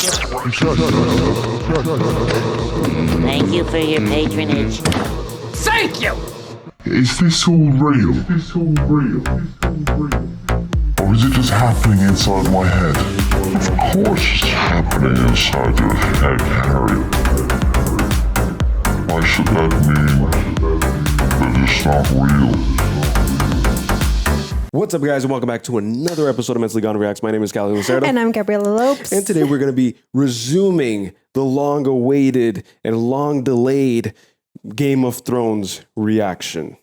Thank you for your patronage. Thank you! Is this all real? Or is it just happening inside my head? Of course it's happening inside your head, Harry. Why should that mean that it's not real? What's up, guys, and welcome back to another episode of Mentally Gone Reacts. My name is Callie Lucerda. And I'm Gabriela Lopes. And today we're going to be resuming the long-awaited and long-delayed Game of Thrones reaction.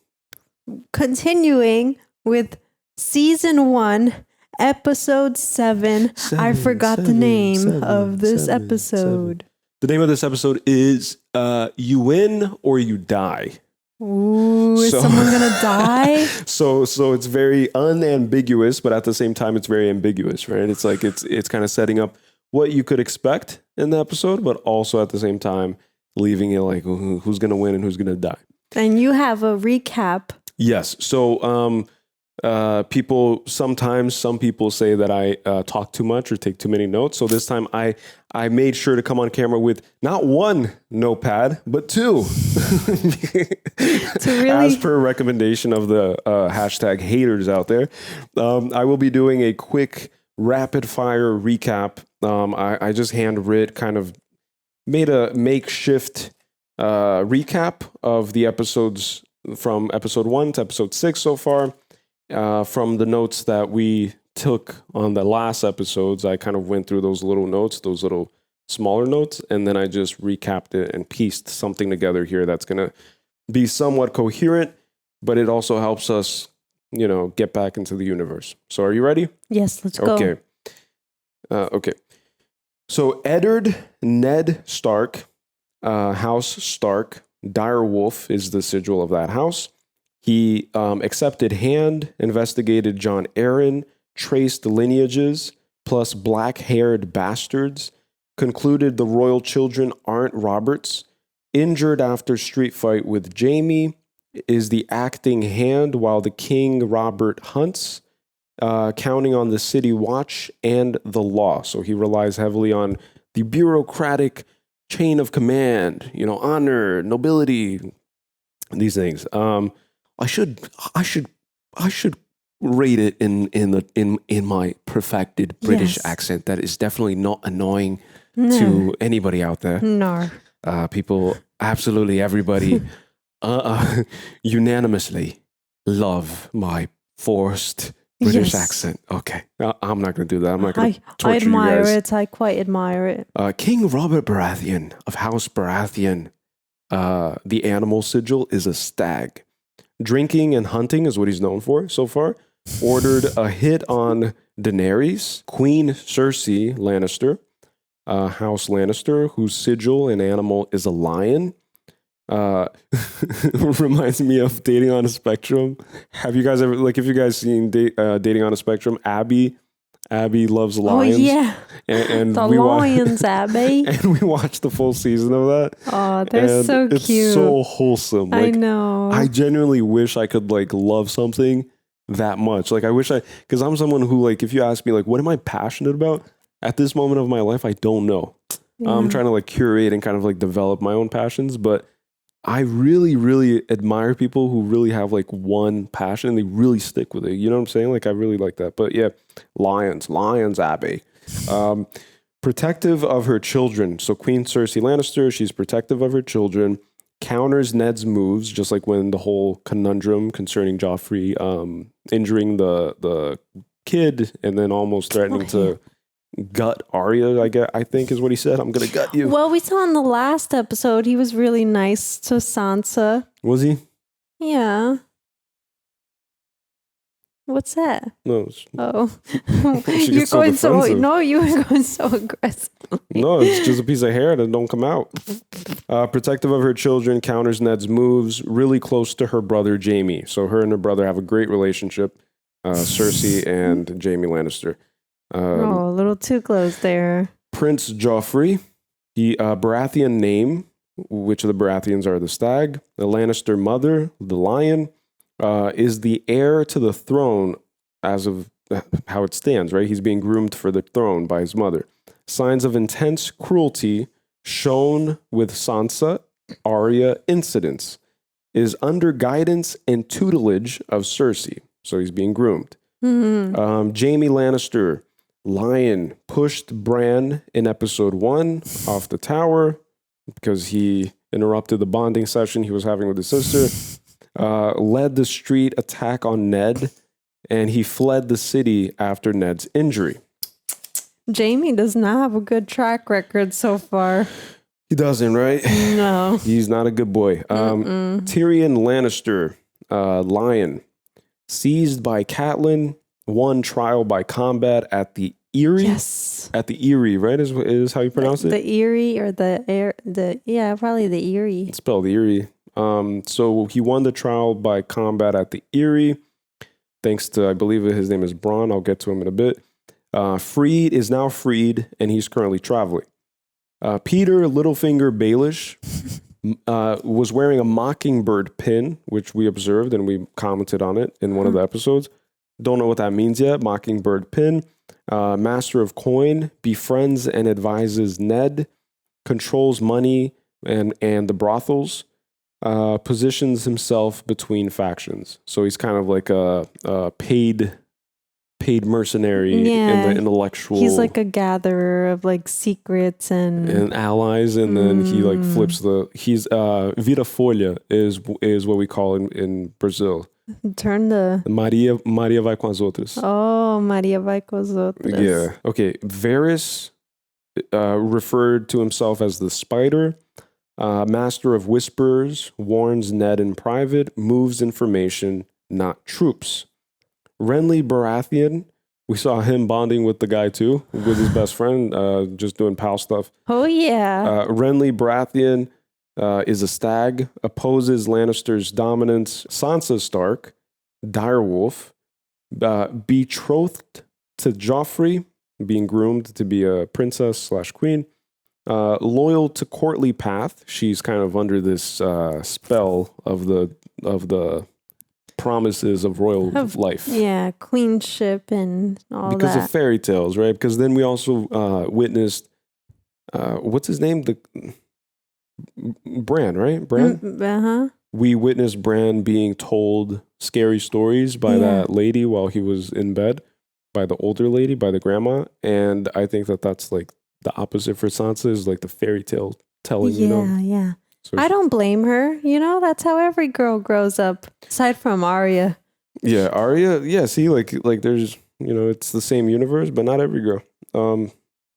Continuing with Season 1, Episode 7. I forgot the name of this episode. The name of this episode is You Win or You Die. Ooh, is someone gonna die? So it's very unambiguous, but at the same time, it's very ambiguous, right? It's like it's kind of setting up what you could expect in the episode, but also at the same time leaving it like who's gonna win and who's gonna die. And you have a recap. Yes. So some people say that I talk too much or take too many notes. So this time I made sure to come on camera with not one notepad, but two. As per recommendation of the hashtag haters out there, I will be doing a quick rapid fire recap. I just handwrit, kind of made a makeshift recap of the episodes from episode 1 to episode 6 so far. From the notes that we took on the last episodes, I kind of went through those little notes, those little smaller notes, and then I just recapped it and pieced something together here that's going to be somewhat coherent, but it also helps us, get back into the universe. So are you ready? Yes, let's go. Okay. Okay. So Eddard Ned Stark, House Stark, Direwolf is the sigil of that house. He accepted hand, investigated Jon Arryn, traced lineages, plus black-haired bastards, concluded the royal children aren't Roberts, injured after street fight with Jaime, is the acting hand while the King Robert hunts, counting on the city watch and the law. So he relies heavily on the bureaucratic chain of command, honor, nobility, these things. I should rate it in my perfected British accent that is definitely not annoying to anybody out there. No. People, absolutely everybody, unanimously love my forced British accent. Okay, I'm not going to do that. I'm not going to torture you guys. I admire it. I quite admire it. King Robert Baratheon of House Baratheon, the animal sigil is a stag. Drinking and hunting is what he's known for so far. Ordered a hit on Daenerys, Queen Cersei Lannister, House Lannister, whose sigil and animal is a lion. Reminds me of Dating on a Spectrum. Have you guys ever, if you guys seen Dating on a Spectrum? Abby loves lions. Oh, yeah. And the lions, Abby. And we watched the full season of that. Oh, they're so cute. It's so wholesome. I know. I genuinely wish I could love something that much. I wish because I'm someone who if you ask me what am I passionate about at this moment of my life, I don't know. Yeah. I'm trying to curate and kind of develop my own passions, but I really, really admire people who really have one passion and they really stick with it. You know what I'm saying? I really like that. But yeah, lions, Abby. Protective of her children. So Queen Cersei Lannister, she's protective of her children, counters Ned's moves, just like when the whole conundrum concerning Joffrey injuring the kid and then almost threatening to gut Arya, I think is what he said. I'm gonna gut you. Well, we saw in the last episode he was really nice to Sansa. Was he? Yeah. What's that? No. Oh. You're going so you were going so aggressive. No, it's just a piece of hair that don't come out. Protective of her children, counters Ned's moves, really close to her brother Jaime. So her and her brother have a great relationship. Cersei and Jaime Lannister. A little too close there. Prince Joffrey, the Baratheon name, which of the Baratheons are the stag, the Lannister mother, the lion, is the heir to the throne as of how it stands, right? He's being groomed for the throne by his mother. Signs of intense cruelty shown with Sansa Arya incidents. Is under guidance and tutelage of Cersei. So he's being groomed. Jaime Lannister, Lion, pushed Bran in episode 1 off the tower because he interrupted the bonding session he was having with his sister. Led the street attack on Ned, and he fled the city after Ned's injury. Jamie does not have a good track record so far. He doesn't, right? No. He's not a good boy. Tyrion Lannister, Lion, seized by Catelyn, won trial by combat at the Eyrie. Yes. At the Eyrie, right? Is how you pronounce it? The Erie or probably the Erie. It's spelled Eyrie. So he won the trial by combat at the Eyrie, thanks to, I believe his name is Bronn. I'll get to him in a bit. Is now freed, and he's currently traveling. Peter Littlefinger Baelish was wearing a mockingbird pin, which we observed and we commented on it in one of the episodes. Don't know what that means yet. Mockingbird pin. Master of coin, befriends and advises Ned, controls money and the brothels, positions himself between factions. So he's kind of like a paid mercenary in the intellectual. He's like a gatherer of like secrets and allies, and then he like flips he's Vira Folha is what we call in Brazil. Turn the Maria vai com as outras. Oh, Maria vai com as outras. Yeah. Okay. Varys referred to himself as the Spider. Master of Whisperers, warns Ned in private, moves information, not troops. Renly Baratheon, we saw him bonding with the guy too, with his best friend, just doing pal stuff. Oh, yeah. Renly Baratheon is a stag, opposes Lannister's dominance. Sansa Stark, direwolf, betrothed to Joffrey, being groomed to be a princess / queen. Loyal to courtly path. She's kind of under this spell of the promises of royal life. Yeah, queenship and all because that. of fairy tales, right? Because then we also witnessed what's his name? Bran, right? Bran? We witnessed Bran being told scary stories by that lady while he was in bed, by the older lady, by the grandma. And I think that's like the opposite for Sansa, is like the fairy tale telling, Yeah. So I don't blame her. That's how every girl grows up, aside from Arya. Yeah, Arya. Yeah, see, like there's, it's the same universe, but not every girl.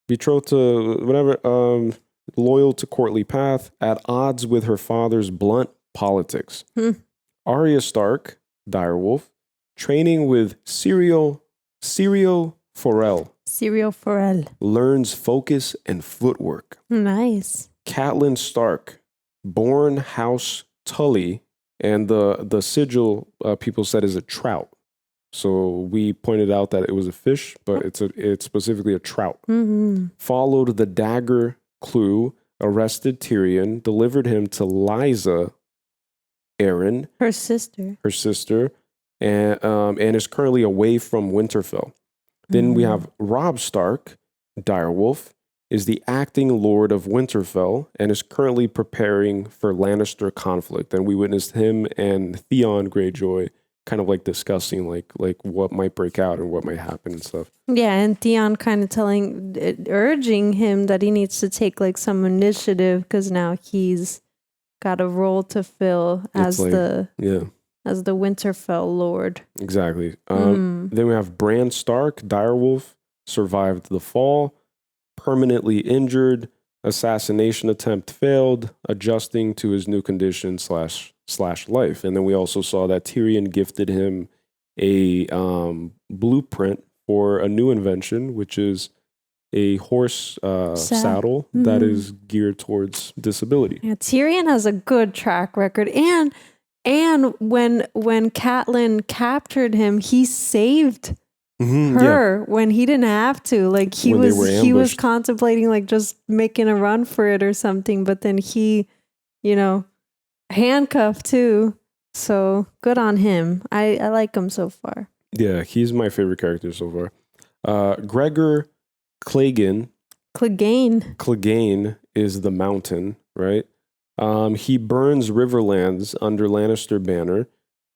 Betrothed to whatever, loyal to courtly path, at odds with her father's blunt politics. Arya Stark, direwolf, training with Syrio Forel. Syrio Forel. Learns focus and footwork. Nice. Catelyn Stark, born House Tully, and the sigil people said is a trout. So we pointed out that it was a fish, but it's specifically a trout. Followed the dagger clue, arrested Tyrion, delivered him to Lysa Arryn, her sister, and is currently away from Winterfell. Then we have Robb Stark, direwolf, is the acting Lord of Winterfell and is currently preparing for Lannister conflict. And we witnessed him and Theon Greyjoy kind of like discussing like what might break out and what might happen and stuff. Yeah, and Theon kind of urging him that he needs to take like some initiative because now he's got a role to fill as the Winterfell Lord. Exactly. Then we have Bran Stark, direwolf, survived the fall, permanently injured, assassination attempt failed, adjusting to his new condition slash life. And then we also saw that Tyrion gifted him a blueprint for a new invention, which is a horse saddle that is geared towards disability. Yeah, Tyrion has a good track record, and when Catelyn captured him, he saved her when he didn't have to. Like he was contemplating like just making a run for it or something, but then he, handcuffed too. So good on him. I like him so far. Yeah, he's my favorite character so far. Gregor Clegane, Clegane is the mountain, right? He burns Riverlands under Lannister banner,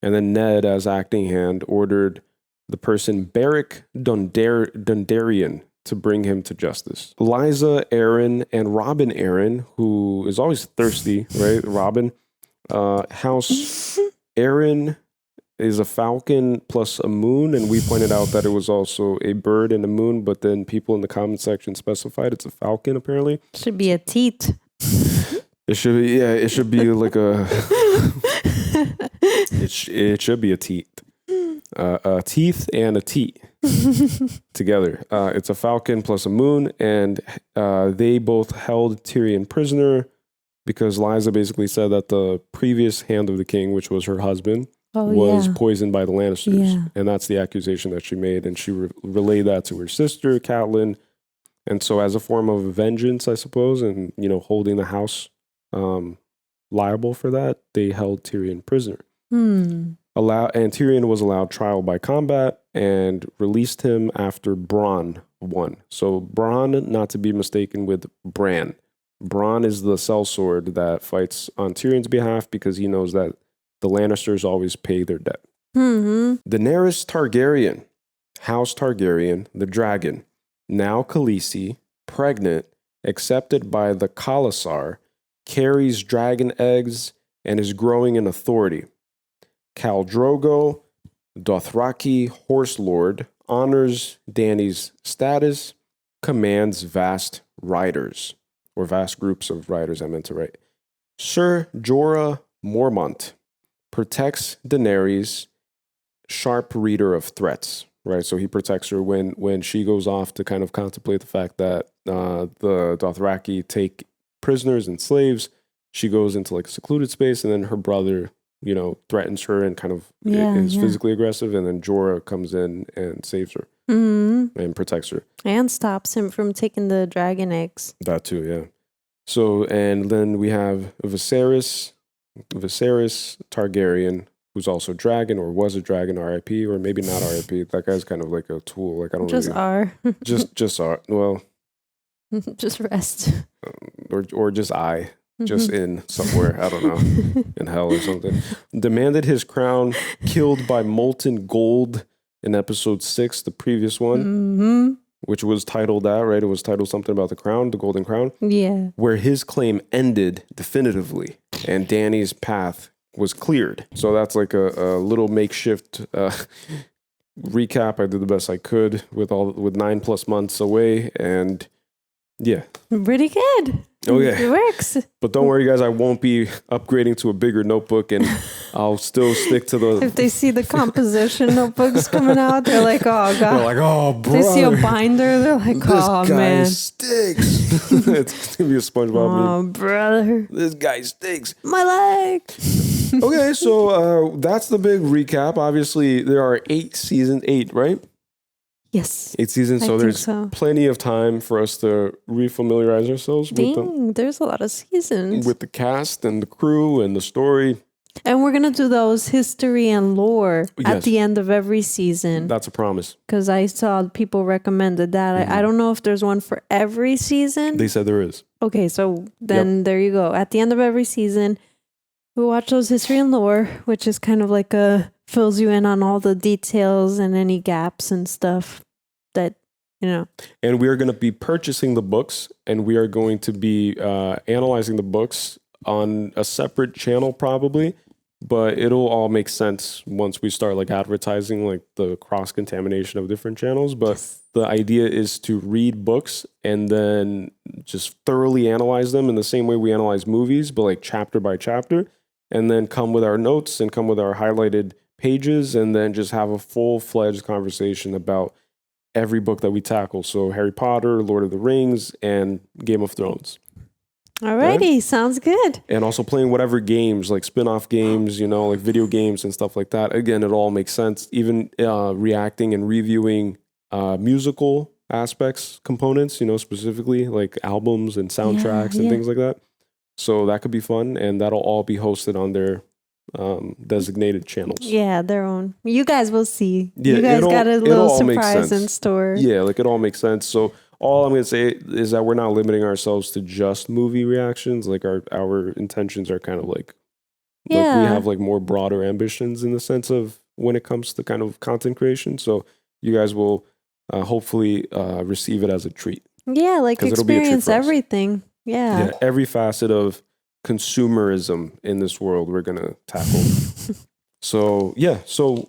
and then Ned, as acting hand, ordered the person Beric Dondarrion to bring him to justice. Lysa Arryn and Robin Arryn, who is always thirsty, right? Robin. House Arryn is a falcon plus a moon, and we pointed out that it was also a bird and a moon, but then people in the comment section specified it's a falcon, apparently. Should be a teat. It should be, yeah, it should be like a... it should be a teat. A teeth and a teat together. It's a falcon plus a moon, and they both held Tyrion prisoner because Lysa basically said that the previous Hand of the King, which was her husband, was poisoned by the Lannisters. Yeah. And that's the accusation that she made, and she relayed that to her sister, Catelyn. And so as a form of vengeance, I suppose, and, you know, holding the house liable for that, they held Tyrion prisoner. And Tyrion was allowed trial by combat and released him after Bronn won. So Bronn, not to be mistaken with Bran. Bronn is the sellsword that fights on Tyrion's behalf because he knows that the Lannisters always pay their debt. Daenerys Targaryen, House Targaryen, the dragon, now Khaleesi, pregnant, accepted by the Khalasar, carries dragon eggs and is growing in authority. Khal Drogo, Dothraki Horse Lord, honors Dany's status, commands vast riders, or vast groups of riders, I meant to write. Ser Jorah Mormont protects Daenerys, sharp reader of threats, right? So he protects her when she goes off to kind of contemplate the fact that the Dothraki take prisoners and slaves. She goes into like a secluded space, and then her brother, you know, threatens her and kind of is physically aggressive, and then Jorah comes in and saves her and protects her. And stops him from taking the dragon eggs. That too, yeah. So, and then we have Viserys Targaryen, who's also dragon, or was a dragon, R.I.P., or maybe not R.I.P. That guy's kind of like a tool. Like I don't just really... R. just R. Well... just rest. Or just I. Just in somewhere, I don't know, in hell or something. Demanded his crown, killed by molten gold in episode 6, the previous one, which was titled that, right? It was titled something about the crown, the golden crown. Yeah. Where his claim ended definitively and Dany's path was cleared. So that's like a little makeshift recap. I did the best I could with 9+ months away, and yeah. Pretty good. Okay. It works. But don't worry, guys. I won't be upgrading to a bigger notebook, and I'll still stick to the... If they see the composition notebooks coming out, they're like, oh, God. They're like, oh, bro. They see a binder, they're like, oh, man. This guy stinks. It's going to be a SpongeBob meme. Oh, brother. This guy stinks. My leg. Okay, so that's the big recap. Obviously, there are 8 seasons. 8, right? Yes. 8 seasons, so there's plenty of time for us to refamiliarize ourselves with them. There's a lot of seasons. With the cast and the crew and the story. And we're going to do those history and lore at the end of every season. That's a promise. Because I saw people recommended that. I don't know if there's one for every season. They said there is. Okay, so then there you go. At the end of every season, we watch those history and lore, which is kind of like fills you in on all the details and any gaps and stuff that, you know. And we are going to be purchasing the books, and we are going to be analyzing the books on a separate channel probably, but it'll all make sense once we start like advertising like the cross-contamination of different channels. But the idea is to read books and then just thoroughly analyze them in the same way we analyze movies, but like chapter by chapter, and then come with our notes and come with our highlighted pages, and then just have a full-fledged conversation about every book that we tackle. So Harry Potter, Lord of the Rings, and Game of Thrones. Alrighty, sounds good. And also playing whatever games, like spin-off games, you know, like video games and stuff like that. Again, it all makes sense. Even reacting and reviewing musical aspects, components, you know, specifically like albums and soundtracks and things like that. So that could be fun, and that'll all be hosted on their designated channels. Yeah, their own. You guys will see. Yeah, you guys got a little surprise in store. Yeah, like it all makes sense. So all I'm going to say is that we're not limiting ourselves to just movie reactions. Like our intentions are kind of like we have like more broader ambitions in the sense of when it comes to kind of content creation. So you guys will hopefully receive it as a treat. Yeah, like experience everything. Yeah. Every facet of consumerism in this world we're going to tackle. So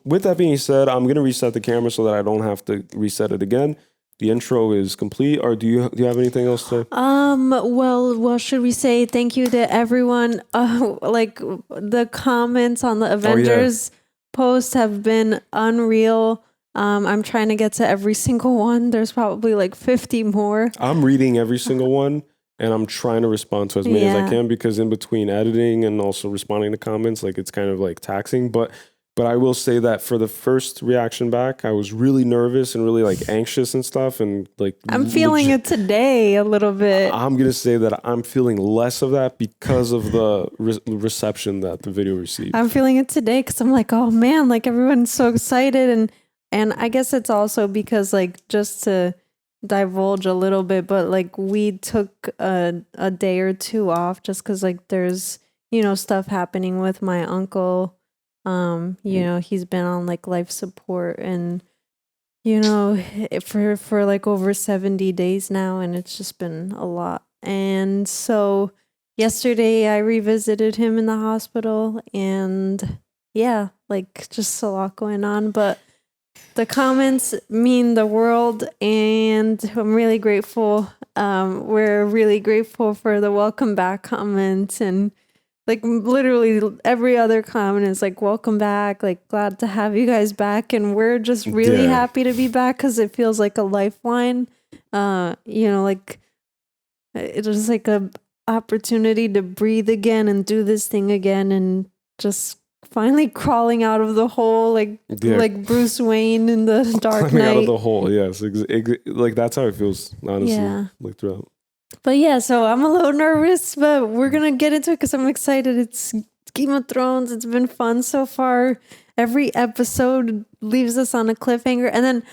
with that being said, I'm going to reset the camera so that I don't have to reset it again. The intro is complete. Or do you have anything else to? Well, should we say thank you to everyone? Like the comments on the Avengers post have been unreal. I'm trying to get to every single one. There's probably like 50 more. I'm reading every single one, and I'm trying to respond to as many as I can, because in between editing and also responding to comments, like it's kind of like taxing. But I will say that for the first reaction back, I was really nervous and really like anxious and stuff. And like I'm feeling it today a little bit. I'm going to say that I'm feeling less of that because of the reception that the video received. I'm feeling it today because I'm like, oh man, like everyone's so excited. And I guess it's also because like, just to divulge a little bit, but like we took a day or two off just because like there's, stuff happening with my uncle. He's been on like life support and, for like over 70 days now. And it's just been a lot. And so yesterday I revisited him in the hospital and like just a lot going on, but the comments mean the world and I'm really grateful. We're really grateful for the welcome back comments and like literally every other comment is like, welcome back, like glad to have you guys back. And we're just really happy to be back because it feels like a lifeline. Like it was like a opportunity to breathe again and do this thing again and just finally crawling out of the hole like Bruce Wayne in the Dark Knight. Out of the hole, yes. Like that's how it feels, honestly, like throughout. But so I'm a little nervous, but we're going to get into it because I'm excited. It's Game of Thrones. It's been fun so far. Every episode leaves us on a cliffhanger. And then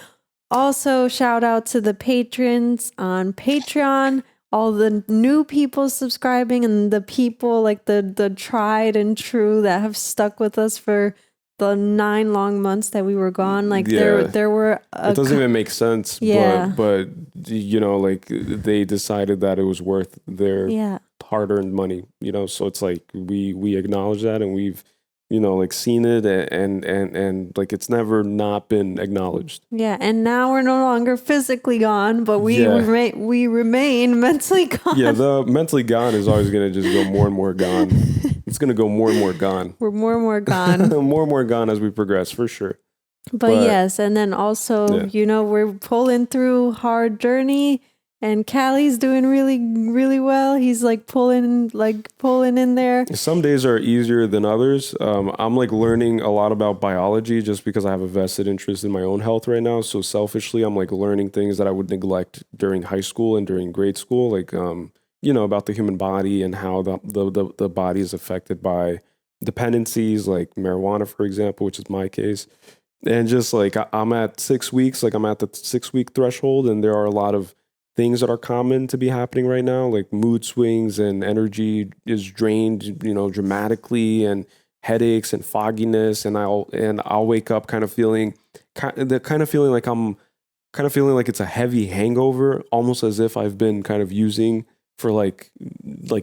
also shout out to the patrons on Patreon, all the new people subscribing and the people like the tried and true that have stuck with us for the 9 long months that we were gone. Like there were it doesn't even make sense, but like they decided that it was worth their hard-earned money, so it's like we acknowledge that, and we've like seen it, and like it's never not been acknowledged. And now we're no longer physically gone, but we remain mentally gone. The mentally gone is always going to just go more and more gone. It's going to go more and more gone. We're more and more gone. More and more gone as we progress, for sure. But yes, and then also, we're pulling through hard journey, and Callie's doing really, really well. He's like pulling in there. Some days are easier than others. I'm like learning a lot about biology just because I have a vested interest in my own health right now. So selfishly, I'm like learning things that I would neglect during high school and during grade school, like about the human body and how the body is affected by dependencies like marijuana, for example, which is my case. And just like I'm at 6 weeks, like I'm at the 6-week threshold, and there are a lot of things that are common to be happening right now, like mood swings and energy is drained, dramatically, and headaches and fogginess. And I'll wake up kind of feeling like it's a heavy hangover, almost as if I've been kind of using for like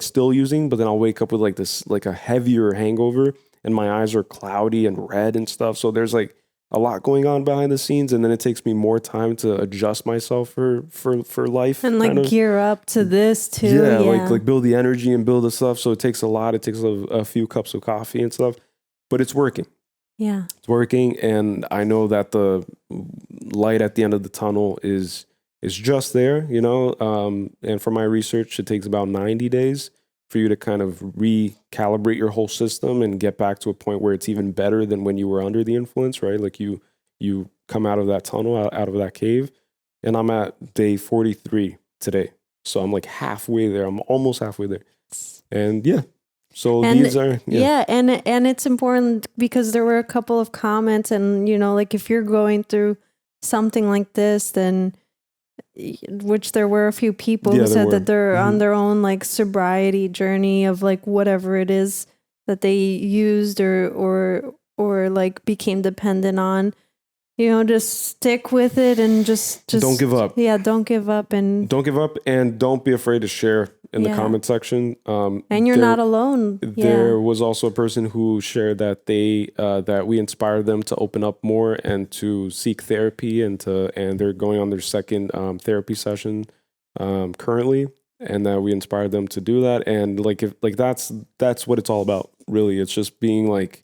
still using, but then I'll wake up with like this, like a heavier hangover, and my eyes are cloudy and red and stuff. So there's like a lot going on behind the scenes, and then it takes me more time to adjust myself for life and like gear up to this too. Like build the energy and build the stuff. So it takes a lot. It takes a few cups of coffee and stuff, but it's working. It's working, and I know that the light at the end of the tunnel is just there, and from my research, it takes about 90 days for you to kind of recalibrate your whole system and get back to a point where it's even better than when you were under the influence, right? Like you come out of that tunnel, out of that cave. And I'm at day 43 today. So I'm like halfway there. I'm almost halfway there. And these are... and it's important because there were a couple of comments, and, like if you're going through something like this, then which there were a few people who said that they're on their own like sobriety journey of like whatever it is that they used or like became dependent on. You know, just stick with it and just don't give up. Yeah, don't give up and don't be afraid to share in the comment section. And you're not alone. There was also a person who shared that that we inspired them to open up more and to seek therapy and they're going on their second therapy session currently, and that we inspired them to do that. And that's what it's all about. Really, it's just being like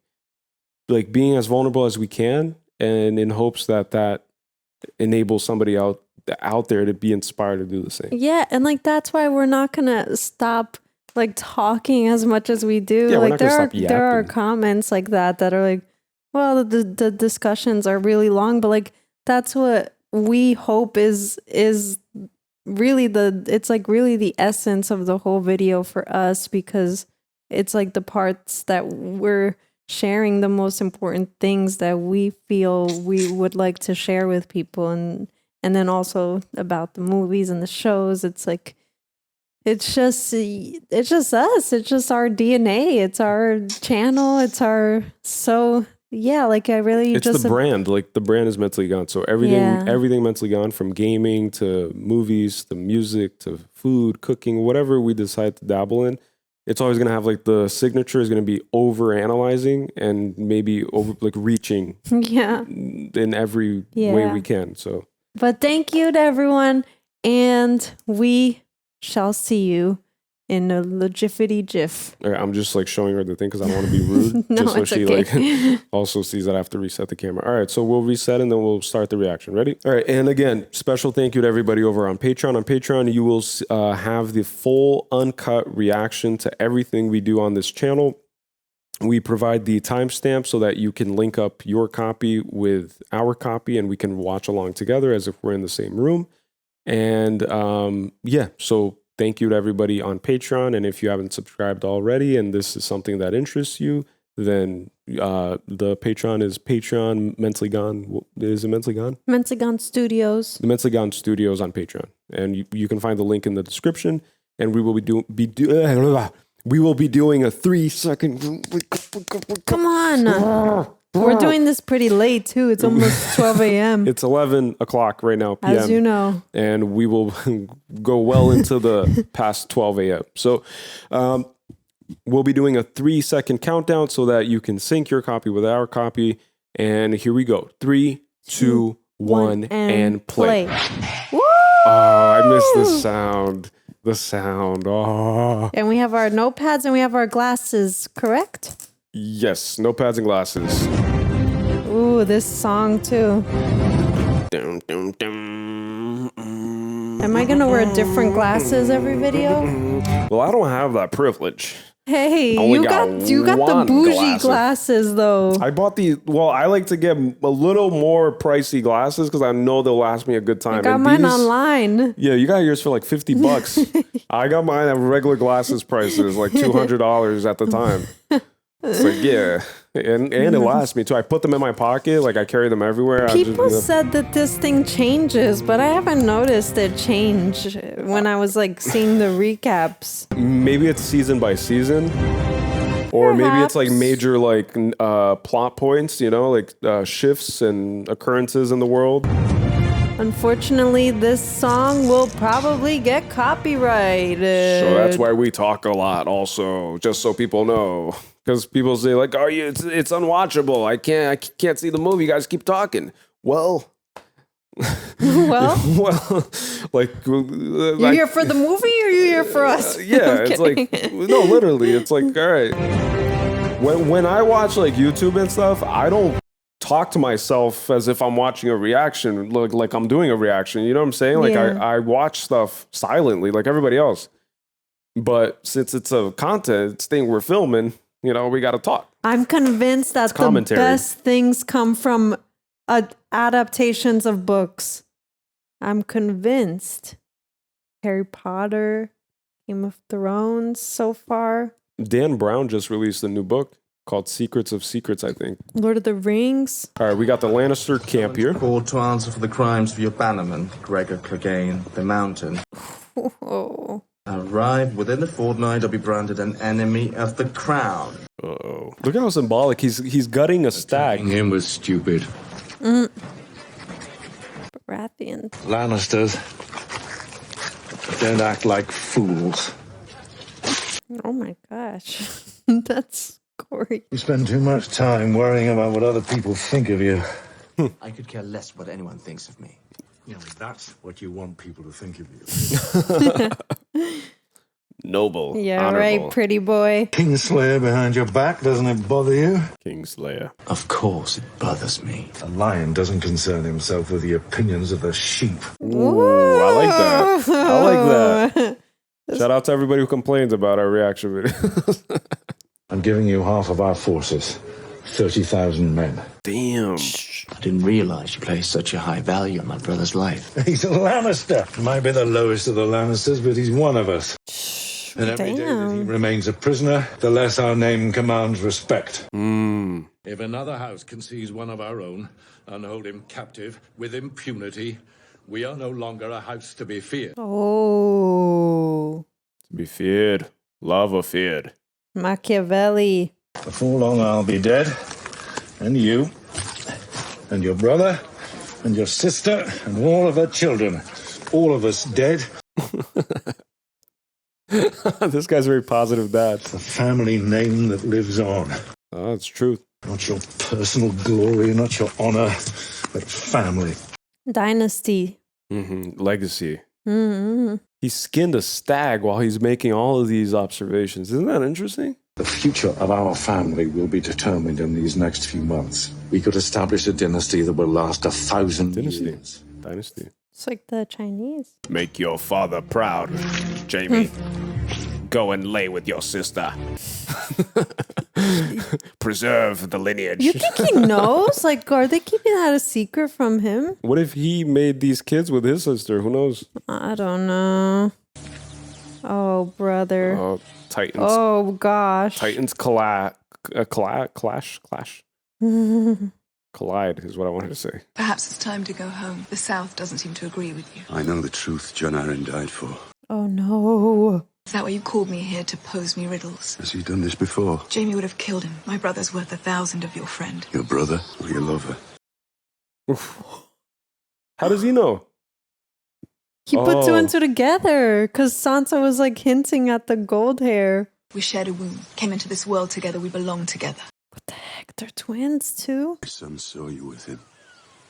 being as vulnerable as we can. And in hopes that enables somebody out there to be inspired to do the same. Yeah, and like that's why we're not gonna stop like talking as much as we do. Yeah, like there are comments like that are like, well, the discussions are really long, but like that's what we hope is really it's like really the essence of the whole video for us, because it's like the parts that we're sharing the most important things that we feel we would like to share with people, and then also about the movies and the shows. It's like it's just us. It's just our DNA. It's our channel. It's our like I really it's the brand. Like the brand is Mentally Gone. So everything Mentally Gone, from gaming to movies to music to food, cooking, whatever we decide to dabble in. It's always going to have like the signature is going to be over analyzing and maybe over like reaching in every way we can. So, but thank you to everyone, and we shall see you in a Logifity GIF. All right, I'm just like showing her the thing because I don't want to be rude. No, just so it's she okay. like also sees that I have to reset the camera. All right, so we'll reset and then we'll start the reaction. Ready? All right, and again, special thank you to everybody over on Patreon. On Patreon, you will have the full uncut reaction to everything we do on this channel. We provide the timestamp so that you can link up your copy with our copy and we can watch along together as if we're in the same room. And so thank you to everybody on Patreon. And if you haven't subscribed already and this is something that interests you, then the Patreon is Patreon Mentally Gone. Is it Mentally Gone? Mentally Gone Studios. The Mentally Gone Studios on Patreon. And you can find the link in the description. And we will be doing a 3-second. Come on. We're doing this pretty late too. It's almost 12 a.m. It's 11 o'clock right now, p.m. As you know. And we will go well into the past 12 a.m. So we'll be doing a 3-second countdown so that you can sync your copy with our copy. And here we go. 3, 2, 1, and play. Woo! Oh, I missed the sound. The sound. Oh. And we have our notepads and we have our glasses, correct? Yes, notepads and glasses. Ooh, this song too. Dum, dum, dum. Am I gonna wear different glasses every video? Well, I don't have that privilege. Hey, you got the bougie glasses though. I bought I like to get a little more pricey glasses because I know they'll last me a good time. I got mine online. Yeah, you got yours for like $50. I got mine at regular glasses prices, like $200 at the time. It's like, yeah. And it lasts me too. I put them in my pocket, like I carry them everywhere. People said that this thing changes, but I haven't noticed it change when I was like seeing the recaps. Maybe it's season by season. Or maybe it's like major like plot points, like shifts and occurrences in the world. Unfortunately, this song will probably get copyrighted. So that's why we talk a lot also, just so people know. Because people say like, "Oh, it's unwatchable. I can't see the movie. You guys keep talking." Well, like you here for the movie or you here for us? Yeah, it's like no, literally, it's like all right. When I watch like YouTube and stuff, I don't talk to myself as if I'm watching a reaction, like I'm doing a reaction. You know what I'm saying? Like I watch stuff silently, like everybody else. But since it's a content thing we're filming. We got to talk. I'm convinced that the best things come from adaptations of books. I'm convinced. Harry Potter, Game of Thrones so far. Dan Brown just released a new book. called Secrets of Secrets, I think. Lord of the Rings. All right, we got the Lannister camp here. Called to answer for the crimes of your bannerman, Gregor Clegane, the Mountain. Oh. Arrived within a fortnight, I'll be branded an enemy of the crown. Uh-oh. Look how symbolic. He's gutting a stag. Attacking him was stupid. Baratheon. Lannisters don't act like fools. Oh my gosh. That's gory. You spend too much time worrying about what other people think of you. I could care less what anyone thinks of me. You know, that's what you want people to think of you. Noble. Yeah, honorable. right, pretty boy. Kingslayer behind your back, doesn't it bother you? Kingslayer. Of course it bothers me. A lion doesn't concern himself with the opinions of the sheep. Ooh, I like that. I like that. Shout out to everybody who complains about our reaction videos. I'm giving you half of our forces. 30,000 men. Damn. I didn't realize you placed such a high value on my brother's life. He's a Lannister. Might be the lowest of the Lannisters, but he's one of us. And every day that he remains a prisoner, the less our name commands respect. If another house can seize one of our own and hold him captive with impunity, we are no longer a house to be feared. Oh. To be feared. Love or feared. Machiavelli. Before long, I'll be dead. And you. And your brother. And your sister. And all of her children. All of us dead. This guy's a very positive dad. The family name that lives on. Oh, it's truth. Not your personal glory, not your honor, but family. Dynasty. Legacy. Mm-hmm. He skinned a stag while he's making all of these observations. Isn't that interesting? The future of our family will be determined in these next few months. We could establish a dynasty that will last 1,000 years. Dynasty. It's like the Chinese. Make your father proud, Jamie. Go and lay with your sister. Preserve the lineage. You think he knows? Like, are they keeping that a secret from him? What if he made these kids with his sister? Who knows? I don't know. Oh, brother. Oh, Titans. Oh, gosh. Titans clash. Collide is what I wanted to say. Perhaps it's time to go home. The South doesn't seem to agree with you. I know the truth John Arryn died for. Oh, no. Is that why you called me here to pose me riddles? Has he done this before? Jamie would have killed him. My brother's worth 1,000 of your friend. Your brother or your lover? Oof. How does he know? He put two and two together because Sansa was like hinting at the gold hair. We shared a womb, came into this world together, we belong together. What the heck? They're twins too? My son saw you with him.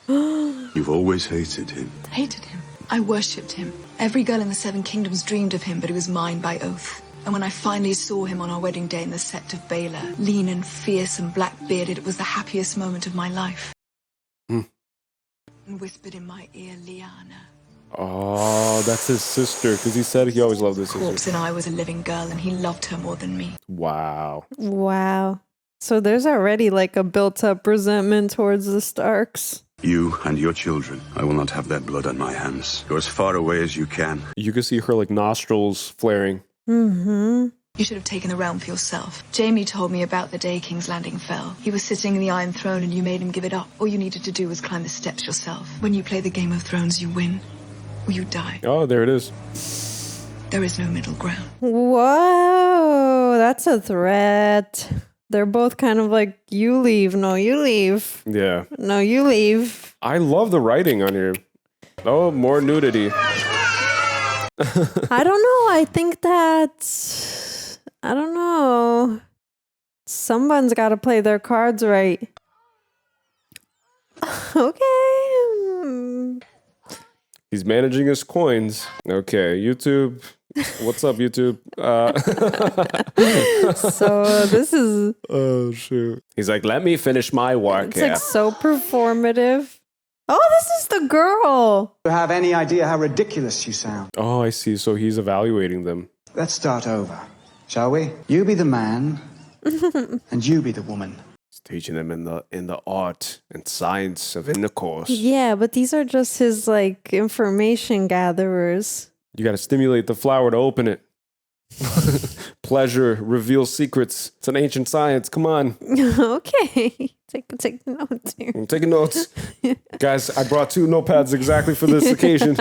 You've always hated him. Hated him. I worshipped him. Every girl in the Seven Kingdoms dreamed of him, but he was mine by oath. And when I finally saw him on our wedding day in the Sept of Baelor, lean and fierce and black-bearded, it was the happiest moment of my life. And whispered in my ear, Lyanna. Oh, that's his sister, because he said he always loved his Corpse sister. and I was a living girl, and he loved her more than me. Wow. Wow. So there's already like a built-up resentment towards the Starks. You and your children. I will not have their blood on my hands. Go as far away as you can. You can see her like nostrils flaring. Mm-hmm. You should have taken the realm for yourself. Jamie told me about the day King's Landing fell. He was sitting in the Iron Throne and you made him give it up. All you needed to do was climb the steps yourself. When you play the Game of Thrones, you win or you die. Oh, there it is. There is no middle ground. Whoa, that's a threat. They're both kind of like, you leave, no, you leave. Yeah. No, you leave. I love the writing on here. Oh, more nudity. I don't know. I think that, I don't know. Someone's got to play their cards right. Okay. He's managing his coins. Okay, YouTube. What's up, YouTube? So this is... Oh, shoot. He's like, let me finish my work It's here. like so performative. Oh, this is the girl. You have any idea how ridiculous you sound? Oh, I see. So he's evaluating them. Let's start over, shall we? You be the man, and you be the woman. He's teaching them in the art and science of intercourse. Yeah, but these are just his like information gatherers. You got to stimulate the flower to open it. Pleasure reveals secrets. It's an ancient science. Come on. Okay. Take notes here. I'm taking notes. Guys, I brought 2 notepads exactly for this occasion.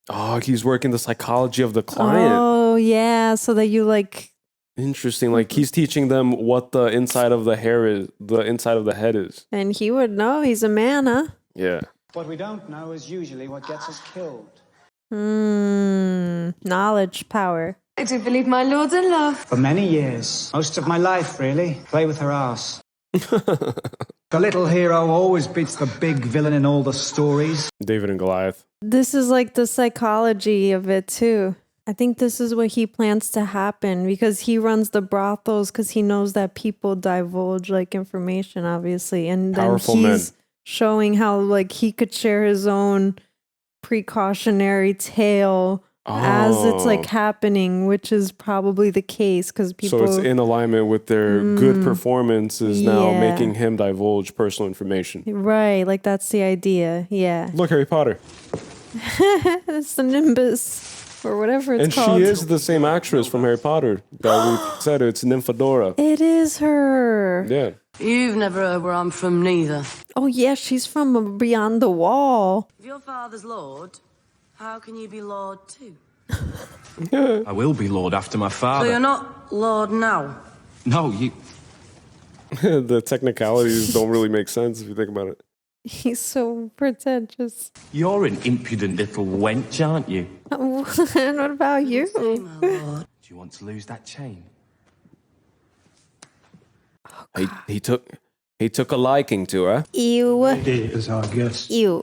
Oh, he's working the psychology of the client. Oh, yeah. So that you like... Interesting. Like he's teaching them what the inside of the hair is, the inside of the head is. And he would know. He's a man, huh? Yeah. What we don't know is usually what gets us killed. Knowledge, power. I do believe my lord's in love. For many years, most of my life, really, play with her ass. The little hero always beats the big villain in all the stories. David and Goliath. This is like the psychology of it too. I think this is what he plans to happen because he runs the brothels because he knows that people divulge like information, obviously. And then Powerful he's men. showing how like he could share his own precautionary tale as it's like happening, which is probably the case because people. So it's in alignment with their good performance is now Yeah. making him divulge personal information. Right, like that's the idea. Yeah. Look, Harry Potter. It's the Nimbus or whatever it's And called. she is the same actress from Harry Potter that we said. It's Nymphadora. It is her. Yeah. You've never heard where I'm from, neither. Oh, yeah, she's from Beyond the Wall. If your father's Lord, how can you be Lord too? I will be Lord after my So father. you're not Lord now? No, you... The technicalities don't really make sense if you think about it. He's so pretentious. You're an impudent little wench, aren't you? What about you? Do you want to lose that chain? He took a liking to her. Ew. Lady is our guest. Ew.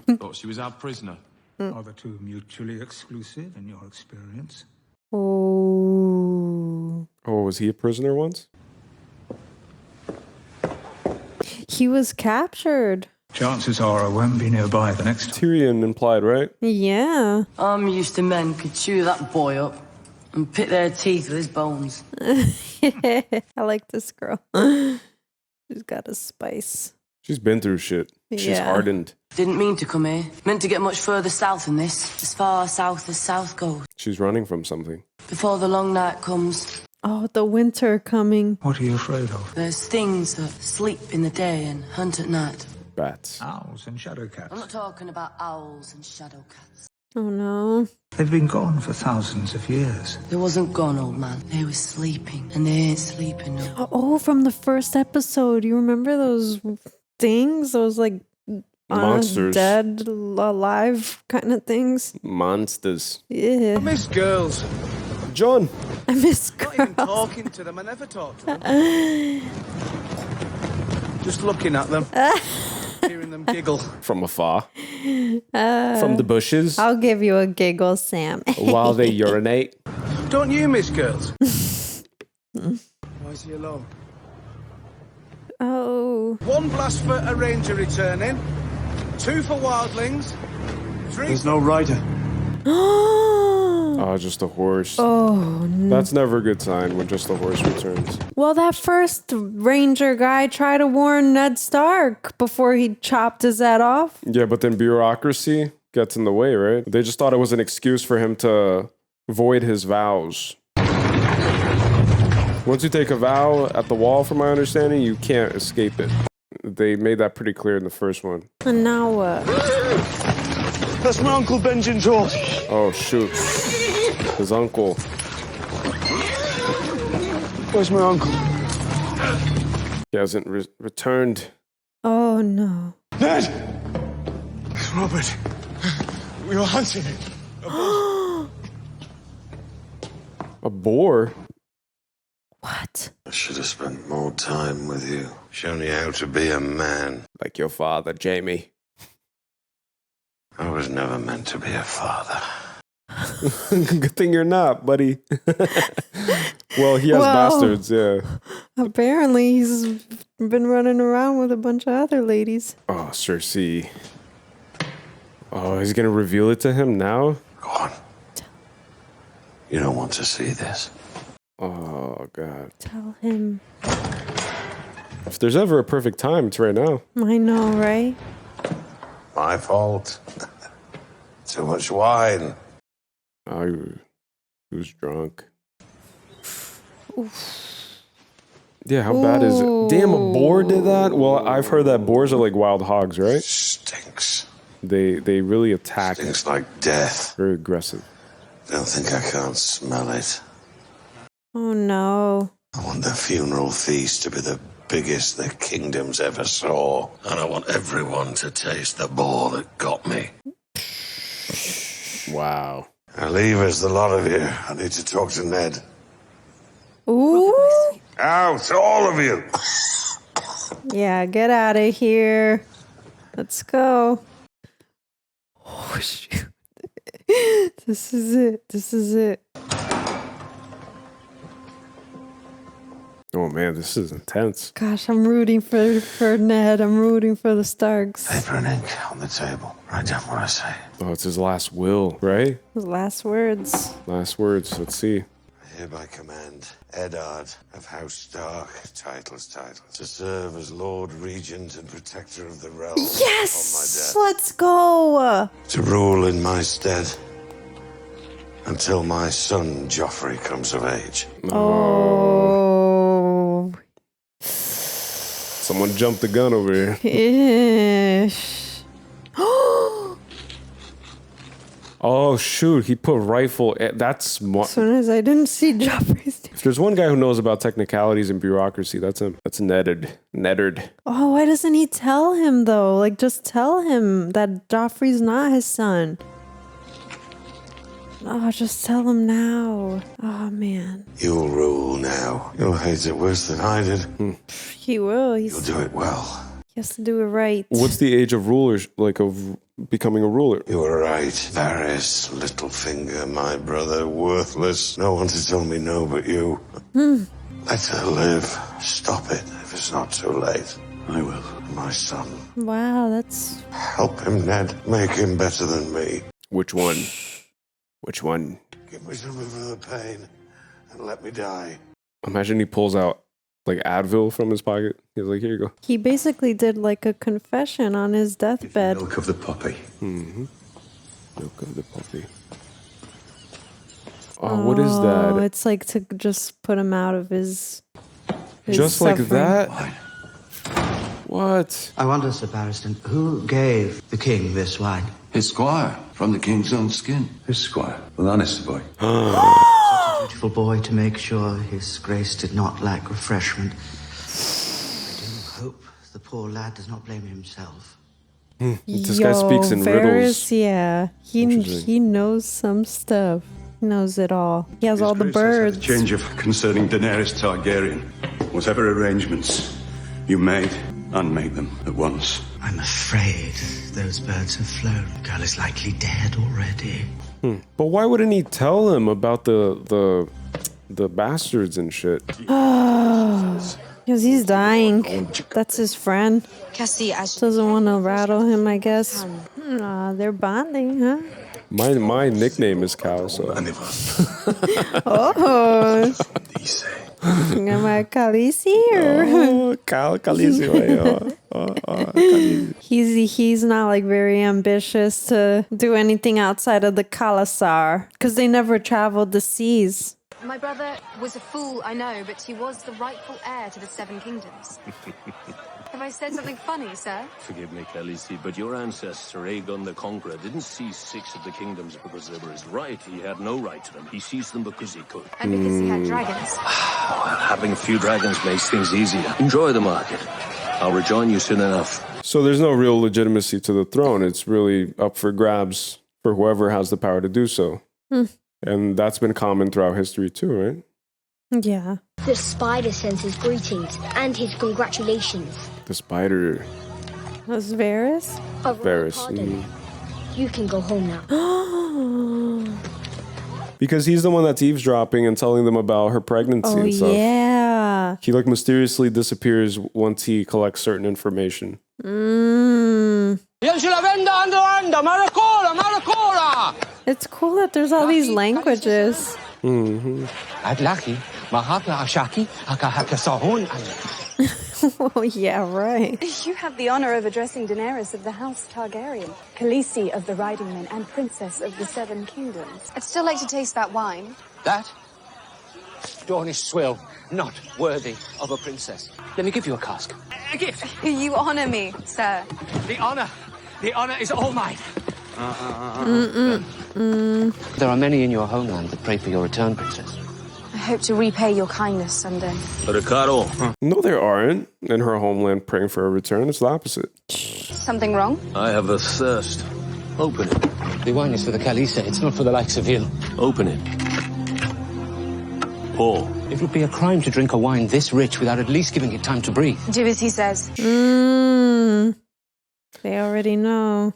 Thought she was our prisoner. Are the two mutually exclusive in your experience? Oh. Oh, was he a prisoner once? He was captured. Chances are I won't be nearby the next time. Tyrion implied, right? Yeah. I'm used to men could chew that boy up and pick their teeth with his bones. I like this girl. She's got a spice. She's been through shit. She's Yeah. hardened. Didn't mean to come here. Meant to get much further south than this. As far south as south goes. She's running from something. Before the long night comes, Oh, the winter coming. What are you afraid of? there's things that sleep in the day and hunt at night. Bats. Owls and shadow I'm cats. not talking about owls and shadow cats. Oh, no. They've been gone for thousands of years. They wasn't gone, old man. They was sleeping, and they ain't sleeping no. Oh, from the first episode. You remember those things? Those like Monsters. dead, alive kind of things? Monsters. Yeah. Miss girls. John. I miss Not even girls. talking to them. I never talk to them. Just looking at them. Hearing them giggle. From afar. From the bushes. I'll give you a giggle, Sam. While they urinate. Don't you miss girls? Why is he alone? Oh. 1 blast for a ranger returning. 2 for wildlings. 3 There's no rider. Oh, just a horse. Oh, no. That's never a good sign when just a horse returns. Well, that first ranger guy tried to warn Ned Stark before he chopped his head off. Yeah, but then bureaucracy gets in the way, right? They just thought it was an excuse for him to void his vows. Once you take a vow at the wall, from my understanding, you can't escape it. They made that pretty clear in the first one. And now what? That's my Uncle Benjamin's horse. Oh, shoot. His uncle. Where's my uncle? He hasn't returned. Oh, no. Ned! It's Robert. We were hunting it. A boar? What? I should have spent more time with you. Shown you how to be a man. Like your father, Jamie. I was never meant to be a father. Good thing you're not, buddy. Well, he has bastards, yeah. Apparently, he's been running around with a bunch of other ladies. Oh, Cersei. Oh, he's gonna reveal it to him now? Go on. You don't want to see this. Oh, God. Tell him. If there's ever a perfect time, it's right now. I know, right? My fault. Too much wine. Who's drunk? Yeah, how bad is it? Damn, a boar did that? Well, I've heard that boars are like wild hogs, right? Stinks. They really attack. Stinks like death. Very aggressive. Don't think I can't smell it. Oh no. I want the funeral feast to be the biggest the kingdoms ever saw. And I want everyone to taste the boar that got me. Wow. Now leave us, the lot of you. I need to talk to Ned. Ooh. Out, all of you! Yeah, get out of here. Let's go. Oh, shoot. This is it. This is it. Oh man, this is intense. Gosh, I'm rooting for Ned. I'm rooting for the Starks. Paper and ink on the table. Write down what I say. Oh, it's his last will, right? His last words. Last words. Let's see. I hereby command Eddard of House Stark, titles, to serve as Lord Regent and Protector of the Realm. Yes! Let's go! To rule in my stead until my son Joffrey comes of age. Oh. Someone jumped the gun over here. Ish. Oh shoot, he put rifle. That's smart. As soon as I didn't see Joffrey's. If there's one guy who knows about technicalities and bureaucracy, that's him. That's Neddard. Oh, why doesn't he tell him though? Like, just tell him that Joffrey's not his son. Oh, just tell him now. Oh man. You'll rule now. You'll hate it worse than I did. He will. You'll do it well. He has to do it right. What's the age of rulers, like of becoming a ruler? You were right. Varys, Littlefinger, my brother, worthless. No one to tell me no but you. Let her live. Stop it if it's not too late. I will. My son. Wow, that's... Help him, Ned. Make him better than me. Which one? Which one? Give me some of the pain and let me die. Imagine he pulls out like Advil from his pocket. He's like, here you go. He basically did like a confession on his deathbed. Milk of the puppy. Mm-hmm. Milk of the puppy. Oh, what is that? It's like to just put him out of his just suffering. Like that? What? I wonder, Sir Barristan, who gave the king this wine? His squire, from the king's own skin. His squire, the Lannister boy. Such a beautiful boy to make sure his grace did not lack refreshment. I do hope the poor lad does not blame himself. This guy speaks in riddles. Yeah, he knows some stuff. He knows it all. He has all the birds. The change of concerning Daenerys Targaryen. Whatever arrangements you made, unmake them at once. I'm afraid those birds have flown. The girl is likely dead already. But why wouldn't he tell him about the bastards and shit? Because he's dying. That's his friend. Doesn't want to rattle him, I guess. They're bonding, huh? My nickname is Cal, so. Oh. Am I Khaleesi or? Cal Khaleesi. He's not like very ambitious to do anything outside of the Khalasar because they never traveled the seas. My brother was a fool, I know, but he was the rightful heir to the Seven Kingdoms. Have I said something funny, sir? Forgive me, Khaleesi, but your ancestor, Aegon the Conqueror, didn't seize 6 of the kingdoms because they were his right. He had no right to them. He seized them because he could. And because he had dragons. Well, having a few dragons makes things easier. Enjoy the market. I'll rejoin you soon enough. So there's no real legitimacy to the throne. It's really up for grabs for whoever has the power to do so. And that's been common throughout history too, right? Yeah. The spider sends his greetings and his congratulations. The spider. Was Varys? Varys. You can go home now. Because he's the one that's eavesdropping and telling them about her pregnancy and stuff. Yeah. He like mysteriously disappears once he collects certain information. It's cool that there's all these languages. Oh, yeah, right. You have the honor of addressing Daenerys of the House Targaryen, Khaleesi of the Riding Men, and Princess of the Seven Kingdoms. I'd still like to taste that wine. That? Dornish swill, not worthy of a princess. Let me give you a cask. A gift. You honor me, sir. The honor is all mine. There are many in your homeland that pray for your return, princess. I hope to repay your kindness someday. Ricardo. No, there aren't in her homeland praying for a return. It's the opposite. Something wrong? I have a thirst. Open it. The wine is for the Khaleesi. It's not for the likes of you. Open it. Pour. It would be a crime to drink a wine this rich without at least giving it time to breathe. Do as he says. They already know.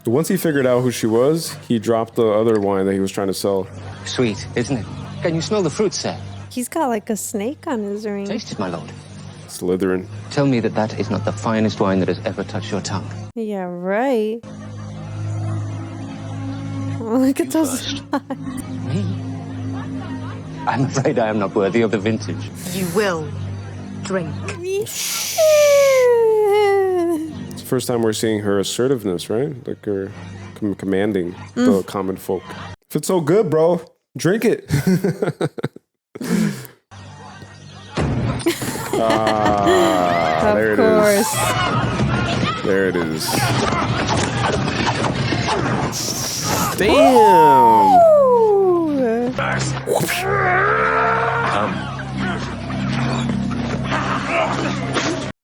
Once he figured out who she was, he dropped the other wine that he was trying to sell. Sweet, isn't it? Can you smell the fruit, sir? He's got like a snake on his ring. Taste it, my lord. Slytherin. Tell me that that is not the finest wine that has ever touched your tongue. Yeah, right. Oh, look at those. Me? I'm afraid I am not worthy of the vintage. You will drink. It's the first time we're seeing her assertiveness, right? Like her commanding the common folk. If it's so good, bro, drink it. Of course. There it is. Damn.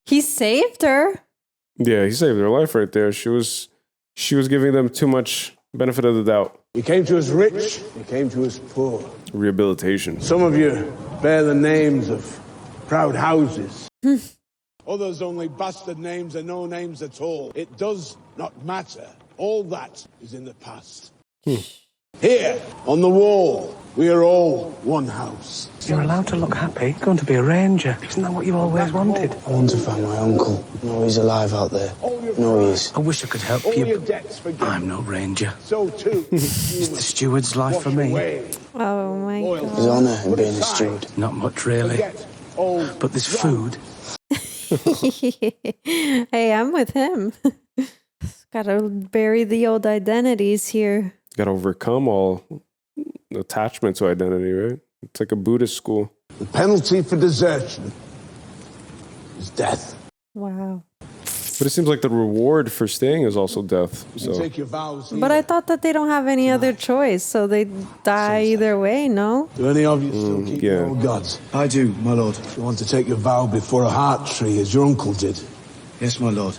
He saved her. Yeah, he saved her life right there. She was giving them too much benefit of the doubt. He came to us rich, he came to us poor. Rehabilitation. Some of you bear the names of proud houses. Others only bastard names and no names at all. It does not matter. All that is in the past. Here, on the wall, we are all one house. You're allowed to look happy. You're going to be a ranger. Isn't that what you always wanted? I want to find my uncle. No, he's alive out there. No, he is. I wish I could help you, but I'm no ranger. So too. It's the steward's life for me. Oh my God. There's honour in being a steward. Not much, really. But there's food. Hey, I'm with him. Gotta bury the old identities here. Gotta overcome all attachment to identity, right? It's like a Buddhist school. The penalty for desertion is death. Wow. But it seems like the reward for staying is also death. So. Take your vows. But I thought that they don't have any other choice, so they die either way, no? Do any of you still keep your old gods? I do, my lord. You want to take your vow before a heart tree, as your uncle did? Yes, my lord.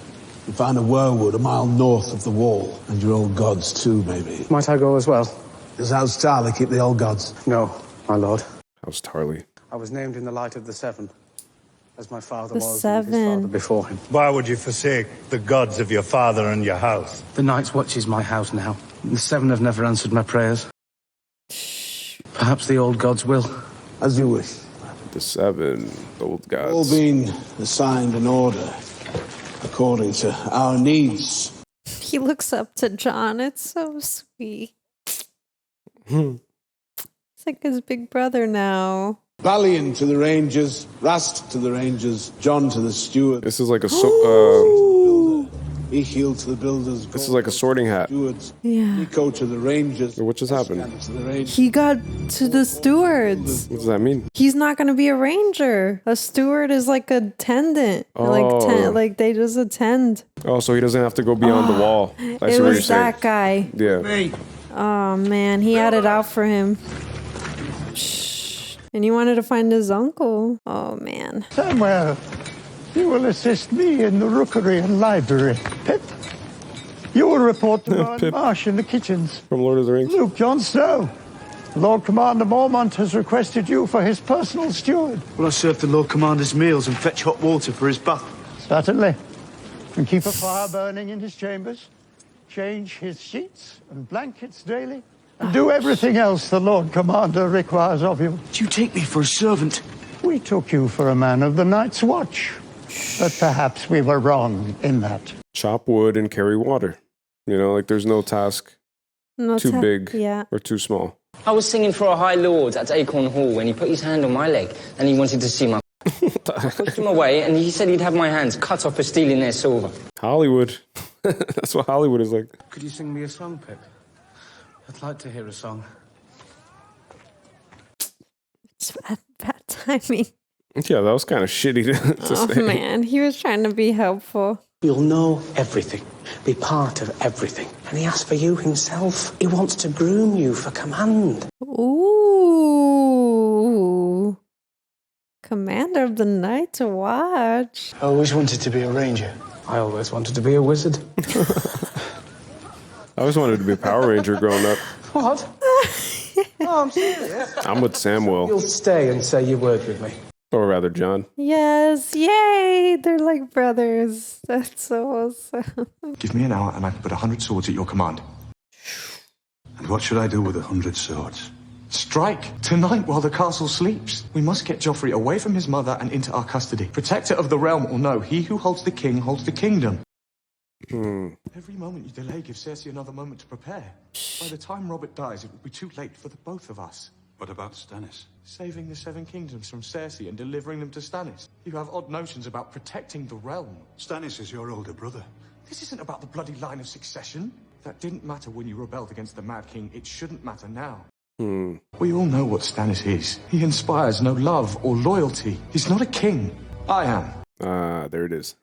You find a whirlwood a mile north of the wall, and your old gods too, maybe. Might I go as well? Does House Tarly keep the old gods? No, my lord. House Tarly. I was named in the light of the seven, as my father The was and his seven. father before him. Why would you forsake the gods of your father and your house? The Night's Watch is my house now. The seven have never answered my prayers. Perhaps the old gods will. As you wish. The seven old gods. All being assigned an order according to our needs. He looks up to John. It's so sweet. It's like his big brother now. Ballion to the Rangers, Rast to the Rangers, John to the steward. This is like a Echiel to the builders. this is like a sorting hat. Stewards. Yeah. Nico to the Rangers. What just happened? To the Rangers. He got to the stewards. What does that mean? He's not going to be a ranger. A steward is like a attendant. Like they just attend. Oh, so he doesn't have to go beyond the wall. I see It what you're was saying. that guy. Yeah. Oh man, he had it out for him. Shh. And he wanted to find his uncle. Oh man. Samuel, you will assist me in the rookery and library. Pip, you will report to Lord Marsh in the kitchens. From Lord of the Rings. Luke, Jon Snow. Lord Commander Mormont has requested you for his personal steward. Will I serve the Lord Commander's meals and fetch hot water for his bath? Certainly. And keep a fire burning in his chambers. Change his sheets and blankets daily. And do everything else the Lord Commander requires of you. Do you take me for a servant? We took you for a man of the Night's Watch. But perhaps we were wrong in that. Chop wood and carry water. You know, like there's no task too big or too small. I was singing for a High Lord at Acorn Hall when he put his hand on my leg and he wanted to see my I pushed him away, and he said he'd have my hands cut off for stealing their silver. Hollywood. That's what Hollywood is like. Could you sing me a song, Pip? I'd like to hear a song. It's bad timing. Yeah, that was kind of shitty to Oh say. man, he was trying to be helpful. You'll know everything, be part of everything. And he asked for you himself. He wants to groom you for command. Ooh. Commander of the Night's Watch. I always wanted to be a ranger. I always wanted to be a wizard. I always wanted to be a Power Ranger growing up. What? Oh, I'm serious. I'm with Samuel. You'll stay and say your word with me. Or rather, John. Yes, yay! They're like brothers. That's so awesome. Give me an hour and I can put 100 swords at your command. And what should I do with 100 swords? Strike tonight while the castle sleeps. We must get Joffrey away from his mother and into our custody. Protector of the realm or no, he who holds the king holds the kingdom. Every moment you delay gives Cersei another moment to prepare. By the time Robert dies, it will be too late for the both of us. What about Stannis? Saving the Seven Kingdoms from Cersei and delivering them to Stannis. You have odd notions about protecting the realm. Stannis is your older brother. This isn't about the bloody line of succession. That didn't matter when you rebelled against the Mad King. It shouldn't matter now. We all know what Stannis is. He inspires no love or loyalty. He's not a king. I am. There it is.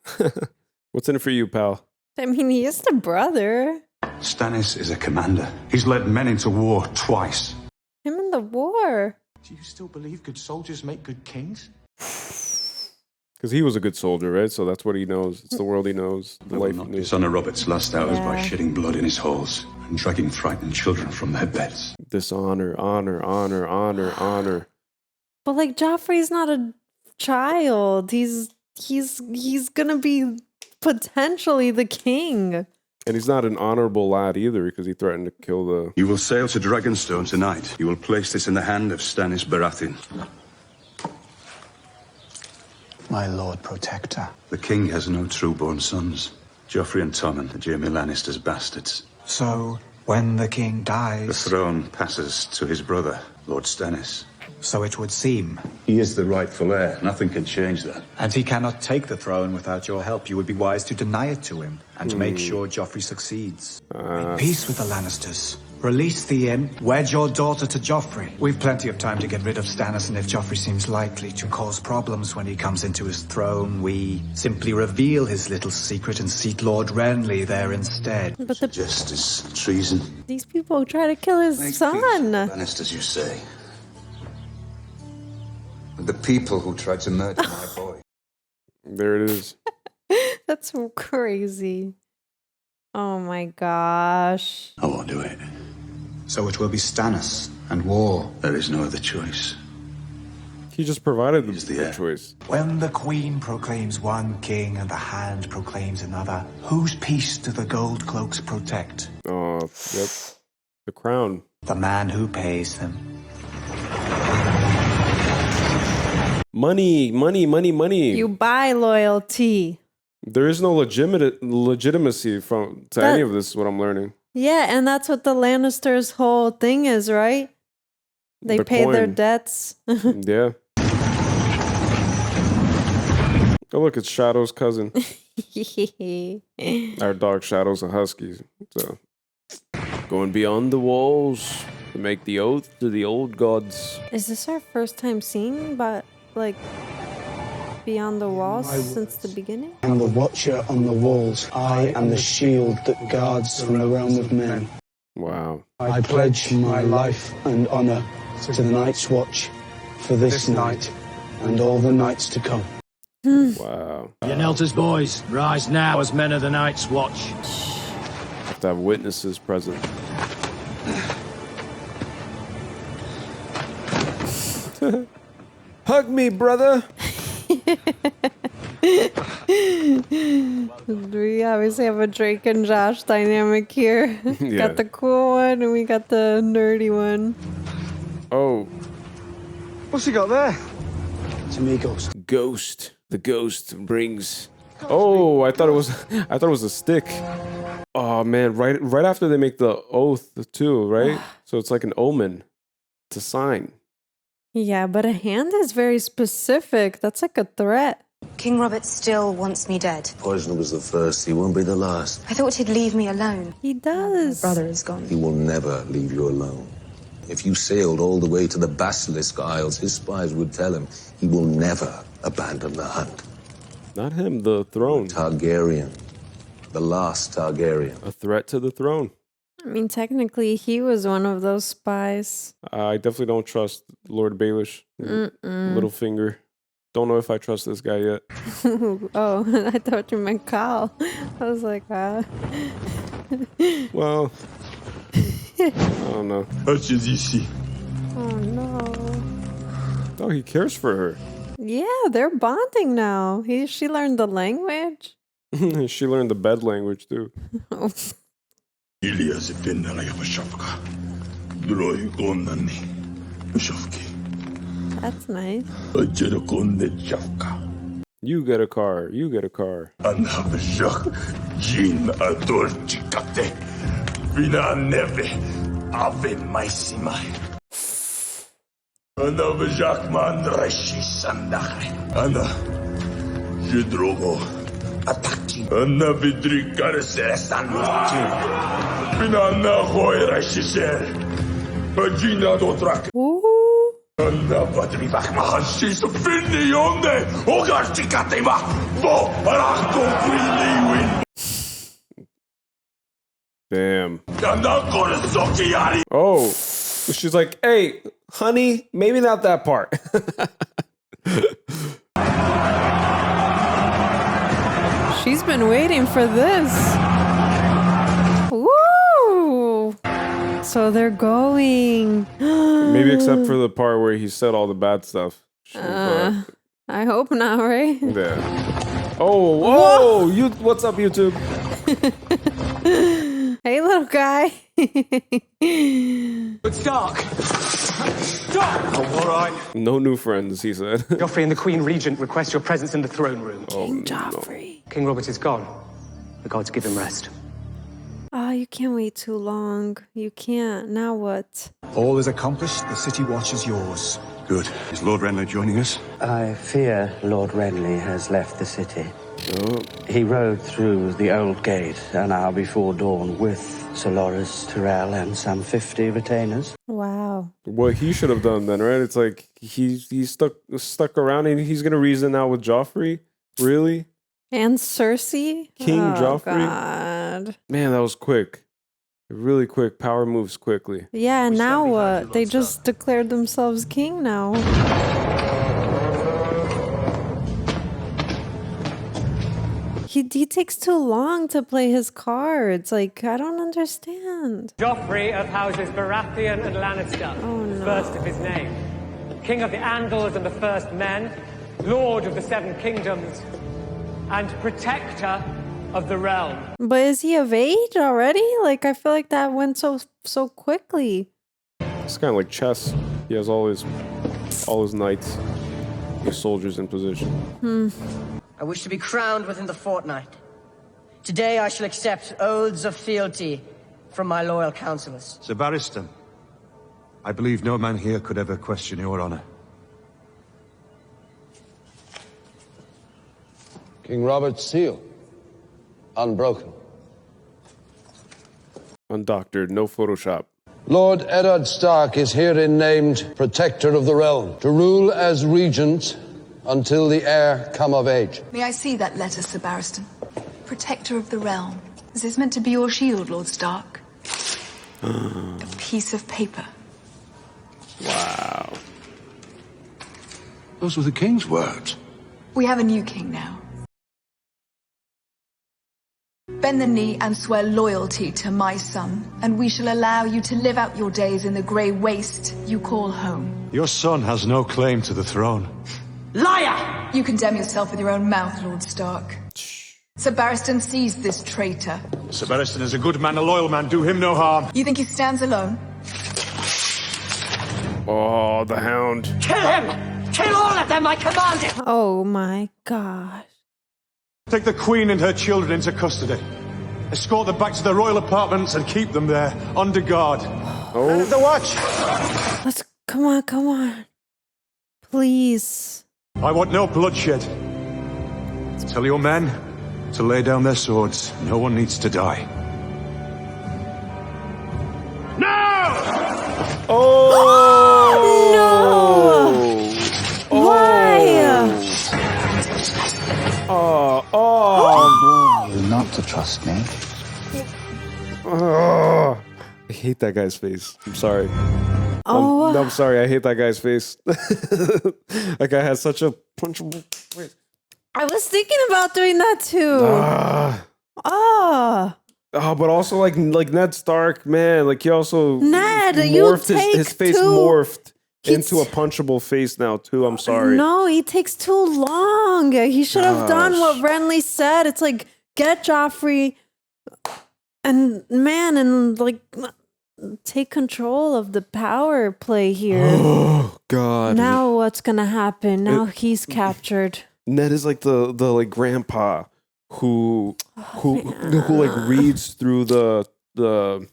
What's in it for you, pal? I mean, he is the brother. Stannis is a commander. He's led men into war twice. Him in the war. Do you still believe good soldiers make good kings? Because he was a good soldier, right? So that's what he knows. It's the world he knows. The life he knows. Dishonor Robert's last hours by shedding blood in his halls and dragging frightened children from their beds. Dishonor, honor. But like Joffrey's not a child. He's gonna be potentially the king. And he's not an honorable lad either, because he threatened to kill the... You will sail to Dragonstone tonight. You will place this in the hand of Stannis Baratheon. My Lord Protector. The king has no true-born sons. Joffrey and Tommen are Jaime Lannister's bastards. So, when the king dies... The throne passes to his brother, Lord Stannis. So it would seem. He is the rightful heir. Nothing can change that. And he cannot take the throne without your help. You would be wise to deny it to him and make sure Joffrey succeeds. Make peace with the Lannisters. Release the inn. Wed your daughter to Joffrey. We've plenty of time to get rid of Stannis, and if Joffrey seems likely to cause problems when he comes into his throne, we simply reveal his little secret and seat Lord Renly there instead. But the Justice, treason. these people try to kill his son. Lannisters, you say. The people who tried to murder my boy. There it is. That's so crazy. Oh my gosh. I won't do it. So it will be Stannis and war. There is no other choice. He just provided the choice. When the queen proclaims one king and the hand proclaims another, whose peace do the gold cloaks protect? Oh, yep. The crown. The man who pays them. Money. You buy loyalty. There is no legitimacy to any of this, is what I'm learning. Yeah, and that's what the Lannisters' whole thing is, right? They pay their coin. debts. Yeah. Oh, look, it's Shadow's cousin. Our dog Shadow's a husky. So, going beyond the walls to make the oath to the old gods. Is this our first time seeing, but like Beyond the Walls since the beginning? I am the watcher on the walls. I am the shield that guards from the realm of men. Wow. I pledge my life and honor to the Night's Watch for this night and all the nights to come. Wow. You Nelters boys, rise now as men of the Night's Watch. Have to have witnesses present. Hug me, brother. We obviously have a Drake and Josh dynamic here. Yeah. Got the cool one and we got the nerdy one. Oh. What's he got there? It's a me ghost. Ghost. The ghost brings. Oh, I thought it was a stick. Oh man, right after they make the oath too, right? So it's like an omen. It's a sign. Yeah, but a hand is very specific. That's like a threat. King Robert still wants me dead. Poison was the first, he won't be the last. I thought he'd leave me alone. He does. My brother is gone. He will never leave you alone. If you sailed all the way to the Basilisk Isles, his spies would tell him he will never abandon the hunt. Not him, the throne. Targaryen. The last Targaryen. A threat to the throne. I mean, technically, he was one of those spies. I definitely don't trust Lord Baelish. Littlefinger. Don't know if I trust this guy yet. Oh, I thought you meant Kyle. I was like, Well, I don't know. Oh no. Oh, he cares for her. Yeah, they're bonding now. She learned the language. She learned the bed language too. That's nice. You get a car. You get a car. Damn. Oh, she's like, hey, honey, maybe not that part. She's been waiting for this. Woo! So they're going. Maybe except for the part where he said all the bad stuff. I hope not, right? Yeah. Oh, whoa! What's up, YouTube? Hey, little guy. It's dark. Stop! Oh, all right. No new friends, he said. Joffrey and the Queen Regent request your presence in the throne room. King Joffrey. No. King Robert is gone. The gods give him rest. Oh, you can't wait too long. You can't. Now what? All is accomplished. The city watch is yours. Good. Is Lord Renly joining us? I fear Lord Renly has left the city. Oh. He rode through the old gate an hour before dawn with Sir Loras Tyrell and some 50 retainers. Wow. What he should have done then, right? It's like he's stuck around and he's gonna reason out with Joffrey? Really? And Cersei? King Joffrey? God. Man, that was quick. Really quick. Power moves quickly. Yeah, and now what? They just declared themselves king now. He takes too long to play his cards. Like, I don't understand. Joffrey of houses Baratheon and Lannister, first of his name. King of the Andals and the First Men, Lord of the Seven Kingdoms, and Protector of the Realm. But is he of age already? Like, I feel like that went so quickly. It's kind of like chess. He has all his knights, his soldiers in position. I wish to be crowned within the fortnight. Today I shall accept oaths of fealty from my loyal counselors. Sir Barristan, I believe no man here could ever question your honor. King Robert's seal. Unbroken. Undoctored, no Photoshop. Lord Eddard Stark is herein named Protector of the Realm, to rule as regent until the heir come of age. May I see that letter, Sir Barristan? Protector of the Realm. Is this meant to be your shield, Lord Stark? A piece of paper. Wow. Those were the king's words. We have a new king now. Bend the knee and swear loyalty to my son, and we shall allow you to live out your days in the grey waste you call home. Your son has no claim to the throne. Liar! You condemn yourself with your own mouth, Lord Stark. Sir Barristan seized this traitor. Sir Barristan is a good man, a loyal man. Do him no harm. You think he stands alone? Oh, the Hound. Kill him! Kill all of them, I command it! Oh my gosh. Take the Queen and her children into custody. Escort them back to the royal apartments and keep them there, under guard. Oh. The watch! Come on. Please. I want no bloodshed. Tell your men to lay down their swords. No one needs to die. No! Why? Not to trust me. I hate that guy's face. I'm sorry. I'm sorry. I hate that guy's face. That guy has such a punchable face. I was thinking about doing that too. But also like Ned Stark, man, like he also Ned, morphed his face morphed into a punchable face now too. I'm sorry. No, he takes too long. He should have done what Renly said. It's like get Joffrey and like take control of the power play here. Oh God. Now what's gonna happen? Now he's captured. Ned is like the like grandpa who like reads through the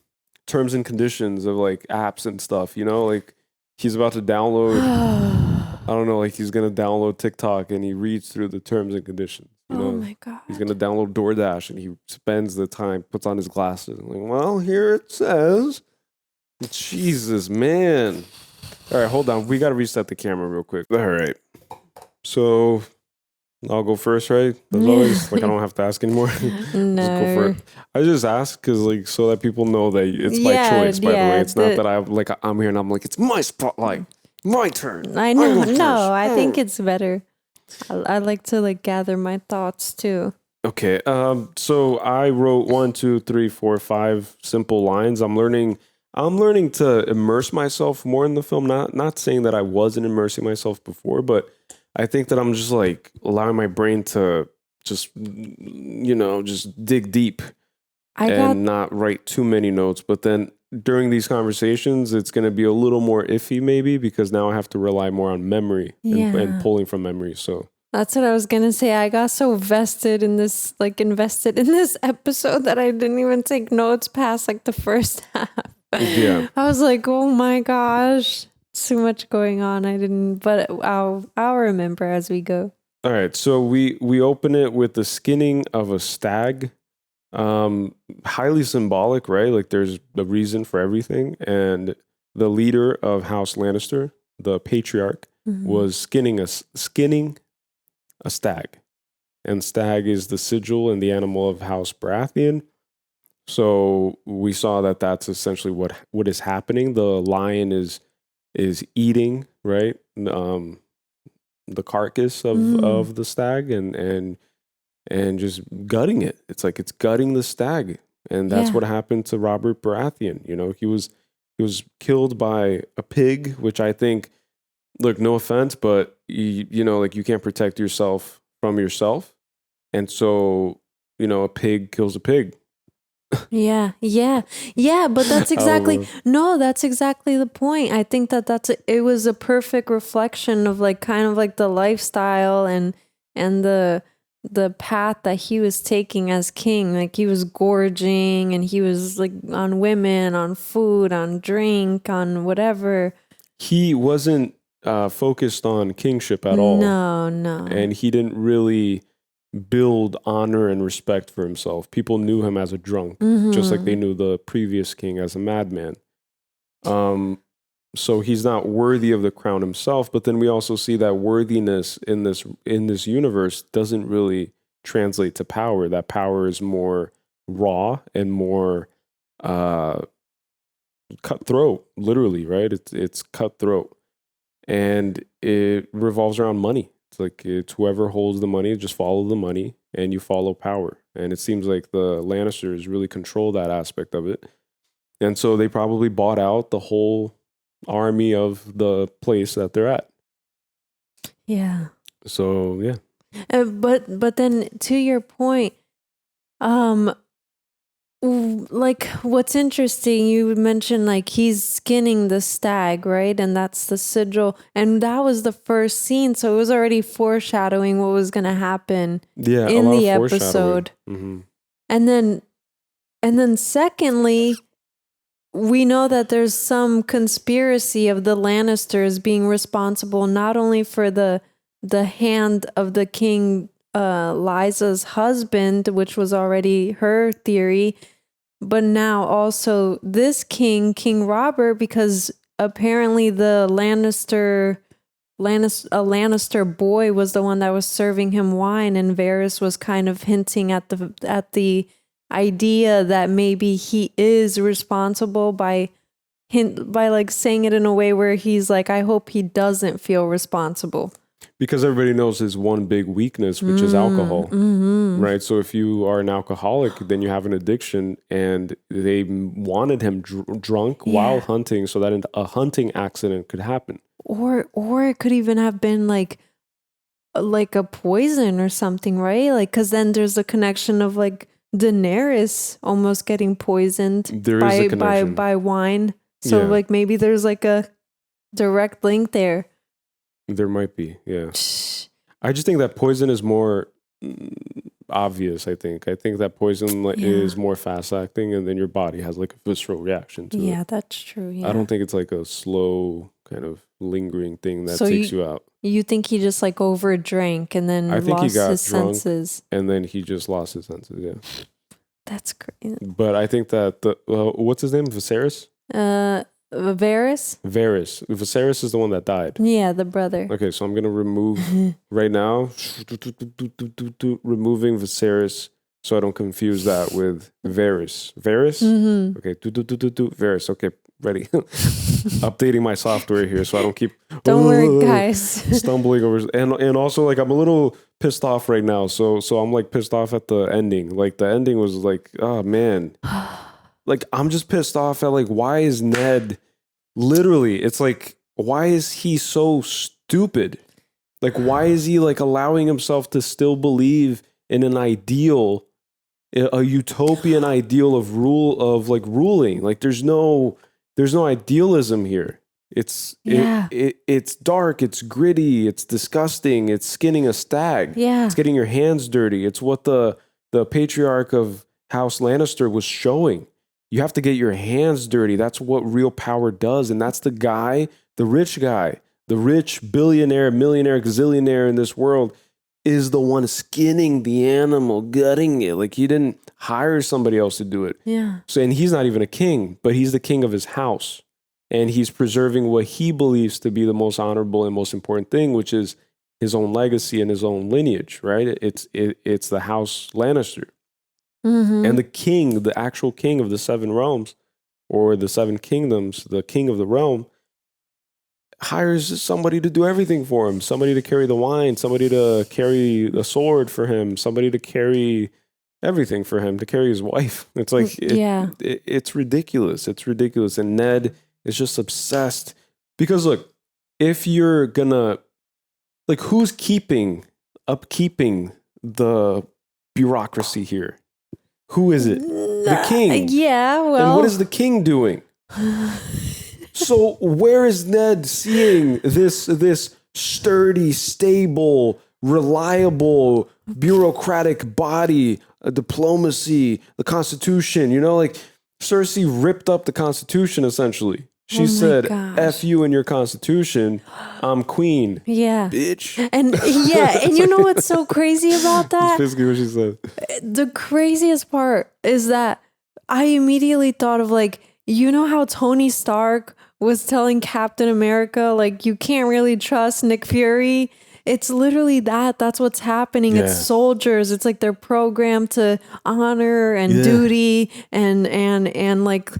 terms and conditions of like apps and stuff, you know, like he's about to download I don't know, like he's gonna download TikTok and he reads through the terms and conditions. You know? Oh my God. He's gonna download DoorDash and he spends the time, puts on his glasses and like, well, here it says. Jesus, man. All right, hold on. We gotta reset the camera real quick. All right. So I'll go first, right? As always, like I don't have to ask anymore. No. Just go for it. I just ask because, like, so that people know that it's my choice. By the way, it's not that I'm here and I'm like, it's my spotlight, my turn. I know. No, I think it's better. I like to like gather my thoughts too. Okay. So I wrote 1, 2, 3, 4, 5 simple lines. I'm learning to immerse myself more in the film. Not saying that I wasn't immersing myself before, but I think that I'm just like allowing my brain to just, you know, just dig deep and not write too many notes. But then during these conversations, it's going to be a little more iffy maybe because now I have to rely more on memory and pulling from memory. So that's what I was going to say. I got so invested in this episode that I didn't even take notes past like the first half. Yeah. I was like, oh my gosh. So much going on. I didn't, but I'll remember as we go. All right. So we open it with the skinning of a stag. Highly symbolic, right? Like there's a reason for everything. And the leader of House Lannister, the patriarch, was skinning a stag. And stag is the sigil and the animal of House Baratheon. So we saw that that's essentially what is happening. The lion is eating, right? The carcass of the stag and just gutting it. It's like it's gutting the stag. And that's what happened to Robert Baratheon. You know, he was killed by a pig, which I think, look, no offense, but you know, like you can't protect yourself from yourself. And so, you know, a pig kills a pig. Yeah, but that's exactly the point. I think that it was a perfect reflection of like kind of like the lifestyle and the path that he was taking as king. Like he was gorging and he was like on women, on food, on drink, on whatever. He wasn't focused on kingship at all. No. And he didn't really build honor and respect for himself. People knew him as a drunk, just like they knew the previous king as a madman. So he's not worthy of the crown himself. But then we also see that worthiness in this universe doesn't really translate to power. That power is more raw and more cutthroat, literally, right? It's cutthroat, and it revolves around money. It's like it's whoever holds the money, just follow the money and you follow power. And it seems like the Lannisters really control that aspect of it. And so they probably bought out the whole army of the place that they're at. Yeah. So, yeah. But then to your point, like what's interesting, you mentioned like he's skinning the stag, right? And that's the sigil, and that was the first scene, so it was already foreshadowing what was going to happen in the episode. Mm-hmm. And then secondly, we know that there's some conspiracy of the Lannisters being responsible not only for the hand of the king Lysa's husband, which was already her theory, but now also this king, King Robert, because apparently the Lannister boy was the one that was serving him wine, and Varys was kind of hinting at the idea that maybe he is responsible by like saying it in a way where he's like, I hope he doesn't feel responsible. Because everybody knows his one big weakness, which is alcohol, right? So if you are an alcoholic, then you have an addiction, and they wanted him drunk while hunting so that a hunting accident could happen. Or it could even have been like a poison or something, right? Like, because then there's a connection of like Daenerys almost getting poisoned by wine. So like maybe there's like a direct link there. There might be, yeah. I just think that poison is more obvious, I think. I think that poison is more fast acting, and then your body has like a visceral reaction to it. Yeah, that's true. Yeah. I don't think it's like a slow kind of lingering thing that takes you out. You think he just like overdrank and then lost his senses? And then he just lost his senses, yeah. That's crazy. But I think that what's his name? Viserys? Varys? Varys. Viserys is the one that died. Yeah, the brother. Okay, so I'm going to remove right now, removing Viserys so I don't confuse that with Varys. Varys? Mm-hmm. Okay, Varys. Okay, ready. Updating my software here so I don't keep don't worry, guys. stumbling over. And also like I'm a little pissed off right now. So I'm like pissed off at the ending. Like the ending was like, oh man. Like, I'm just pissed off at, like, why is Ned, literally, it's like, why is he so stupid? Like, why is he, like, allowing himself to still believe in an ideal, a utopian ideal of ruling? Like, there's no idealism here. It's dark, it's gritty, it's disgusting, it's skinning a stag. Yeah. It's getting your hands dirty. It's what the patriarch of House Lannister was showing. You have to get your hands dirty. That's what real power does. And that's the guy, the rich billionaire, millionaire, gazillionaire in this world is the one skinning the animal, gutting it. Like he didn't hire somebody else to do it. Yeah. So, and he's not even a king, but he's the king of his house. And he's preserving what he believes to be the most honorable and most important thing, which is his own legacy and his own lineage, right? It's the House Lannister. Mm-hmm. And the king, the actual king of the seven realms or the seven kingdoms, the king of the realm, hires somebody to do everything for him, somebody to carry the wine, somebody to carry the sword for him, somebody to carry everything for him, to carry his wife. It's like, it's ridiculous. It's ridiculous. And Ned is just obsessed because look, if you're gonna, like, who's upkeeping the bureaucracy here? Who is it? The king. Yeah, well. And what is the king doing? So where is Ned seeing this sturdy, stable, reliable, bureaucratic body, diplomacy, the Constitution? You know, like Cersei ripped up the Constitution essentially. She said, F you and your Constitution, I'm queen. Yeah. Bitch. And you know what's so crazy about that? That's basically what she said. The craziest part is that I immediately thought of like, you know how Tony Stark was telling Captain America, like, you can't really trust Nick Fury? It's literally that. That's what's happening. Yeah. It's soldiers. It's like they're programmed to honor and duty and like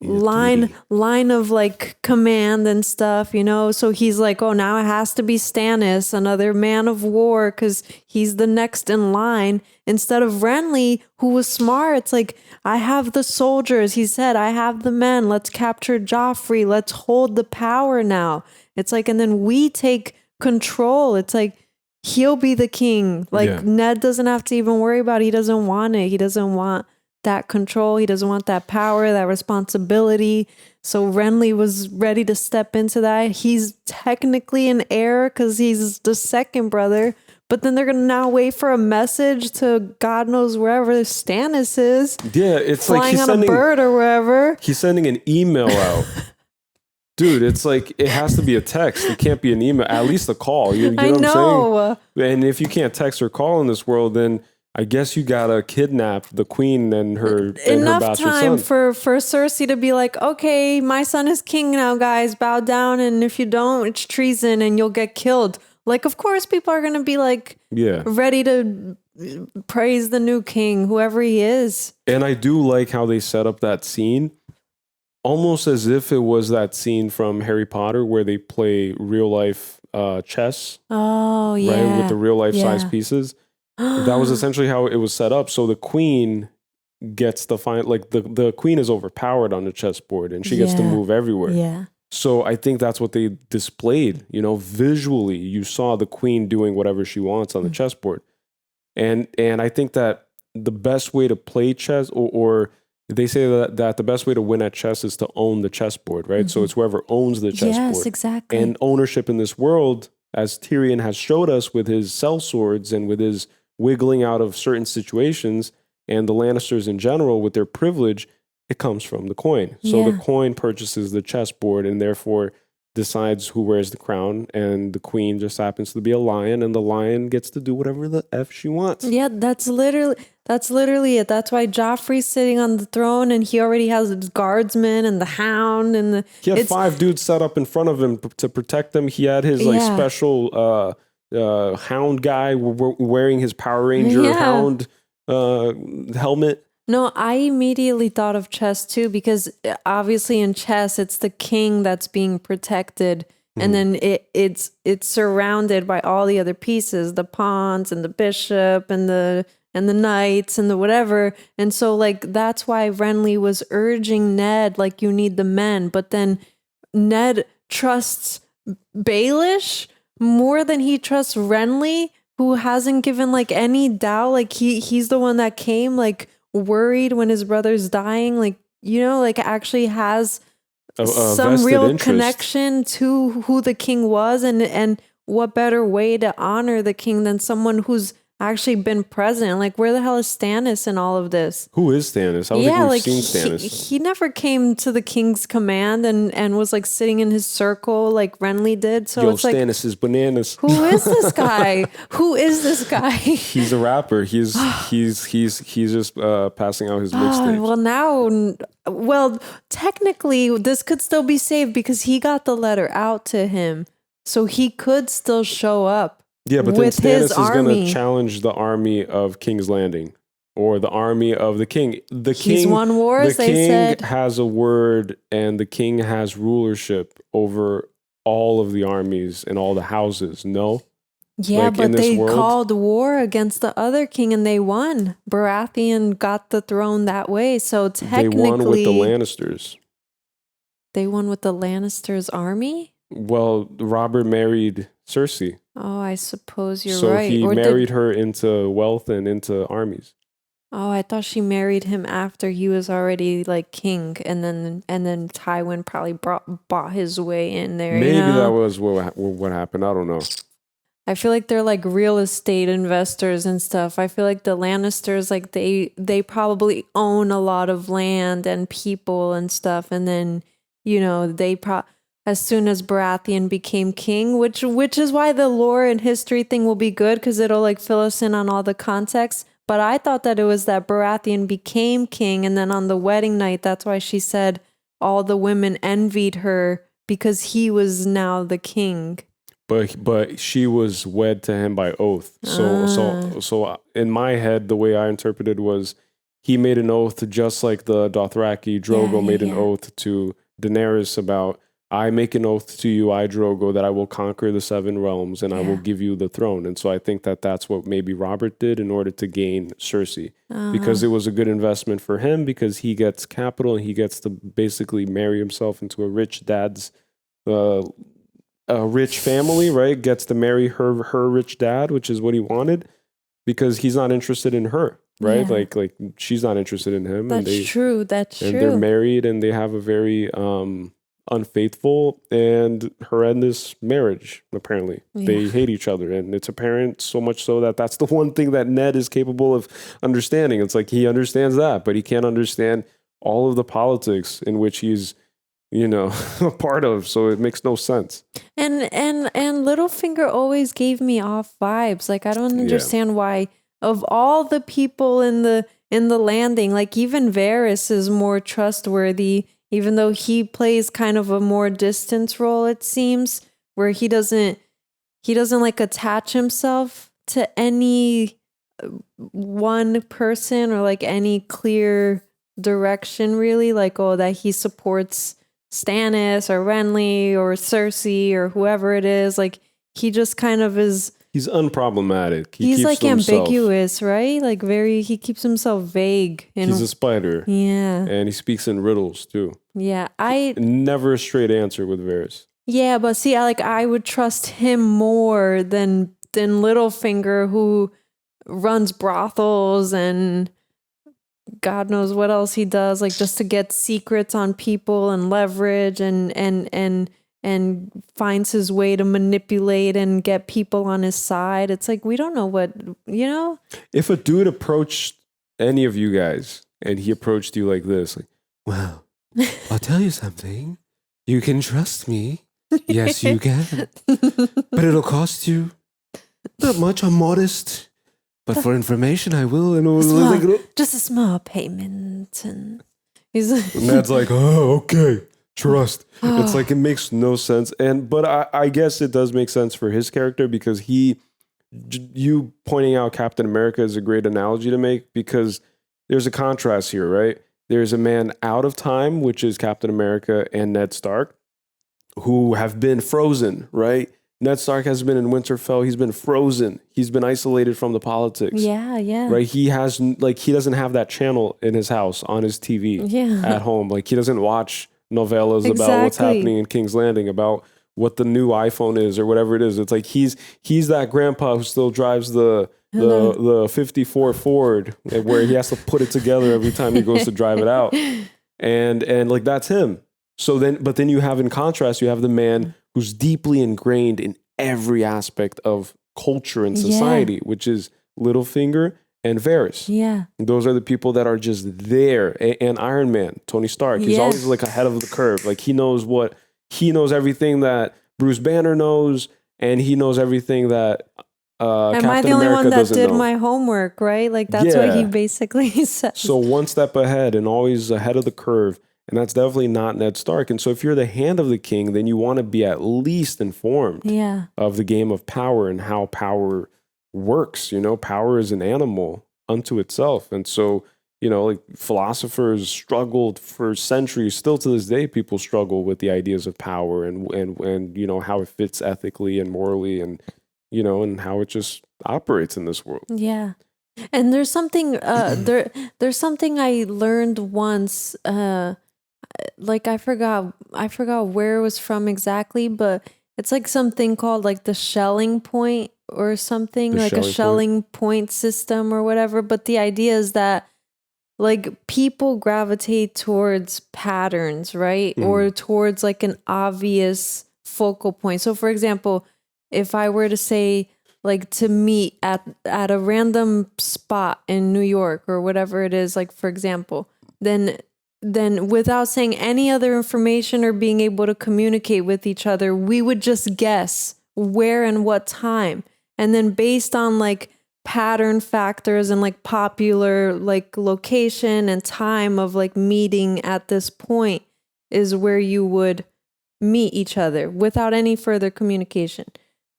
line of like command and stuff, you know? So he's like, oh, now it has to be Stannis, another man of war, because he's the next in line. Instead of Renly, who was smart, it's like, I have the soldiers. He said, I have the men. Let's capture Joffrey. Let's hold the power now. It's like, and then we take control. It's like, he'll be the king. Like Ned doesn't have to even worry about it. He doesn't want it. He doesn't want that control. He doesn't want that power, that responsibility. So Renly was ready to step into that. He's technically an heir because he's the second brother, but then they're going to now wait for a message to God knows wherever Stannis is. Yeah, it's flying like he's on sending a bird or wherever. He's sending an email out. Dude, it's like it has to be a text. It can't be an email. At least a call. You know what I'm saying? And if you can't text or call in this world, then I guess you gotta kidnap the queen and her enough bastard time son. for Cersei to be like, okay, my son is king now, guys. Bow down, and if you don't, it's treason, and you'll get killed. Like, of course, people are gonna be like, ready to praise the new king, whoever he is. And I do like how they set up that scene, almost as if it was that scene from Harry Potter where they play real life chess. Oh yeah, right, with the real life size pieces. That was essentially how it was set up. So the queen gets the the queen is overpowered on the chessboard and she gets to move everywhere. Yeah. So I think that's what they displayed. You know, visually, you saw the queen doing whatever she wants on the chessboard. And I think that the best way to play chess, or they say that the best way to win at chess is to own the chessboard, right? So it's whoever owns the chessboard. Yes, exactly. And ownership in this world, as Tyrion has showed us with his sellswords and with his wiggling out of certain situations, and the Lannisters in general with their privilege, it comes from the coin. So the coin purchases the chessboard and therefore decides who wears the crown, and the queen just happens to be a lion, and the lion gets to do whatever the F she wants. Yeah, that's literally it. That's why Joffrey's sitting on the throne and he already has his guardsmen and the hound and he had 5 dudes set up in front of him to protect him. He had his special hound guy wearing his Power Ranger hound helmet. No, I immediately thought of chess too, because obviously in chess it's the king that's being protected, and then it's surrounded by all the other pieces, the pawns and the bishop and the knights and the whatever. And so like that's why Renly was urging Ned, like, you need the men, but then Ned trusts Baelish more than he trusts Renly, who hasn't given like any doubt. Like he's the one that came like worried when his brother's dying, like, you know, like actually has some real interest, connection to who the king was, and what better way to honor the king than someone who's actually been present. Like, where the hell is Stannis in all of this? Who is Stannis? I don't think we've seen Stannis. He never came to the king's command and was like sitting in his circle like Renly did. So it's like, Stannis is bananas. Who is this guy? Who is this guy? He's a rapper. He's just passing out his mixtapes. Well, technically this could still be saved because he got the letter out to him, so he could still show up. Yeah, but then Stannis is going to challenge the army of King's Landing, or the army of the king. He's won wars, the king has a word, and the king has rulership over all of the armies and all the houses. No? Yeah, like, but they called war against the other king and they won. Baratheon got the throne that way. So technically, they won with the Lannisters. They won with the Lannisters' army? Well, Robert married Cersei. Oh, I suppose you're So right. he married her into wealth and into armies. Oh, I thought she married him after he was already like king, and then Tywin probably bought his way in there. Maybe that was what happened. I don't know. I feel like they're like real estate investors and stuff. I feel like the Lannisters, like they probably own a lot of land and people and stuff, and then, you know, as soon as Baratheon became king, which is why the lore and history thing will be good, because it'll like fill us in on all the context. But I thought that it was that Baratheon became king, and then on the wedding night, that's why she said all the women envied her because he was now the king. But she was wed to him by oath. So in my head, the way I interpreted was he made an oath just like the Dothraki Drogo made an oath to Daenerys about, I make an oath to you, I Drogo, that I will conquer the 7 realms and I will give you the throne. And so I think that that's what maybe Robert did in order to gain Cersei, because it was a good investment for him, because he gets capital and he gets to basically marry himself into a rich dad's a rich family, right? Gets to marry her rich dad, which is what he wanted, because he's not interested in her, right? Yeah. Like she's not interested in him. That's true. And they're married, and they have a very unfaithful and horrendous marriage. Apparently, they hate each other, and it's apparent so much so that that's the one thing that Ned is capable of understanding. It's like he understands that, but he can't understand all of the politics in which he's, a part of. So it makes no sense. And Littlefinger always gave me off vibes. Like, I don't understand why, of all the people in the landing, like even Varys is more trustworthy, even though he plays kind of a more distance role, it seems, where he doesn't like attach himself to any one person or like any clear direction, really. Like, that he supports Stannis or Renly or Cersei or whoever it is. Like, he just kind of is. He's unproblematic. He's like ambiguous, right? Like he keeps himself vague. He's a spider. Yeah. And he speaks in riddles too. Yeah. Never a straight answer with Varys. Yeah, but see, I would trust him more than Littlefinger, who runs brothels and God knows what else he does, like just to get secrets on people and leverage and finds his way to manipulate and get people on his side. It's like, we don't know what, If a dude approached any of you guys and he approached you like this, like, well, I'll tell you something. You can trust me. Yes, you can. But it'll cost you not much. I'm modest. But for information, I will. And just a small payment. And Ned's like, oh, okay. Trust. It's like, it makes no sense. But I guess it does make sense for his character, because you pointing out Captain America is a great analogy to make, because there's a contrast here, right? There's a man out of time, which is Captain America and Ned Stark, who have been frozen, right? Ned Stark has been in Winterfell. He's been frozen. He's been isolated from the politics. Yeah, yeah. Right? He doesn't have that channel in his house on his TV at home. Like, he doesn't watch novellas about what's happening in King's Landing, about what the new iPhone is or whatever it is. It's like he's that grandpa who still drives the 54 Ford, where he has to put it together every time he goes to drive it out. And like, that's him. But then you have, in contrast, you have the man who's deeply ingrained in every aspect of culture and society, which is Littlefinger and Varys. Yeah. Those are the people that are just there. And Iron Man, Tony Stark, he's always like ahead of the curve. Like, he knows everything that Bruce Banner knows, and he knows everything that Am I the only one that did my homework, right? Like, that's what he basically says. So one step ahead and always ahead of the curve. And that's definitely not Ned Stark. And so if you're the hand of the king, then you want to be at least informed of the game of power and how power works. Power is an animal unto itself. And so, like, philosophers struggled for centuries. Still to this day, people struggle with the ideas of power and how it fits ethically and morally, and and how it just operates in this world. Yeah. And there's something there's something I learned once, like, I forgot where it was from exactly, but it's like something called like the shelling point or something, like a shelling point system or whatever. But the idea is that, like, people gravitate towards patterns, right? Or towards like an obvious focal point. So for example, if I were to say, like, to meet at a random spot in New York or whatever it is, like, for example, then without saying any other information or being able to communicate with each other, we would just guess where and what time. And then based on like pattern factors and like popular like location and time of like meeting at this point is where you would meet each other without any further communication.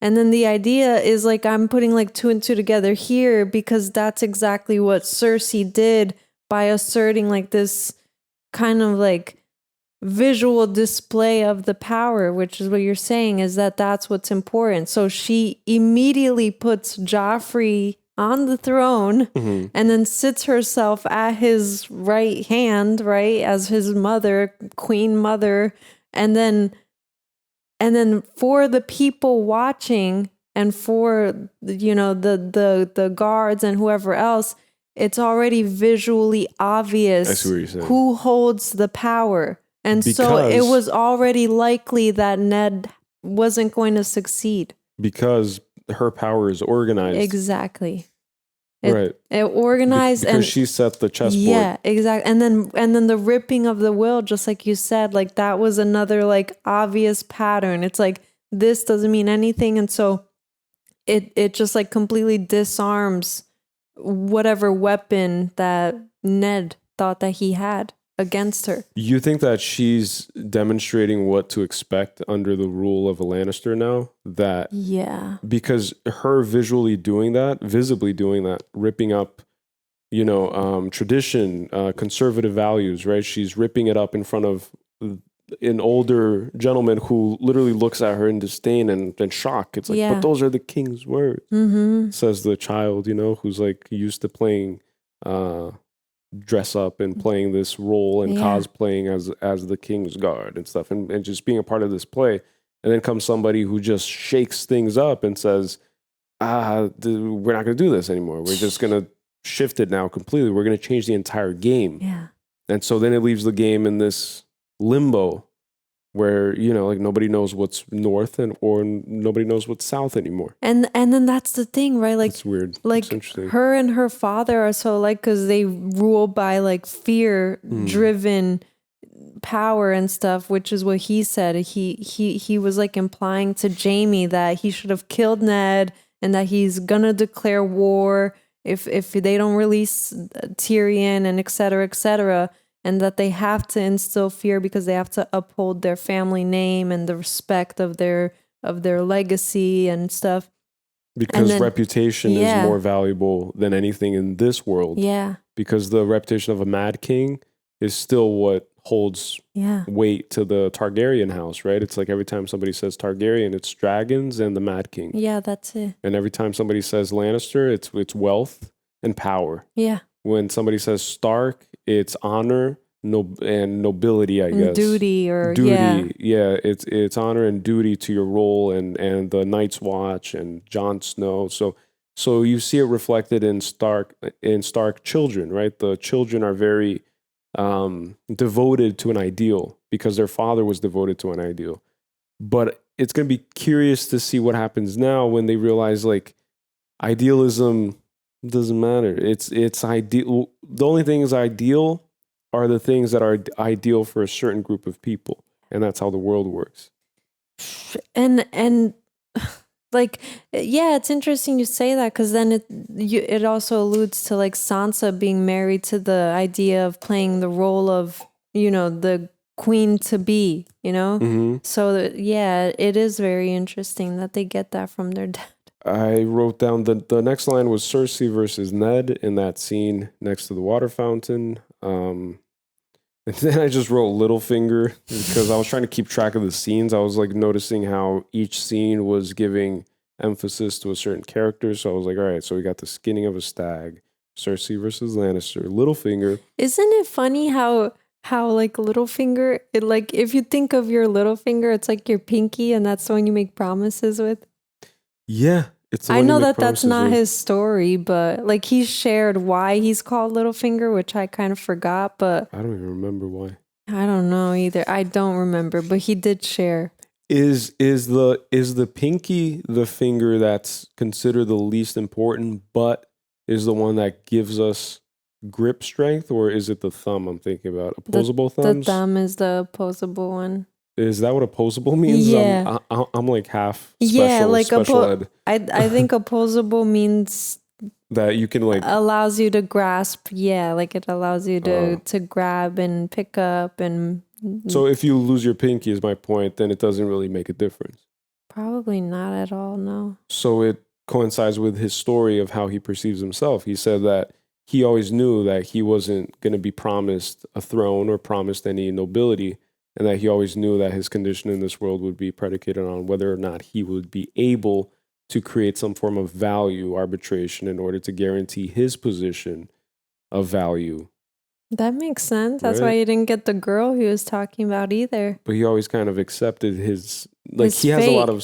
And then the idea is, like, I'm putting like 2 and 2 together here, because that's exactly what Cersei did by asserting like this kind of like visual display of the power, which is what you're saying, is that's what's important. So she immediately puts Joffrey on the throne and then sits herself at his right hand, right, as his mother, queen mother, and then for the people watching and for the guards and whoever else, it's already visually obvious who holds the power. And so it was already likely that Ned wasn't going to succeed. Because her power is organized. Exactly. Right. It organized because and she set the chessboard. Yeah, exactly. And then the ripping of the will, just like you said, like that was another like obvious pattern. It's like this doesn't mean anything, and so it just like completely disarms whatever weapon that Ned thought that he had against her. You think that she's demonstrating what to expect under the rule of a Lannister now? That Yeah. Because her visibly doing that, ripping up, tradition, conservative values, right? She's ripping it up in front of an older gentleman who literally looks at her in disdain and shock. It's like, Yeah. but those are the king's words, says the child, who's like used to playing dress up and playing this role and cosplaying as the king's guard and stuff and just being a part of this play. And then comes somebody who just shakes things up and says, we're not going to do this anymore. We're just going to shift it now completely. We're going to change the entire game. Yeah. And so then it leaves the game in this limbo where, like nobody knows what's north or nobody knows what's south anymore. And then that's the thing, right? Like it's weird. Like it's interesting. Her and her father are so like, because they rule by like fear driven power and stuff, which is what he said. He was like implying to Jaime that he should have killed Ned and that he's gonna declare war if they don't release Tyrion and et cetera, and that they have to instill fear because they have to uphold their family name and the respect of their legacy and stuff. Because reputation is more valuable than anything in this world. Yeah. Because the reputation of a mad king is still what holds weight to the Targaryen house, right? It's like every time somebody says Targaryen, it's dragons and the Mad King. Yeah, that's it. And every time somebody says Lannister, it's wealth and power. Yeah. When somebody says Stark, it's honor and nobility, I guess. Duty. Yeah, it's honor and duty to your role and the Night's Watch and Jon Snow. So you see it reflected in Stark children, right? The children are very devoted to an ideal because their father was devoted to an ideal. But it's going to be curious to see what happens now when they realize like idealism doesn't matter. It's ideal. The only thing is ideal are the things that are ideal for a certain group of people. And that's how the world works. And like, yeah, it's interesting you say that because then it also alludes to like Sansa being married to the idea of playing the role of, the queen to be, So it is very interesting that they get that from their dad. I wrote down the next line was Cersei versus Ned in that scene next to the water fountain. And then I just wrote Littlefinger because I was trying to keep track of the scenes. I was like noticing how each scene was giving emphasis to a certain character. So I was like, all right, so we got the skinning of a stag, Cersei versus Lannister, Littlefinger. Isn't it funny how like Littlefinger, it like if you think of your little finger, it's like your pinky and that's the one you make promises with? Yeah. I know that's not his story, but like he shared why he's called Littlefinger, which I kind of forgot, but I don't even remember why. I don't know either. I don't remember, but he did share. Is the pinky the finger that's considered the least important, but is the one that gives us grip strength, or is it the thumb I'm thinking about? Opposable thumbs? The thumb is the opposable one. Is that what opposable means? Yeah. I'm like half special ed. I think opposable means that you can like allows you to grasp. Yeah, like it allows you to grab and pick up and. So if you lose your pinky, is my point, then it doesn't really make a difference. Probably not at all. No. So it coincides with his story of how he perceives himself. He said that he always knew that he wasn't going to be promised a throne or promised any nobility. And that he always knew that his condition in this world would be predicated on whether or not he would be able to create some form of value arbitration in order to guarantee his position of value. That makes sense. That's why he didn't get the girl he was talking about either. But he always kind of accepted his he fate. has a lot of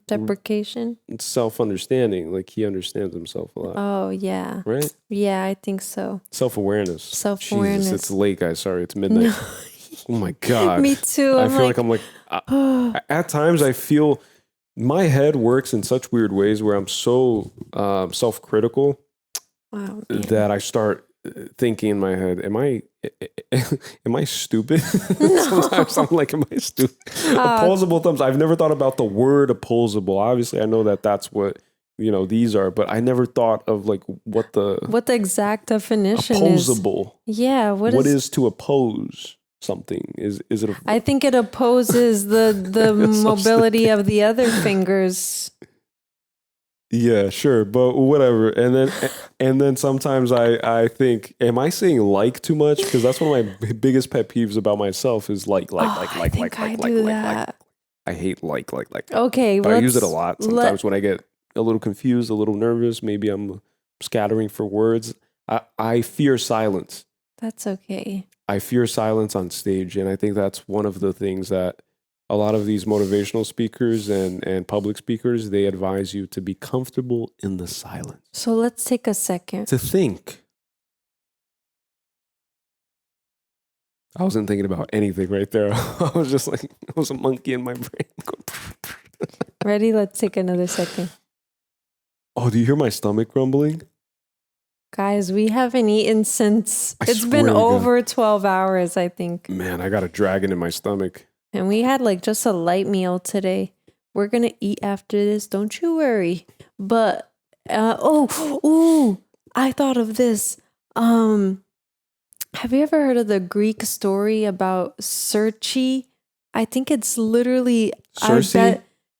deprecation, self-understanding. Like he understands himself a lot. Oh, yeah. Right? Yeah, I think so. Self-awareness. Self-awareness. Jesus, it's late, guys. Sorry, it's midnight. Oh my God. Me too. I feel like I'm like, at times I feel my head works in such weird ways where I'm so self-critical that I start thinking in my head, am I stupid? Sometimes I'm like, am I stupid? Opposable thumbs. I've never thought about the word opposable. Obviously, I know that that's what, these are, but I never thought of like what the exact definition opposable. is. Yeah. What is to oppose something? Is it? I think it opposes the mobility of the other fingers. Yeah, sure, but whatever. And then sometimes I think, am I saying like too much? Because that's one of my biggest pet peeves about myself is like. I hate like. Okay, but I use it a lot sometimes when I get a little confused, a little nervous. Maybe I'm scattering for words. I fear silence. That's okay. I fear silence on stage, and I think that's one of the things that a lot of these motivational speakers and public speakers, they advise you to be comfortable in the silence. So let's take a second to think. I wasn't thinking about anything right there. I was just like, it was a monkey in my brain. Ready? Let's take another second. Oh, do you hear my stomach grumbling? Guys, we haven't eaten since it's been over 12 hours, I think. Man, I got a dragon in my stomach. And we had like just a light meal today. We're going to eat after this. Don't you worry. But, I thought of this. Have you ever heard of the Greek story about Circe? I think it's literally, Circe?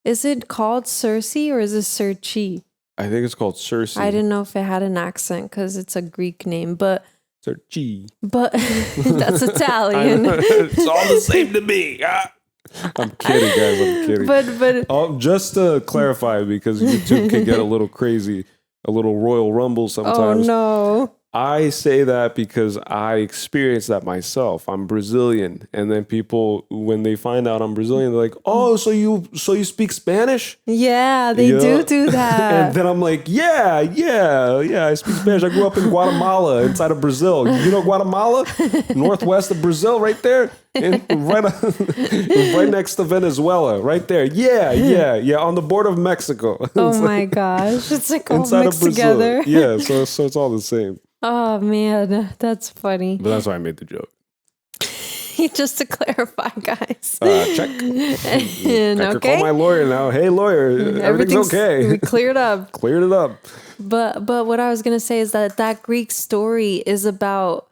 Is it called Circe or is it Circe? I think it's called Circe. I didn't know if it had an accent because it's a Greek name, but Circe. But that's Italian. It's all the same to me. I'm kidding, guys. I'm kidding. But just to clarify, because YouTube can get a little crazy, a little Royal Rumble sometimes. Oh no. I say that because I experienced that myself. I'm Brazilian, and then people, when they find out I'm Brazilian, they're like, "Oh, so you speak Spanish?" Yeah, they do that. And then I'm like, "Yeah, I speak Spanish. I grew up in Guatemala, inside of Brazil. You know Guatemala, northwest of Brazil, right there, and right next to Venezuela, right there. Yeah, on the border of Mexico. Oh my gosh, it's like all inside mixed of Brazil. together. Yeah, so it's all the same. Oh man, that's funny. But that's why I made the joke. Just to clarify, guys. Check. I could call my lawyer now. Hey, lawyer, everything's okay. We cleared up. Cleared it up. But what I was gonna say is that Greek story is about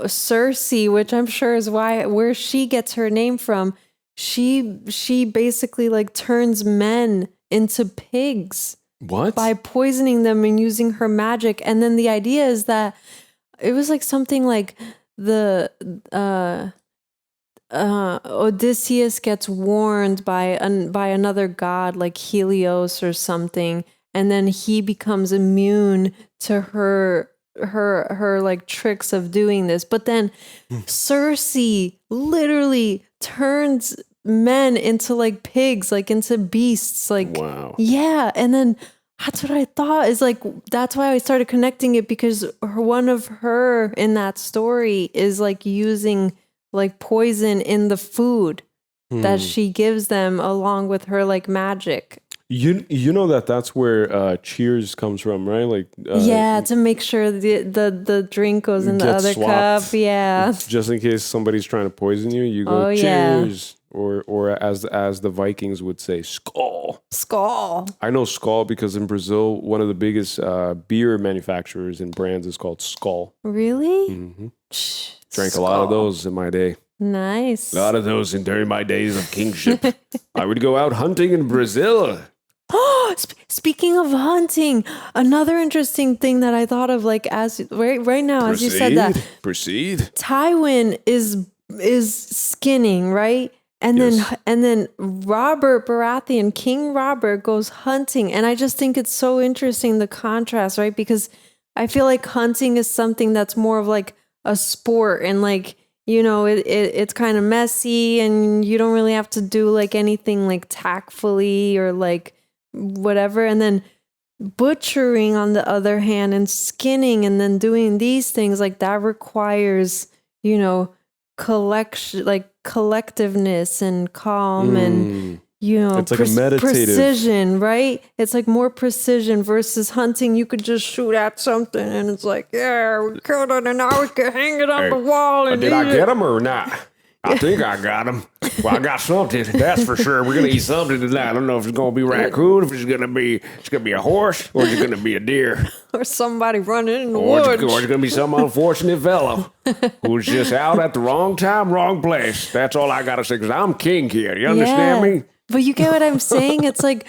Circe, which I'm sure is where she gets her name from. She basically like turns men into pigs. What? By poisoning them and using her magic. And then the idea is that it was like something like the Odysseus gets warned by another god like Helios or something, and then he becomes immune to her like tricks of doing this. But then Circe literally turns men into like pigs, like into beasts, like wow. Yeah, and then that's what I thought is like that's why I started connecting it, because one of her in that story is like using like poison in the food that she gives them along with her like magic. You know that's where Cheers comes from, right? Like to make sure the drink goes in the other swapped. cup. Yeah, just in case somebody's trying to poison you, you go cheers. Or as the Vikings would say, Skål. Skål. I know Skål because in Brazil, one of the biggest beer manufacturers and brands is called Skål. Really? Mm-hmm. Drank a lot of those in my day. Nice. A lot of those during my days of kingship. I would go out hunting in Brazil. Oh, speaking of hunting, another interesting thing that I thought of, like as right now, as you said that, Tywin is skinning, right? And then Robert Baratheon, King Robert, goes hunting. And I just think it's so interesting, the contrast, right? Because I feel like hunting is something that's more of like a sport, and like, you know, it's kind of messy, and you don't really have to do like anything like tactfully or like whatever. And then butchering, on the other hand, and skinning and then doing these things, like that requires, you know, collection, like collectiveness and calm and, you know, it's like a meditative precision, right? It's like more precision versus hunting. You could just shoot at something and it's like, yeah, we killed it and now we can hang it on the wall and did I eat get it. him or not? I think I got him. Well, I got something. That's for sure. We're gonna eat something tonight. I don't know if it's gonna be raccoon, if it's gonna be a horse, or it's gonna be a deer, Or somebody running in the or woods. it's gonna be some unfortunate fellow who's just out at the wrong time, wrong place. That's all I gotta say. Because I'm king here. You understand me? But you get what I'm saying? It's like,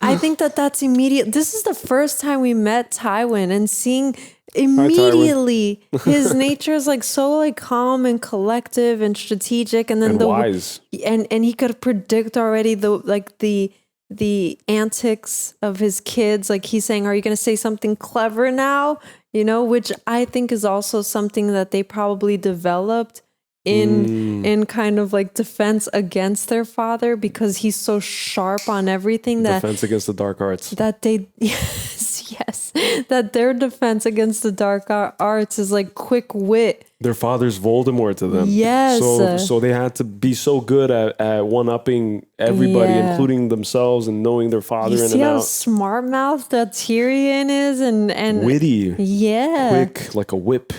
I think that's immediate. This is the first time we met Tywin and seeing immediately his nature is like so like calm and collective and strategic, and then wise. And he could predict already the antics of his kids. Like he's saying, are you going to say something clever now? You know, which I think is also something that they probably developed in kind of like defense against their father, because he's so sharp on everything that Defense against the dark arts. that they yes, that their defense against the dark arts is like quick wit. Their father's Voldemort to them. Yes. So they had to be so good at one-upping everybody, including themselves, and knowing their father You in see and how out. smart mouth that Tyrion is, and Witty. Yeah. Quick, like a whip.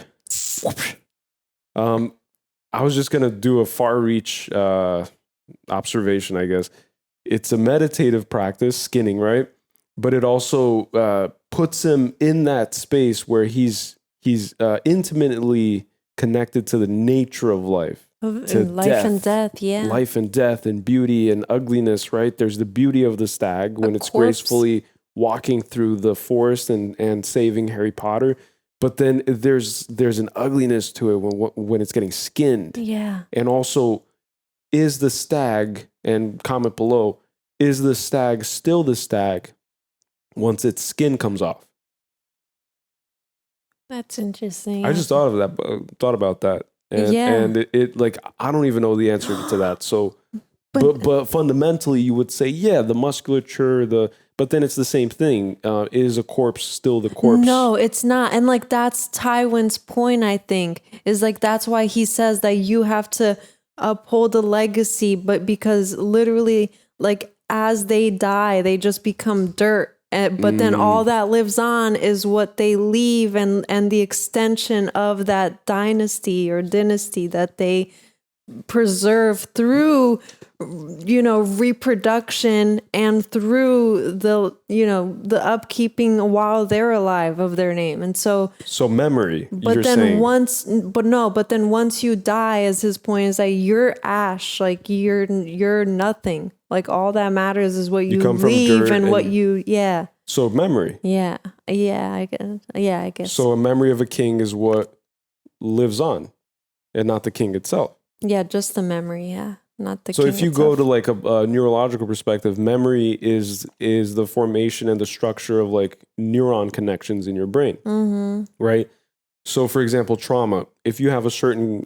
I was just going to do a far reach observation, I guess. It's a meditative practice, skinning, right? But it also puts him in that space where he's intimately connected to the nature of life. To life and death, yeah. Life and death and beauty and ugliness, right? There's the beauty of the stag when it's gracefully walking through the forest and saving Harry Potter. But then there's an ugliness to it when it's getting skinned. Yeah. And also, is the stag, and comment below, is the stag still the stag once its skin comes off? That's interesting. I just thought about that. And, and it like, I don't even know the answer to that. So, but fundamentally you would say, yeah, the musculature, but then it's the same thing. Is a corpse still the corpse? No, it's not. And like, that's Tywin's point, I think, is like, that's why he says that you have to uphold the legacy, but because literally, like, as they die, they just become dirt. But then all that lives on is what they leave, and the extension of that dynasty that they preserve through, you know, reproduction and through the, you know, the upkeeping while they're alive of their name. And so memory, but you're then saying. once you die, as his point is, that you're ash, like you're nothing. Like all that matters is what you come from leave dirt and what you, yeah. So memory. Yeah. I guess. So a memory of a king is what lives on, and not the king itself. Yeah, just the memory, yeah. Not the So king if you itself. go to like a neurological perspective, memory is the formation and the structure of like neuron connections in your brain, right? So for example, trauma. If you have a certain,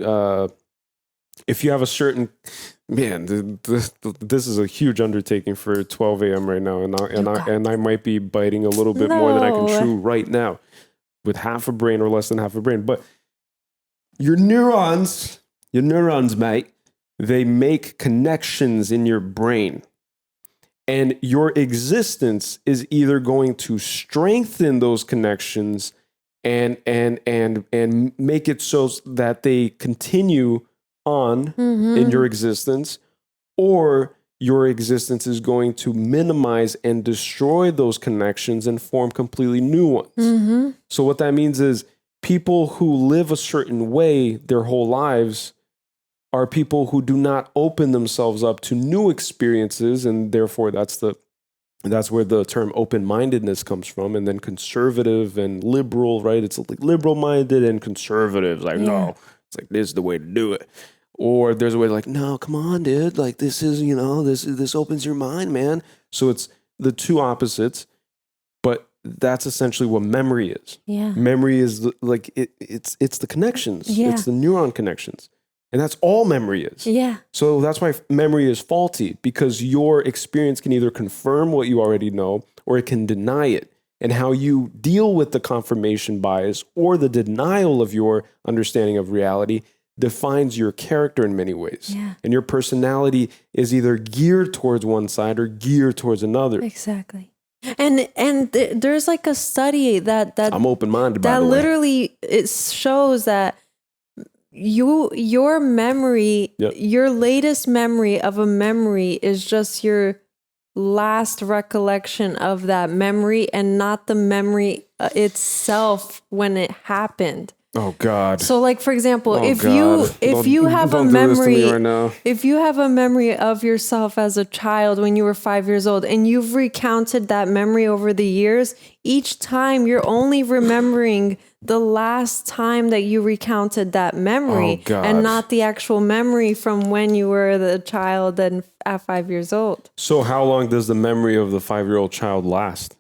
man, this is a huge undertaking for 12 a.m. right now, and I might be biting a little bit more than I can chew right now, with half a brain or less than half a brain. But your neurons, mate, they make connections in your brain. And your existence is either going to strengthen those connections and make it so that they continue on in your existence, or your existence is going to minimize and destroy those connections and form completely new ones. So what that means is people who live a certain way their whole lives are people who do not open themselves up to new experiences, and therefore that's where the term open-mindedness comes from. And then conservative and liberal, right? It's like liberal-minded and conservative. Like, no, it's like, this is the way to do it. Or there's a way like, no, come on, dude. Like, this is, you know, this opens your mind, man. So it's the two opposites, but that's essentially what memory is. Yeah. Memory is like, it's the connections. Yeah. It's the neuron connections. And that's all memory is. Yeah. So that's why memory is faulty, because your experience can either confirm what you already know, or it can deny it. And how you deal with the confirmation bias or the denial of your understanding of reality, defines your character in many ways. Yeah. And your personality is either geared towards one side or geared towards another. Exactly. And there's like a study that I'm open-minded, by that the way. literally it shows that your memory, your latest memory of a memory is just your last recollection of that memory and not the memory itself when it happened. Oh God. So like, for example, if Don't- you have a don't do this to me memory right now. if you have a memory of yourself as a child when you were 5 years old and you've recounted that memory over the years, each time you're only remembering the last time that you recounted that memory and not the actual memory from when you were the child and at 5 years old. So how long does the memory of the 5-year-old child last?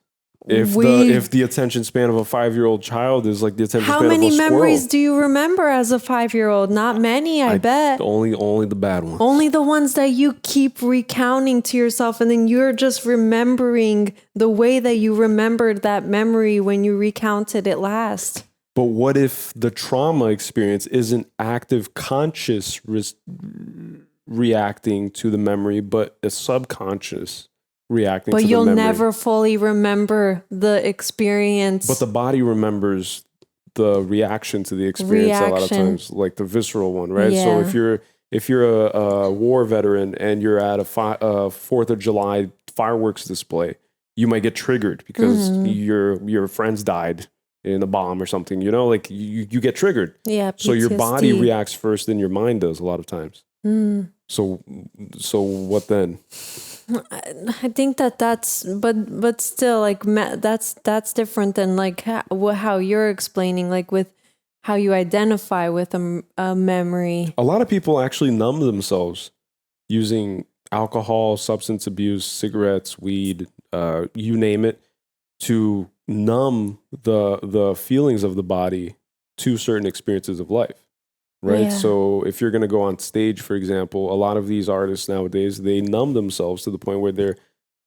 If the attention span of a 5-year-old child is like the attention How span of a many squirrel. memories do you remember as a 5-year-old? Not many, I bet. Only the bad ones. Only the ones that you keep recounting to yourself, and then you're just remembering the way that you remembered that memory when you recounted it last. But what if the trauma experience isn't active, conscious reacting to the memory, but a subconscious reacting to the memory? But you'll never fully remember the experience. But the body remembers the reaction to the experience a lot of times, like the visceral one, right? Yeah. So if you're a war veteran and you're at a 4th of July fireworks display, you might get triggered because your friends died in a bomb or something, you know, like you get triggered. Yeah. So your body PTSD. reacts first, then your mind does a lot of times. So what then? I think that's, but still, like that's different than like how you're explaining, like with how you identify with a memory. A lot of people actually numb themselves using alcohol, substance abuse, cigarettes, weed, you name it, to numb the feelings of the body to certain experiences of life, right? Yeah. So if you're going to go on stage, for example, a lot of these artists nowadays, they numb themselves to the point where they're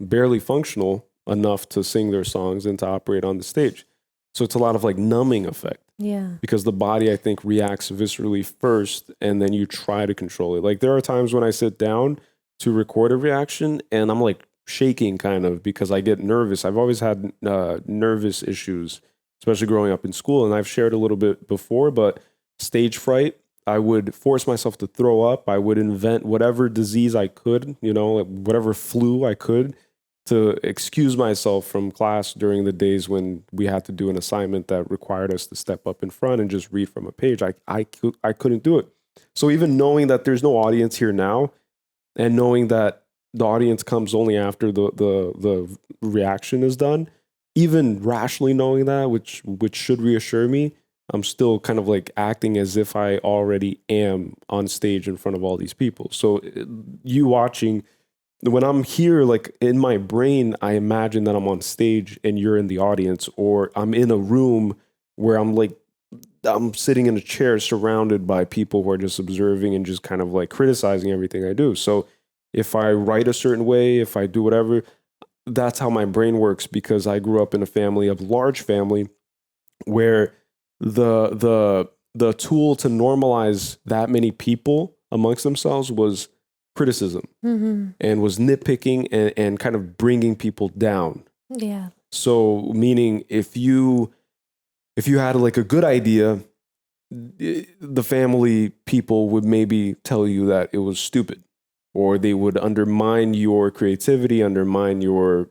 barely functional enough to sing their songs and to operate on the stage. So it's a lot of like numbing effect. Yeah. Because the body, I think, reacts viscerally first, and then you try to control it. Like there are times when I sit down to record a reaction and I'm like shaking kind of because I get nervous. I've always had nervous issues, especially growing up in school. And I've shared a little bit before, but stage fright, I would force myself to throw up. I would invent whatever disease I could, you know, like whatever flu I could to excuse myself from class during the days when we had to do an assignment that required us to step up in front and just read from a page. I couldn't do it. So even knowing that there's no audience here now and knowing that the audience comes only after the reaction is done, even rationally knowing that, which should reassure me, I'm still kind of like acting as if I already am on stage in front of all these people. So you watching, when I'm here, like in my brain, I imagine that I'm on stage and you're in the audience, or I'm in a room where I'm sitting in a chair surrounded by people who are just observing and just kind of like criticizing everything I do. So if I write a certain way, if I do whatever, that's how my brain works, because I grew up in a large family where the tool to normalize that many people amongst themselves was criticism and was nitpicking and kind of bringing people down. Yeah. So meaning if you had like a good idea, the family people would maybe tell you that it was stupid, or they would undermine your creativity, undermine your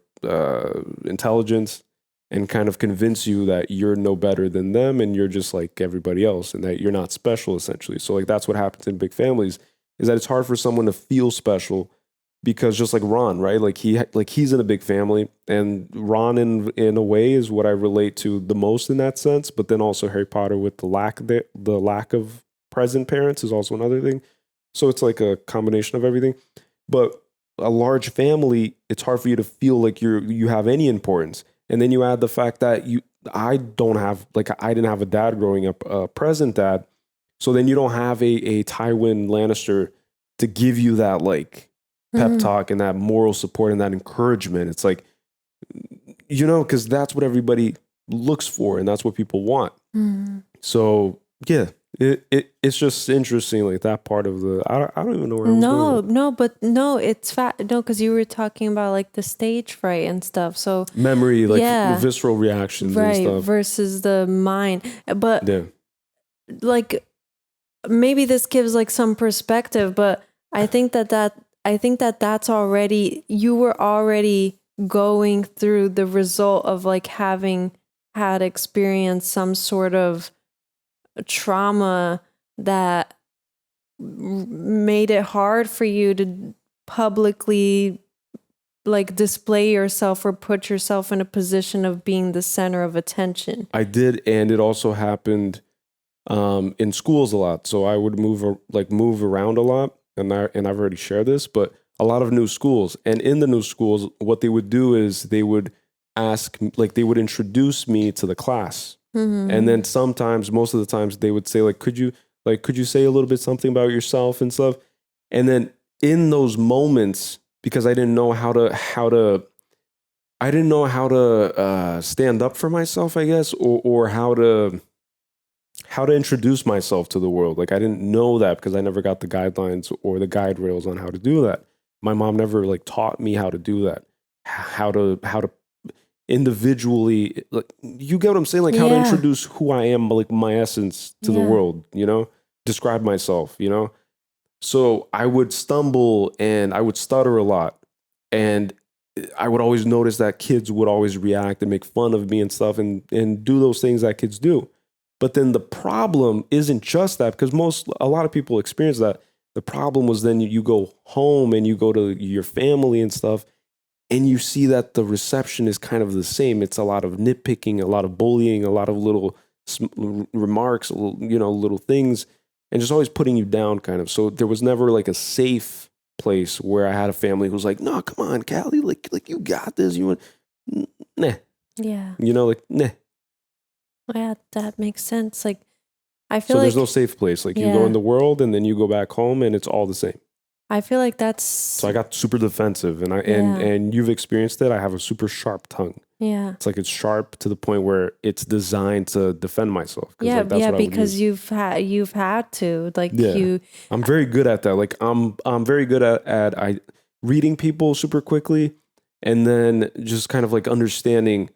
intelligence, and kind of convince you that you're no better than them and you're just like everybody else and that you're not special, essentially. So like that's what happens in big families, is that it's hard for someone to feel special, because just like Ron, right? Like he's in a big family, and Ron in a way is what I relate to the most in that sense. But then also Harry Potter with the lack of present parents is also another thing. So it's like a combination of everything. But a large family, it's hard for you to feel like you have any importance. And then you add the fact that I didn't have a dad growing up, a present dad. So then you don't have a Tywin Lannister to give you that like pep talk and that moral support and that encouragement. It's like, you know, because that's what everybody looks for and that's what people want. So yeah, It's just interesting, like that part of the. I don't even know where. It's because you were talking about like the stage fright and stuff. So memory, like visceral reactions, and stuff versus the mind. But like maybe this gives like some perspective, but I think that's already, you were already going through the result of like having had experienced some sort of trauma that made it hard for you to publicly like display yourself or put yourself in a position of being the center of attention. I did, and it also happened in schools a lot. So I would move around a lot, and I've already shared this, but a lot of new schools, and in the new schools, what they would do is they would they would introduce me to the class. Mm-hmm. And then sometimes, most of the times, they would say, like, could you say a little bit something about yourself and stuff? And then in those moments, because I didn't know how to stand up for myself, I guess, or how to introduce myself to the world. Like I didn't know that because I never got the guidelines or the guide rails on how to do that. My mom never like taught me how to do that, how to individually, like, you get what I'm saying? Like how to introduce who I am, like my essence to the world, describe myself, So I would stumble and I would stutter a lot. And I would always notice that kids would always react and make fun of me and stuff and do those things that kids do. But then the problem isn't just that, because a lot of people experience that. The problem was then you go home and you go to your family and stuff, and you see that the reception is kind of the same. It's a lot of nitpicking, a lot of bullying, a lot of little remarks, little things, and just always putting you down kind of. So there was never like a safe place where I had a family who was like, no, come on, Callie, like you got this. You want, nah. Yeah. Nah. Yeah, that makes sense. Like, I feel so like there's no safe place. Like you go in the world and then you go back home and it's all the same. I feel like that's. So I got super defensive, and and you've experienced it. I have a super sharp tongue. Yeah. It's like it's sharp to the point where it's designed to defend myself. Yeah, because you've had to, like, I'm very good at that. Like I'm very good at reading people super quickly, and then just kind of like understanding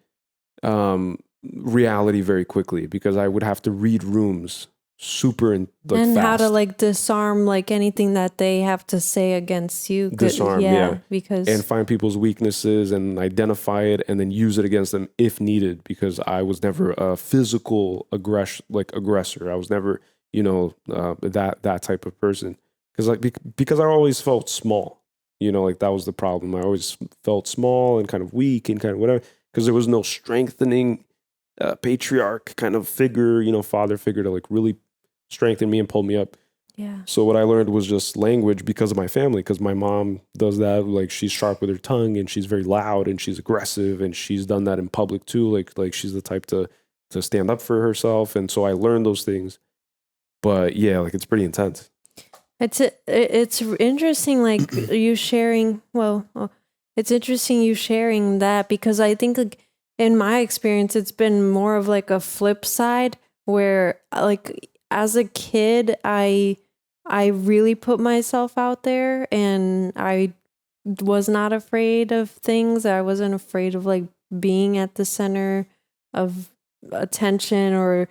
reality very quickly, because I would have to read rooms super and fast. How to like disarm like anything that they have to say against you. Disarm, because and find people's weaknesses and identify it and then use it against them if needed. Because I was never a physical aggressor. I was never that type of person. Because I always felt small. Like that was the problem. I always felt small and kind of weak and kind of whatever, because there was no strengthening patriarch kind of figure, father figure to like really strengthen me and pull me up. Yeah. So what I learned was just language because of my family, because my mom does that. Like she's sharp with her tongue and she's very loud and she's aggressive, and she's done that in public too. Like she's the type to stand up for herself. And so I learned those things. But yeah, like it's pretty intense. It's interesting, like you sharing. Well, it's interesting you sharing that, because I think like in my experience, it's been more of like a flip side where like as a kid, I really put myself out there and I was not afraid of things. I wasn't afraid of like being at the center of attention or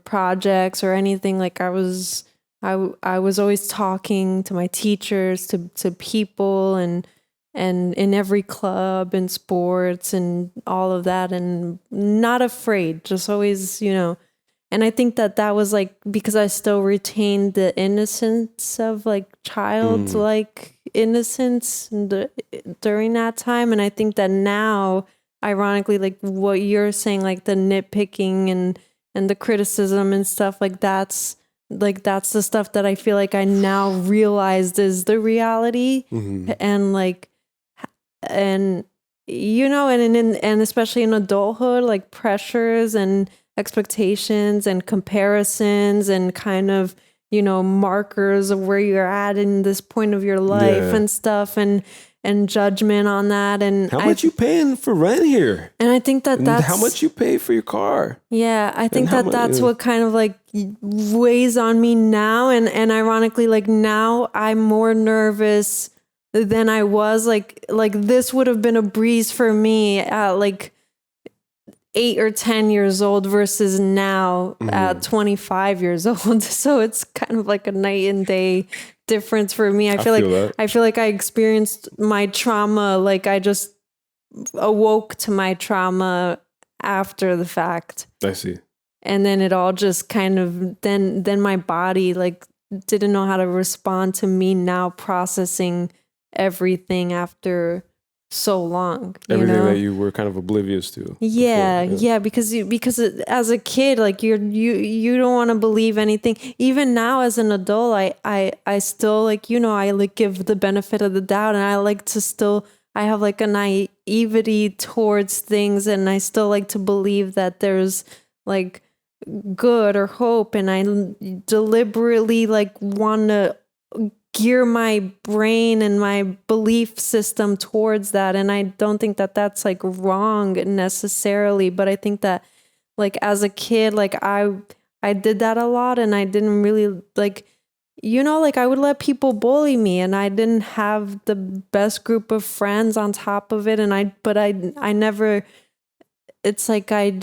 projects or anything. Like I was always talking to my teachers, to people, and in every club and sports and all of that, and not afraid, just always, and I think that was like, because I still retained the innocence of like childlike innocence during that time. And I think that now, ironically, like what you're saying, like the nitpicking and the criticism and stuff, like that's the stuff that I feel like I now realized is the reality. Mm-hmm. And like, and and especially in adulthood, like pressures and expectations and comparisons and kind of, markers of where you're at in this point of your life and stuff. And judgment on that. And how much you paying for rent here? And I think that's how much you pay for your car. Yeah, I think that's what kind of like weighs on me now. And ironically, like now I'm more nervous than I was. Like this would have been a breeze for me at like 8 or 10 years old versus now at 25 years old. So it's kind of like a night and day difference for me. I feel like I experienced my trauma. Like I just awoke to my trauma after the fact. I see. And then it all just kind of, then my body like didn't know how to respond to me now processing everything after so long. Everything that you were kind of oblivious to. Yeah, because as a kid, like you don't want to believe anything. Even now as an adult, I still like, I like give the benefit of the doubt, and I like to still, I have like a naivety towards things, and I still like to believe that there's like good or hope, and I deliberately like want to gear my brain and my belief system towards that. And I don't think that that's like wrong necessarily, but I think that like as a kid, like I did that a lot, and I didn't really like, like I would let people bully me, and I didn't have the best group of friends on top of it. And I never, it's like it's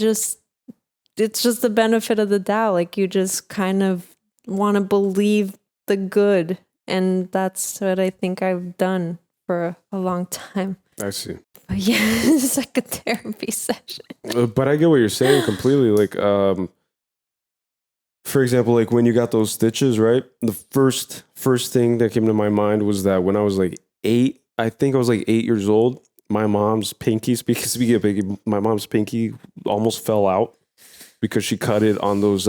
just the benefit of the doubt. Like you just kind of want to believe the good. And that's what I think I've done for a long time. I see. But yeah, it's like a therapy session. But I get what you're saying completely. Like, for example, like when you got those stitches, right? The first thing that came to my mind was that when I was like 8, I think I was like 8 years old, my mom's pinky, speaking of pinky, my mom's pinky almost fell out because she cut it on those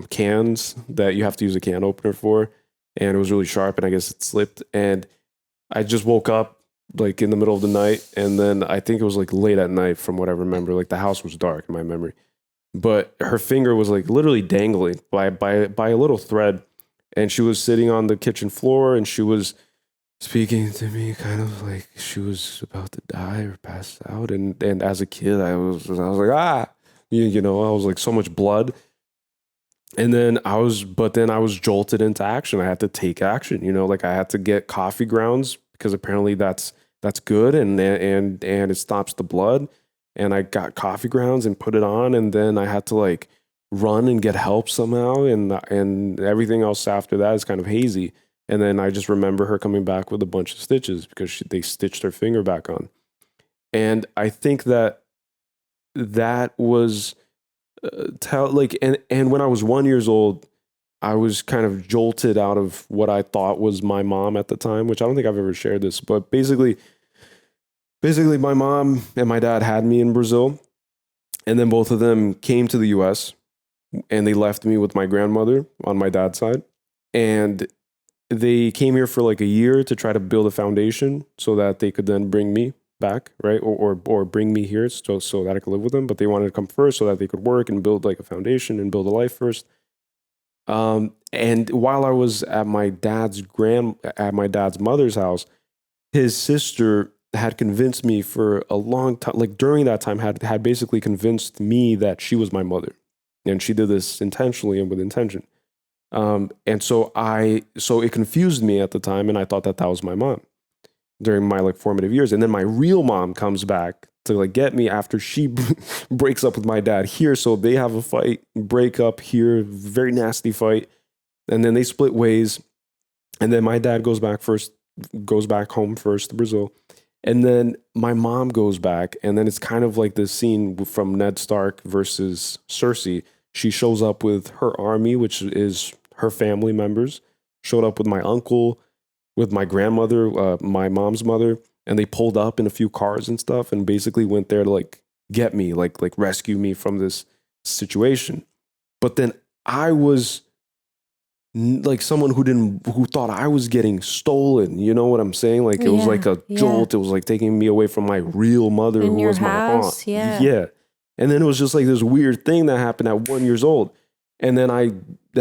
cans that you have to use a can opener for. And it was really sharp, and I guess it slipped. And I just woke up like in the middle of the night, and then I think it was like late at night from what I remember. Like the house was dark in my memory, but her finger was like literally dangling by a little thread, and she was sitting on the kitchen floor, and she was speaking to me, kind of like she was about to die or pass out. And as a kid, I was like, I was like so much blood. And then I was jolted into action. I had to take action, like I had to get coffee grounds because apparently that's good and it stops the blood. And I got coffee grounds and put it on, and then I had to like run and get help somehow. And everything else after that is kind of hazy. And then I just remember her coming back with a bunch of stitches because they stitched her finger back on. And I think that was. And when I was 1 year old, I was kind of jolted out of what I thought was my mom at the time, which I don't think I've ever shared this, but basically my mom and my dad had me in Brazil, and then both of them came to the US, and they left me with my grandmother on my dad's side, and they came here for like a year to try to build a foundation so that they could then bring me back, right? Or bring me here so that I could live with them. But they wanted to come first so that they could work and build like a foundation and build a life first. And while I was at my dad's mother's house, his sister had convinced me for a long time, like during that time had basically convinced me that she was my mother. And she did this intentionally and with intention. And so it confused me at the time, and I thought that was my mom during my like formative years. And then my real mom comes back to like get me after she breaks up with my dad here. So they have a fight, break up here, very nasty fight. And then they split ways. And then my dad goes back home first to Brazil. And then my mom goes back, and then it's kind of like this scene from Ned Stark versus Cersei. She shows up with her army, which is her family members, showed up with my uncle, with my grandmother, my mom's mother, and they pulled up in a few cars and stuff and basically went there to like get me, like rescue me from this situation. But then I was like someone who thought I was getting stolen. You know what I'm saying? Like it was like a jolt. It was like taking me away from my real mother, who was my aunt. Yeah. And then it was just like this weird thing that happened at 1 year old. And then I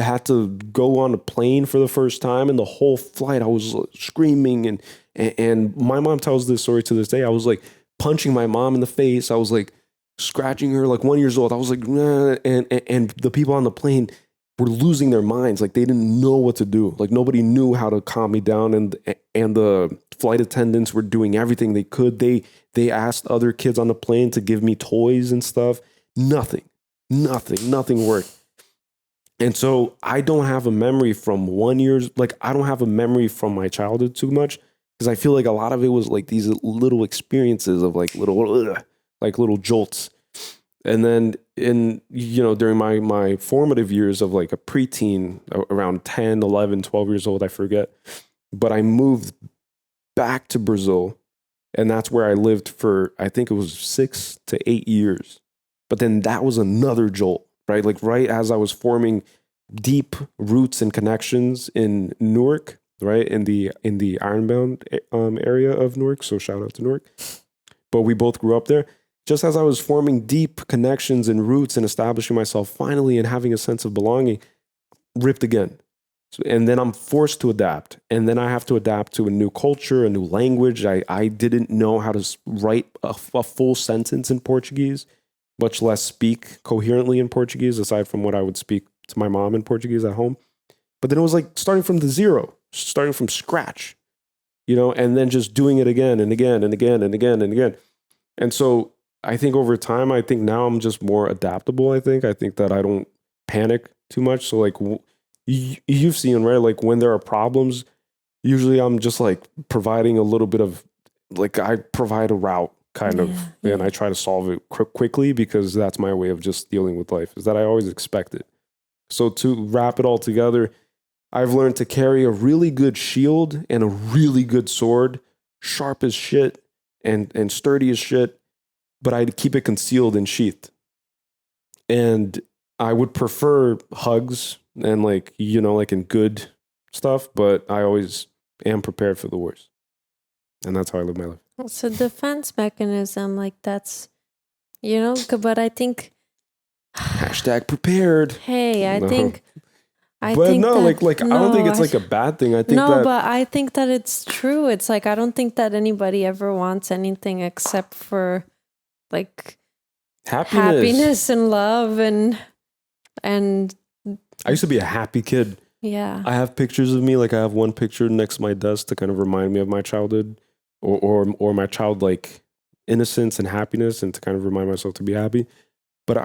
had to go on a plane for the first time, and the whole flight I was screaming, and my mom tells this story to this day. I was like punching my mom in the face. I was like scratching her, like 1 year old. I was like, nah, and the people on the plane were losing their minds. Like they didn't know what to do. Like nobody knew how to calm me down, and the flight attendants were doing everything they could. They asked other kids on the plane to give me toys and stuff. Nothing worked. And so I don't have a memory from 1 year. Like I don't have a memory from my childhood too much, because I feel like a lot of it was like these little experiences of like little jolts. And then during my formative years of like a preteen, around 10, 11, 12 years old, I forget. But I moved back to Brazil, and that's where I lived for, I think it was 6 to 8 years. But then that was another jolt, right? Like right as I was forming deep roots and connections in Newark, right? In the Ironbound area of Newark. So shout out to Newark. But we both grew up there. Just as I was forming deep connections and roots and establishing myself finally and having a sense of belonging, ripped again. And then I'm forced to adapt. And then I have to adapt to a new culture, a new language. I didn't know how to write a full sentence in Portuguese, much less speak coherently in Portuguese, aside from what I would speak to my mom in Portuguese at home. But then it was like starting from starting from scratch, and then just doing it again and again and again and again and again. And so I think over time, I think now I'm just more adaptable. I think that I don't panic too much. So like you've seen, right? Like when there are problems, usually I'm just like providing a little bit of, like I provide a route kind of, and I try to solve it quickly, because that's my way of just dealing with life, is that I always expect it. So to wrap it all together, I've learned to carry a really good shield and a really good sword, sharp as shit and sturdy as shit, but I'd keep it concealed and sheathed. And I would prefer hugs and like in good stuff, but I always am prepared for the worst. And that's how I live my life. It's a defense mechanism, like that's, but I think #prepared. Hey, I think I don't think it's like a bad thing. I think but I think that it's true. It's like I don't think that anybody ever wants anything except for like happiness and love and I used to be a happy kid. Yeah. I have pictures of me. Like I have one picture next to my desk to kind of remind me of my childhood or my childlike innocence and happiness, and to kind of remind myself to be happy. But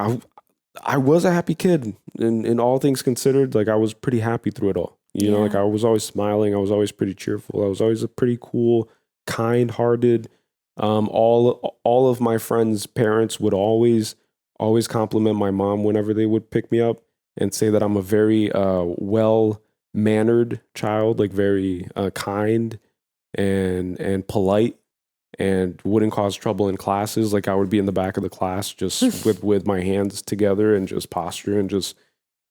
I was a happy kid, in all things considered. Like I was pretty happy through it all. Like I was always smiling. I was always pretty cheerful. I was always a pretty cool, kind-hearted. All of my friends' parents would always compliment my mom whenever they would pick me up and say that I'm a very well-mannered child, like very kind and polite, and wouldn't cause trouble in classes. Like I would be in the back of the class just with my hands together and just posture and just.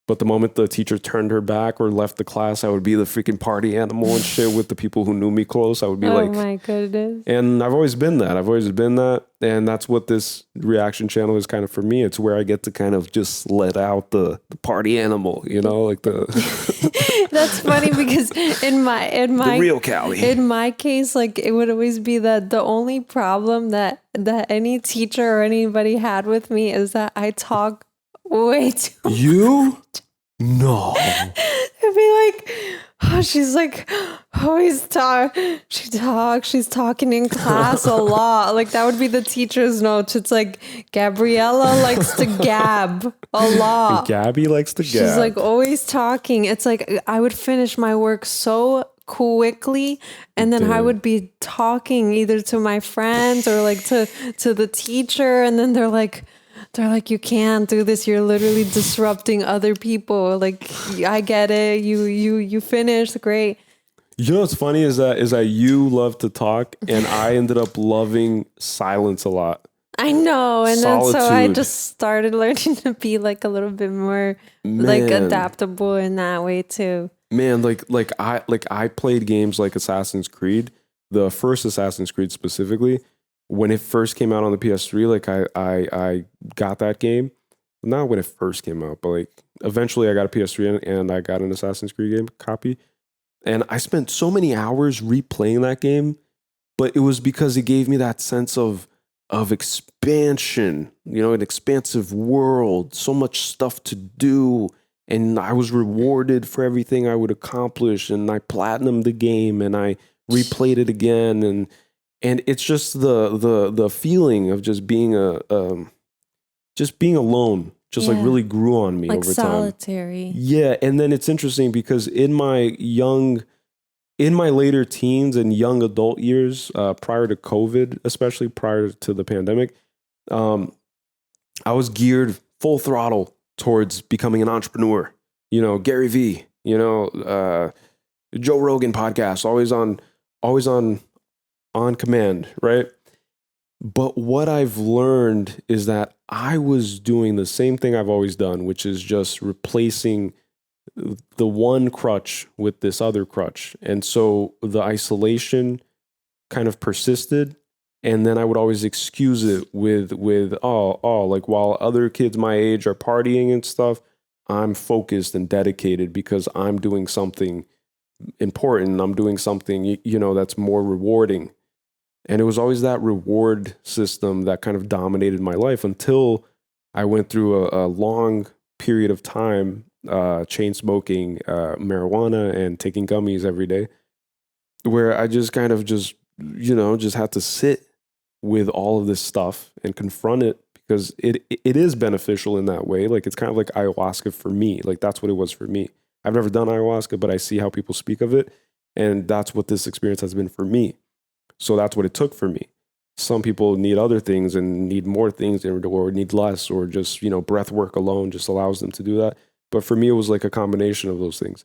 But the moment the teacher turned her back or left the class, I would be the freaking party animal and shit with the people who knew me close. I would be like, oh my goodness. And I've always been that. And that's what this reaction channel is kind of for me. It's where I get to kind of just let out the party animal, like the. That's funny, because in my the real Callie. In my case, like it would always be that the only problem that any teacher or anybody had with me is that I talk way too You? No. It'd be like, oh, she's like, always she's talking in class a lot. Like that would be the teacher's notes. It's like, Gabriella likes to gab a lot. Gabby likes to gab. She's like always talking. It's like I would finish my work so quickly, and then I would be talking either to my friends or like to the teacher, and then they're like, you can't do this. You're literally disrupting other people. Like, I get it. You finished. Great. You know what's funny is that you love to talk, and I ended up loving silence a lot. I know. And Solitude. then so I just started learning to be like a little bit more like adaptable in that way too. Man, like I played games like Assassin's Creed, the first Assassin's Creed specifically. When it first came out on the PS3, like I got that game. Not when it first came out, but like eventually I got a PS3 and I got an Assassin's Creed game copy. And I spent so many hours replaying that game, but it was because it gave me that sense of expansion, you know, an expansive world, so much stuff to do. And I was rewarded for everything I would accomplish. And I platinumed the game and I replayed it again. And it's just the feeling of just being being alone, just like really grew on me like over solitary. time. Yeah. And then it's interesting because in my later teens and young adult years, prior to COVID, especially prior to the pandemic, I was geared full throttle towards becoming an entrepreneur. You know, Gary V, you know, Joe Rogan podcast, always on command, right? But what I've learned is that I was doing the same thing I've always done, which is just replacing the one crutch with this other crutch. And so the isolation kind of persisted. And then I would always excuse it with like while other kids my age are partying and stuff, I'm focused and dedicated because I'm doing something important. I'm doing something, you know, that's more rewarding. And it was always that reward system that kind of dominated my life until I went through a long period of time chain smoking marijuana and taking gummies every day, where I just kind of just had to sit with all of this stuff and confront it because it is beneficial in that way. Like it's kind of like ayahuasca for me. Like that's what it was for me. I've never done ayahuasca, but I see how people speak of it. And that's what this experience has been for me. So that's what it took for me. Some people need other things and need more things or need less, or just, you know, breath work alone just allows them to do that. But for me, it was like a combination of those things.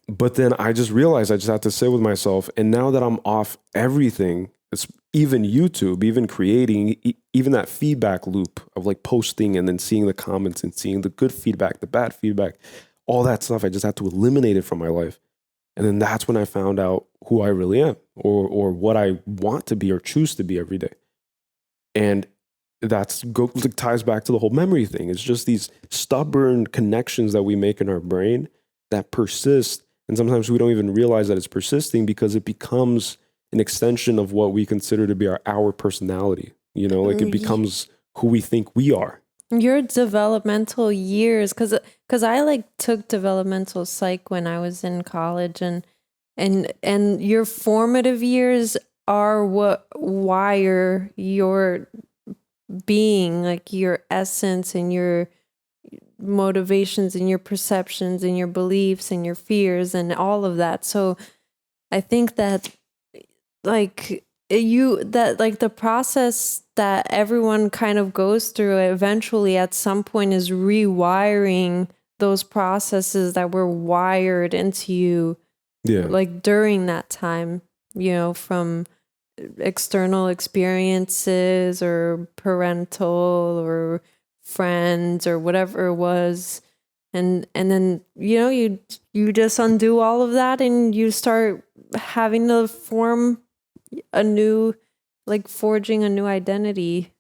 But then I just realized I just had to sit with myself. And now that I'm off everything, it's even YouTube, even creating, even that feedback loop of like posting and then seeing the comments and seeing the good feedback, the bad feedback, all that stuff, I just had to eliminate it from my life. And then that's when I found out who I really am or what I want to be or choose to be every day. And that's ties back to the whole memory thing. It's just these stubborn connections that we make in our brain that persist. And sometimes we don't even realize that it's persisting because it becomes an extension of what we consider to be our personality. You know, like it becomes who we think we are. Your developmental years, because I like took developmental psych when I was in college, and your formative years are what wire your being, like your essence and your motivations and your perceptions and your beliefs and your fears and all of that. So I think that the process that everyone kind of goes through eventually at some point is rewiring those processes that were wired into you, like during that time, you know, from external experiences or parental or friends or whatever it was. And then, you know, you just undo all of that and you start having to form forging a new identity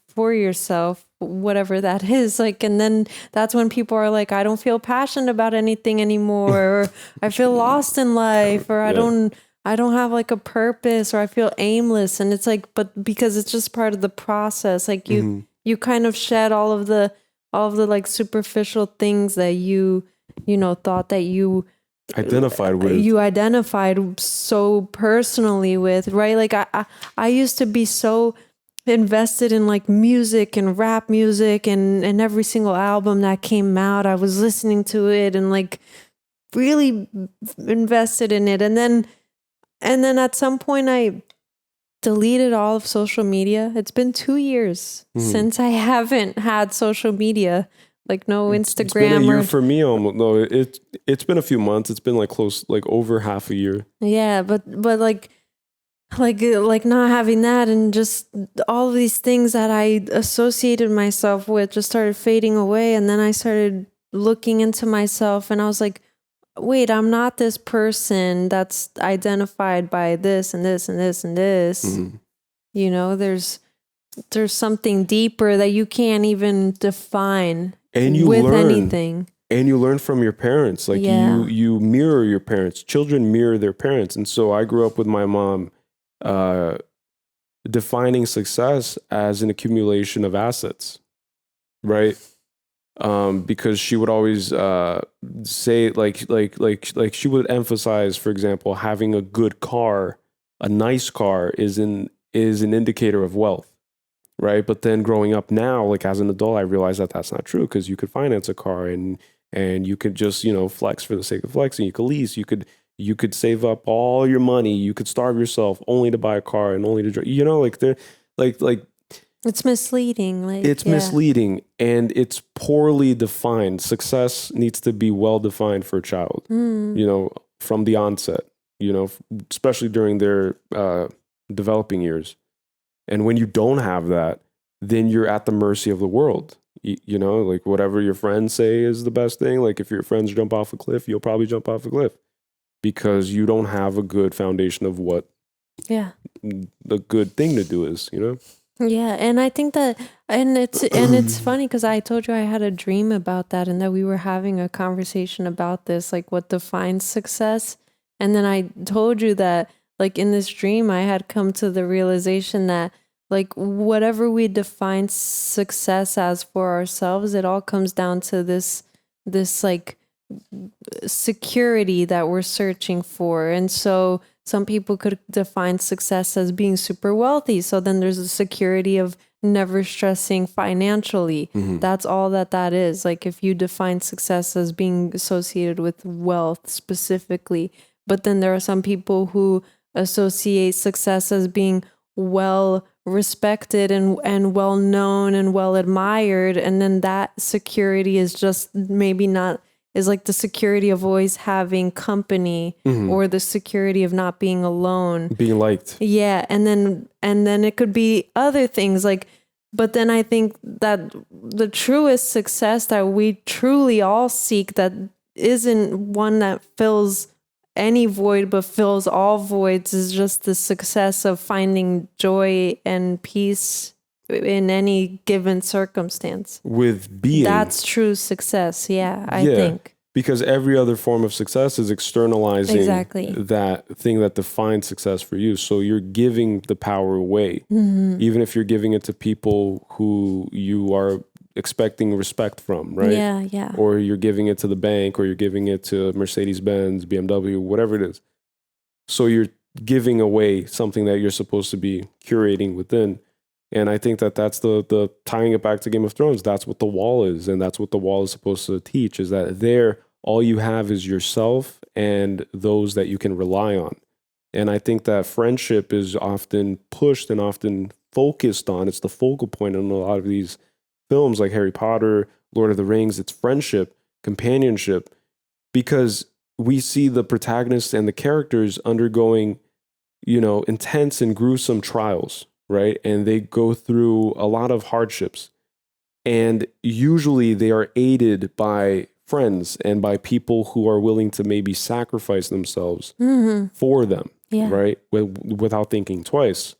for yourself, whatever that is. Like, and then that's when people are like, I don't feel passionate about anything anymore, or I feel lost in life, or I don't have like a purpose, or I feel aimless. And it's like, but because it's just part of the process, like you kind of shed all of the like superficial things that you know, thought that you identified so personally with, right? Like I used to be so invested in like music and rap music and every single album that came out, I was listening to it and like really invested in it. And then at some point I deleted all of social media. It's been 2 years since I haven't had social media. Like no Instagram. It's been a year for me almost. No, it's been a few months. It's been like close, like over half a year. Yeah, but like not having that and just all of these things that I associated myself with just started fading away. And then I started looking into myself and I was like, wait, I'm not this person that's identified by this and this and this and this. You know, there's something deeper that you can't even define. And you with learn anything. And you learn from your parents. Like you mirror your parents. Children mirror their parents. And so I grew up with my mom defining success as an accumulation of assets, right? Because she would always say like she would emphasize, for example, having a good car, a nice car is an indicator of wealth, right? But then growing up now, like as an adult, I realized that that's not true, because you could finance a car and you could just, flex for the sake of flexing. You could lease, you could save up all your money. You could starve yourself only to buy a car and only to drive. Like they're like it's misleading. It's misleading, and it's poorly defined. Success needs to be well defined for a child, from the onset, especially during their developing years. And when you don't have that, then you're at the mercy of the world. Like whatever your friends say is the best thing. Like if your friends jump off a cliff, you'll probably jump off a cliff, because you don't have a good foundation of what the good thing to do is, Yeah, and I think that, and it's funny because I told you I had a dream about that, and that we were having a conversation about this, like what defines success. And then I told you that, like in this dream, I had come to the realization that, like, whatever we define success as for ourselves, it all comes down to this like security that we're searching for. And so some people could define success as being super wealthy. So then there's a security of never stressing financially. That's all that is. Like if you define success as being associated with wealth specifically, but then there are some people who associate success as being well respected and well known and well admired. And then that security is just maybe not, is like the security of always having company, or the security of not being alone, being liked. Yeah. And then it could be other things like, but then I think that the truest success that we truly all seek, that isn't one that fills any void but fills all voids, is just the success of finding joy and peace in any given circumstance. With being. That's true success. I think. Because every other form of success is externalizing Exactly. that thing that defines success for you. So you're giving the power away, even if you're giving it to people who you are expecting respect from, right? Yeah. Or you're giving it to the bank, or you're giving it to Mercedes-Benz, BMW, whatever it is. So you're giving away something that you're supposed to be curating within. And I think that that's the tying it back to Game of Thrones. That's what the wall is. And that's what the wall is supposed to teach, is that there, all you have is yourself and those that you can rely on. And I think that friendship is often pushed and often focused on. It's the focal point in a lot of these films like Harry Potter, Lord of the Rings. It's friendship, companionship, because we see the protagonists and the characters undergoing, intense and gruesome trials, right? And they go through a lot of hardships. And usually they are aided by friends and by people who are willing to maybe sacrifice themselves for them, right? Without thinking twice.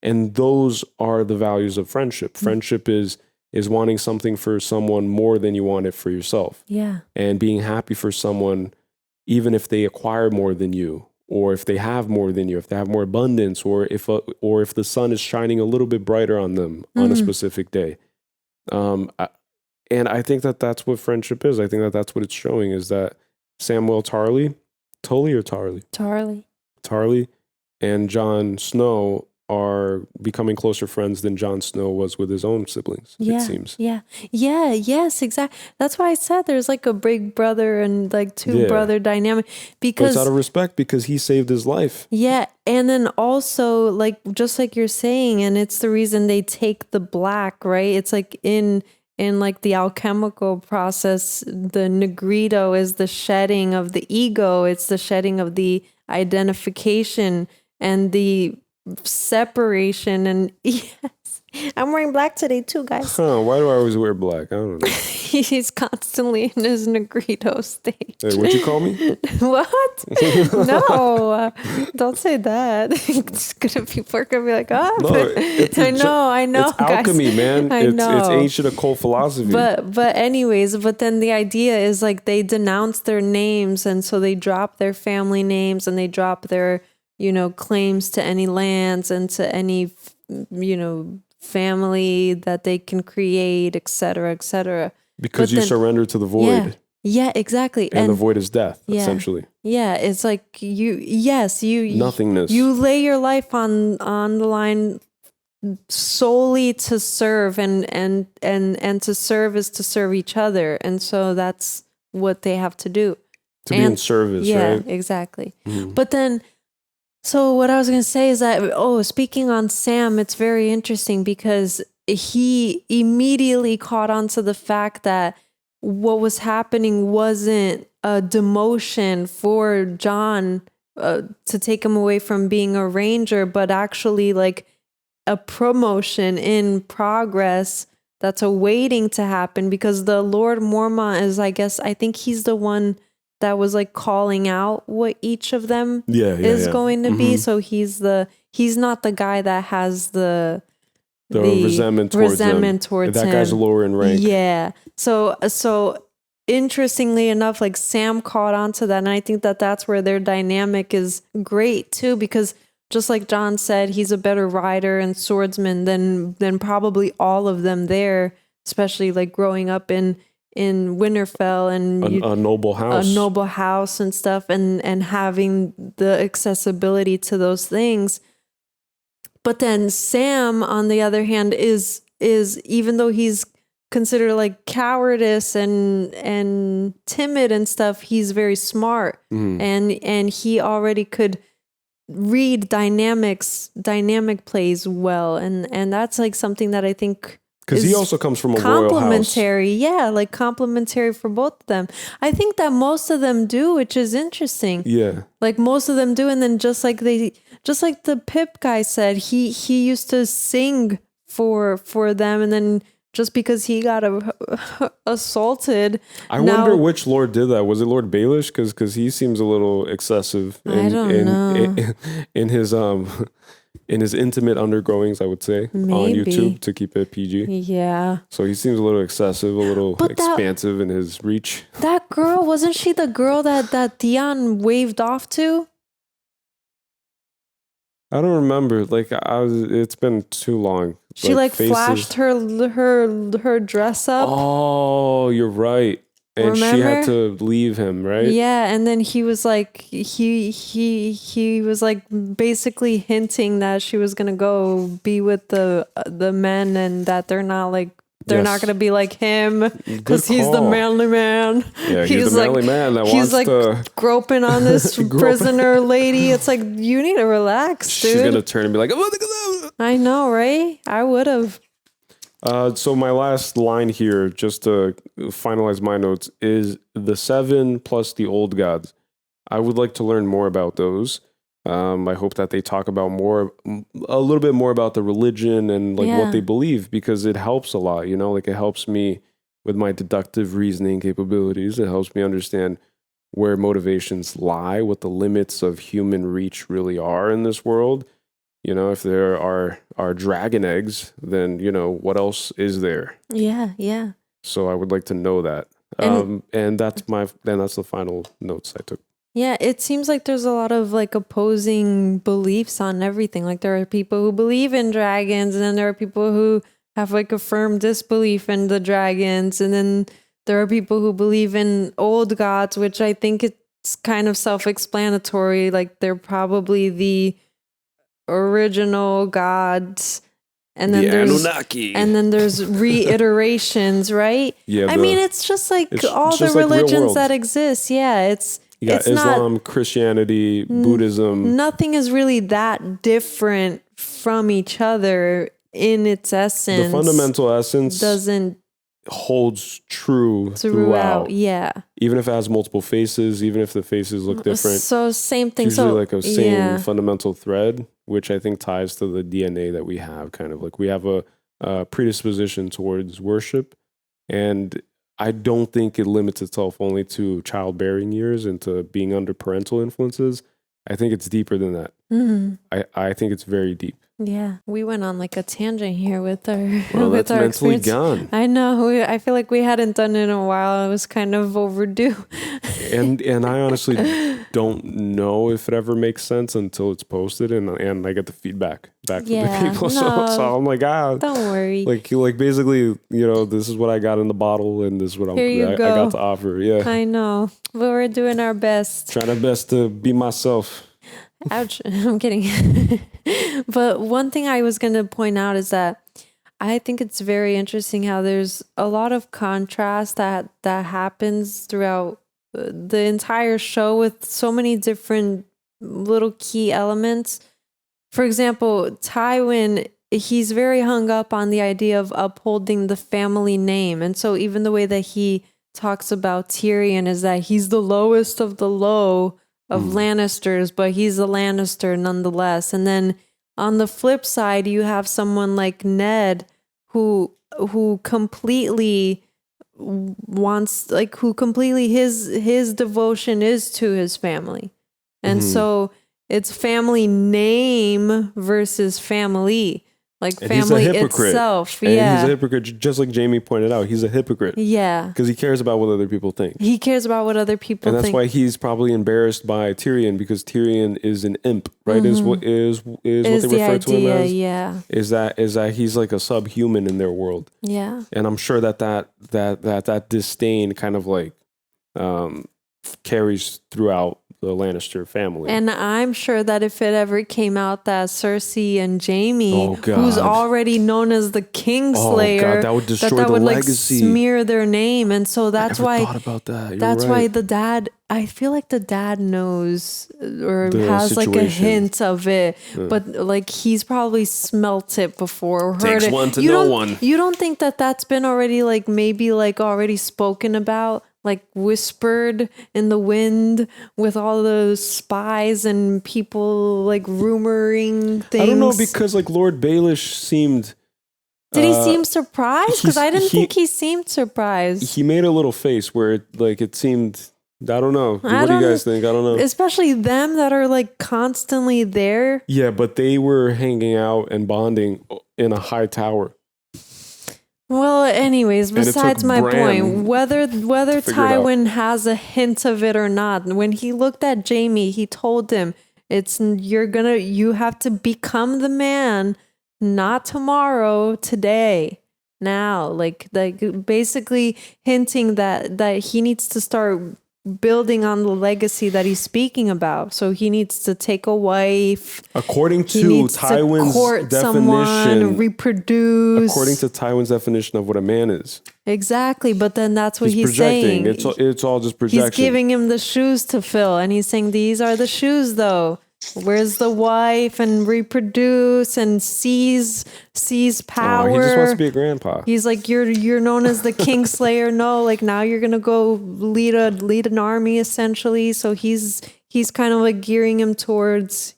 And those are the values of friendship. Friendship is wanting something for someone more than you want it for yourself. Yeah. And being happy for someone, even if they acquire more than you, or if they have more than you, if they have more abundance, or if the sun is shining a little bit brighter on them on a specific day. And I think that that's what friendship is. I think that that's what it's showing, is that Tarly and Jon Snow are becoming closer friends than Jon Snow was with his own siblings, it seems. Yes, exactly. That's why I said there's like a big brother and like two brother dynamic, because but it's out of respect, because he saved his life. Yeah. And then also, like, just like you're saying, and it's the reason they take the black, right? It's like in like the alchemical process, the negrito is the shedding of the ego. It's the shedding of the identification, and the separation. And yes, I'm wearing black today too, guys. Huh, why do I always wear black? I don't know. He's constantly in his Negrito state. Hey, what'd you call me? What? No, don't say that. People are gonna be like, oh, No, I know. It's alchemy, guys. man. I It's know. ancient occult philosophy. But anyways, but then the idea is like they denounce their names, and so they drop their family names and they drop their, claims to any lands and to any, family that they can create, etc., etc. Because you surrender to the void. Yeah, exactly. And the void is death, essentially. Yeah, it's like you nothingness. You lay your life on the line solely to serve, and to serve is to serve each other, and so that's what they have to do. Be in service, right? Yeah, exactly. Mm-hmm. But then, so what I was going to say is that, speaking on Sam, it's very interesting because he immediately caught on to the fact that what was happening wasn't a demotion for John to take him away from being a ranger, but actually like a promotion in progress that's awaiting to happen, because the Lord Mormont is, I think he's the one that was like calling out what each of them is going to be. So he's not the guy that has the resentment towards that guy's lower in rank. Yeah. So interestingly enough, like Sam caught on to that, and I think that that's where their dynamic is great too, because just like John said, he's a better rider and swordsman than probably all of them there, especially like growing up in Winterfell and a noble house and stuff, and having the accessibility to those things. But then Sam, on the other hand, is even though he's considered like cowardice and timid and stuff, he's very smart, and he already could read dynamic plays well, and that's like something that I think. Because he also comes from a royal house. Complementary for both of them. I think that most of them do, which is interesting. Yeah. Like most of them do, and then just like the Pip guy said, he used to sing for them, and then just because he got assaulted. I wonder which lord did that. Was it Lord Baelish? Because he seems a little excessive I don't know. In his intimate undergoings, I would say, on YouTube, to keep it PG. Yeah. So he seems a little excessive, a little expansive in his reach. That girl, wasn't she the girl that Theon waved off to? I don't remember. Like it's been too long. She flashed her dress up. Oh, you're right. And Remember? She had to leave him, right? Yeah, and then he was like, he was like basically hinting that she was gonna go be with the men, and that they're not gonna be like him because he's the manly man. Yeah, he's the manly man that wants to groping on this prisoner lady. It's like, you need to relax, dude. She's gonna turn and be like, I know, right? I would have. So my last line here, just to finalize my notes, is the 7 plus the old gods. I would like to learn more about those. I hope that they talk about a little bit more about the religion and what they believe, because it helps a lot, it helps me with my deductive reasoning capabilities. It helps me understand where motivations lie, what the limits of human reach really are in this world. If there are dragon eggs, then, what else is there? Yeah, yeah. So I would like to know that. And that's the final notes I took. Yeah, it seems like there's a lot of opposing beliefs on everything. Like there are people who believe in dragons, and then there are people who have a firm disbelief in the dragons, and then there are people who believe in old gods, which I think it's kind of self-explanatory. Like they're probably the original gods, and then there's Anunnaki, and then there's reiterations, right? Yeah, I mean, it's just like all the religions that exist. Yeah, it's Islam, not, Christianity, Buddhism. Nothing is really that different from each other in its essence. The fundamental essence doesn't holds true throughout. Yeah. Even if it has multiple faces, even if the faces look different. So same thing. It's usually So like a same fundamental thread, which I think ties to the DNA that we have. Kind of like we have a predisposition towards worship, and I don't think it limits itself only to childbearing years and to being under parental influences. I think it's deeper than that. I think it's very deep. Yeah, we went on like a tangent here with our Well, with that's our mentally experience. gone. I know. I feel like we hadn't done it in a while. It was kind of overdue. And I honestly don't know if it ever makes sense until it's posted and I get the feedback back from the people. So I'm like, don't worry. Like basically, this is what I got in the bottle and this is what I got to offer. Yeah, I know. But we're doing our best. Trying our best to be myself. Ouch. I'm kidding. But one thing I was going to point out is that I think it's very interesting how there's a lot of contrast that happens throughout the entire show with so many different little key elements. For example, Tywin, he's very hung up on the idea of upholding the family name. And so even the way that he talks about Tyrion is that he's the lowest of the low of Lannisters, but he's a Lannister nonetheless. And then on the flip side, you have someone like Ned who completely wants, like, who completely his devotion is to his family. And so it's family name versus family. Like And family he's a hypocrite. Itself. And Yeah. he's a hypocrite, just like Jamie pointed out. He's a hypocrite. Yeah. Because he cares about what other people think. He cares about what other people And that's think. why he's probably embarrassed by Tyrion, because Tyrion is an imp, right? Is what they refer to him as. Yeah. Is that he's like a subhuman in their world. Yeah. And I'm sure that disdain kind of like carries throughout the Lannister family. And I'm sure that if it ever came out that Cersei and Jamie, who's already known as the Kingslayer, that would destroy that the would legacy. Like smear their name. And so that's why thought about that. You're that's right. why the dad, I feel like the dad knows or The has like a situation. hint of it, Yeah. but like he's probably smelt it before or heard Takes it. one to You know don't- one. You don't think that that's been already like maybe like already spoken about? Like whispered in the wind with all those spies and people like rumoring things. I don't know, because like Lord Baelish seemed... Did he seem surprised? Because I didn't he- think he seemed surprised. He made a little face where it seemed... I don't know. What do you guys think? I don't know. Especially them that are like constantly there. Yeah, but they were hanging out and bonding in a high tower. Well, anyways, And it besides took my Bran point, whether figure it out. Tywin has a hint of it or not, when he looked at Jamie, he told him, you have to become the man, not tomorrow, today, now. Like basically hinting that he needs to start building on the legacy that he's speaking about. So he needs to take a wife. According He to needs Tywin's to court definition, someone, reproduce. according to Tywin's definition of what a man is, Exactly, but then that's what he's projecting. saying. It's all just projection. He's giving him the shoes to fill, and he's saying these are the shoes, though. Where's the wife and reproduce and seize power? Oh, he just wants to be a grandpa. He's like, you're known as the Kingslayer. No, like now you're gonna go lead an army essentially. So he's kind of like gearing him towards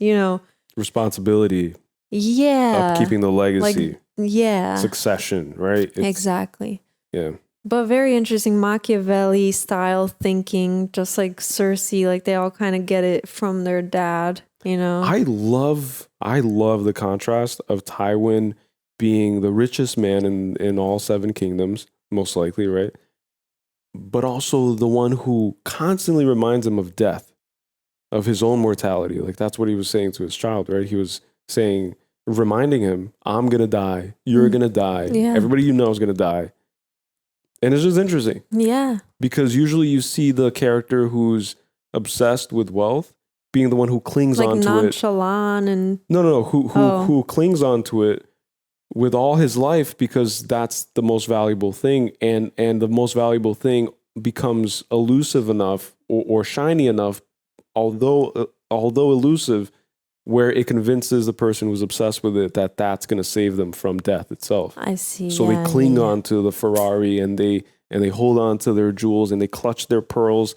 Responsibility. Yeah, Upkeeping the legacy. Like, yeah, Succession, right? Exactly. Yeah. But very interesting Machiavelli style thinking, just like Cersei, like they all kind of get it from their dad, I love the contrast of Tywin being the richest man in all 7 kingdoms, most likely, right? But also the one who constantly reminds him of death, of his own mortality. Like that's what he was saying to his child, right? He was reminding him, I'm going to die. You're going to die. Yeah. Everybody you know is going to die. And it's just interesting. Yeah. Because usually you see the character who's obsessed with wealth being the one who clings like onto it. nonchalant and No. Who clings onto it with all his life because that's the most valuable thing. And the most valuable thing becomes elusive enough or shiny enough, although elusive, where it convinces the person who's obsessed with it that that's going to save them from death itself. I see. So they cling on to the Ferrari and they hold on to their jewels and they clutch their pearls,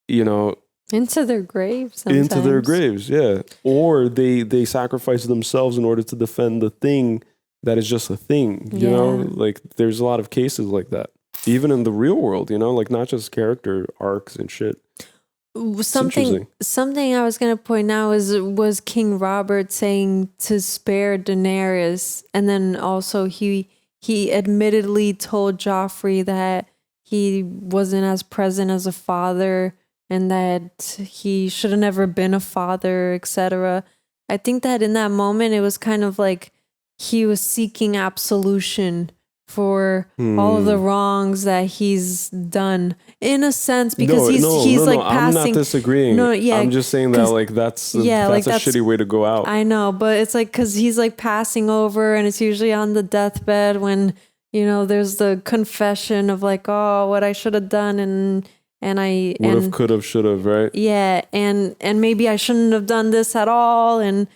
into their graves. Sometimes. Into their graves, yeah. Or they sacrifice themselves in order to defend the thing that is just a thing. You know, like there's a lot of cases like that, even in the real world. Like not just character arcs and shit. Something I was going to point out was King Robert saying to spare Daenerys, and then also he admittedly told Joffrey that he wasn't as present as a father and that he should have never been a father, etc. I think that in that moment it was kind of like he was seeking absolution for all of the wrongs that he's done, in a sense, because he's like passing. I'm not disagreeing. No, yeah, I'm just saying that like that's a shitty way to go out. I know, but it's like because he's like passing over, and it's usually on the deathbed when there's the confession of like, oh, what I should have done, and I would have, could have, should have, right? Yeah, and maybe I shouldn't have done this at all, and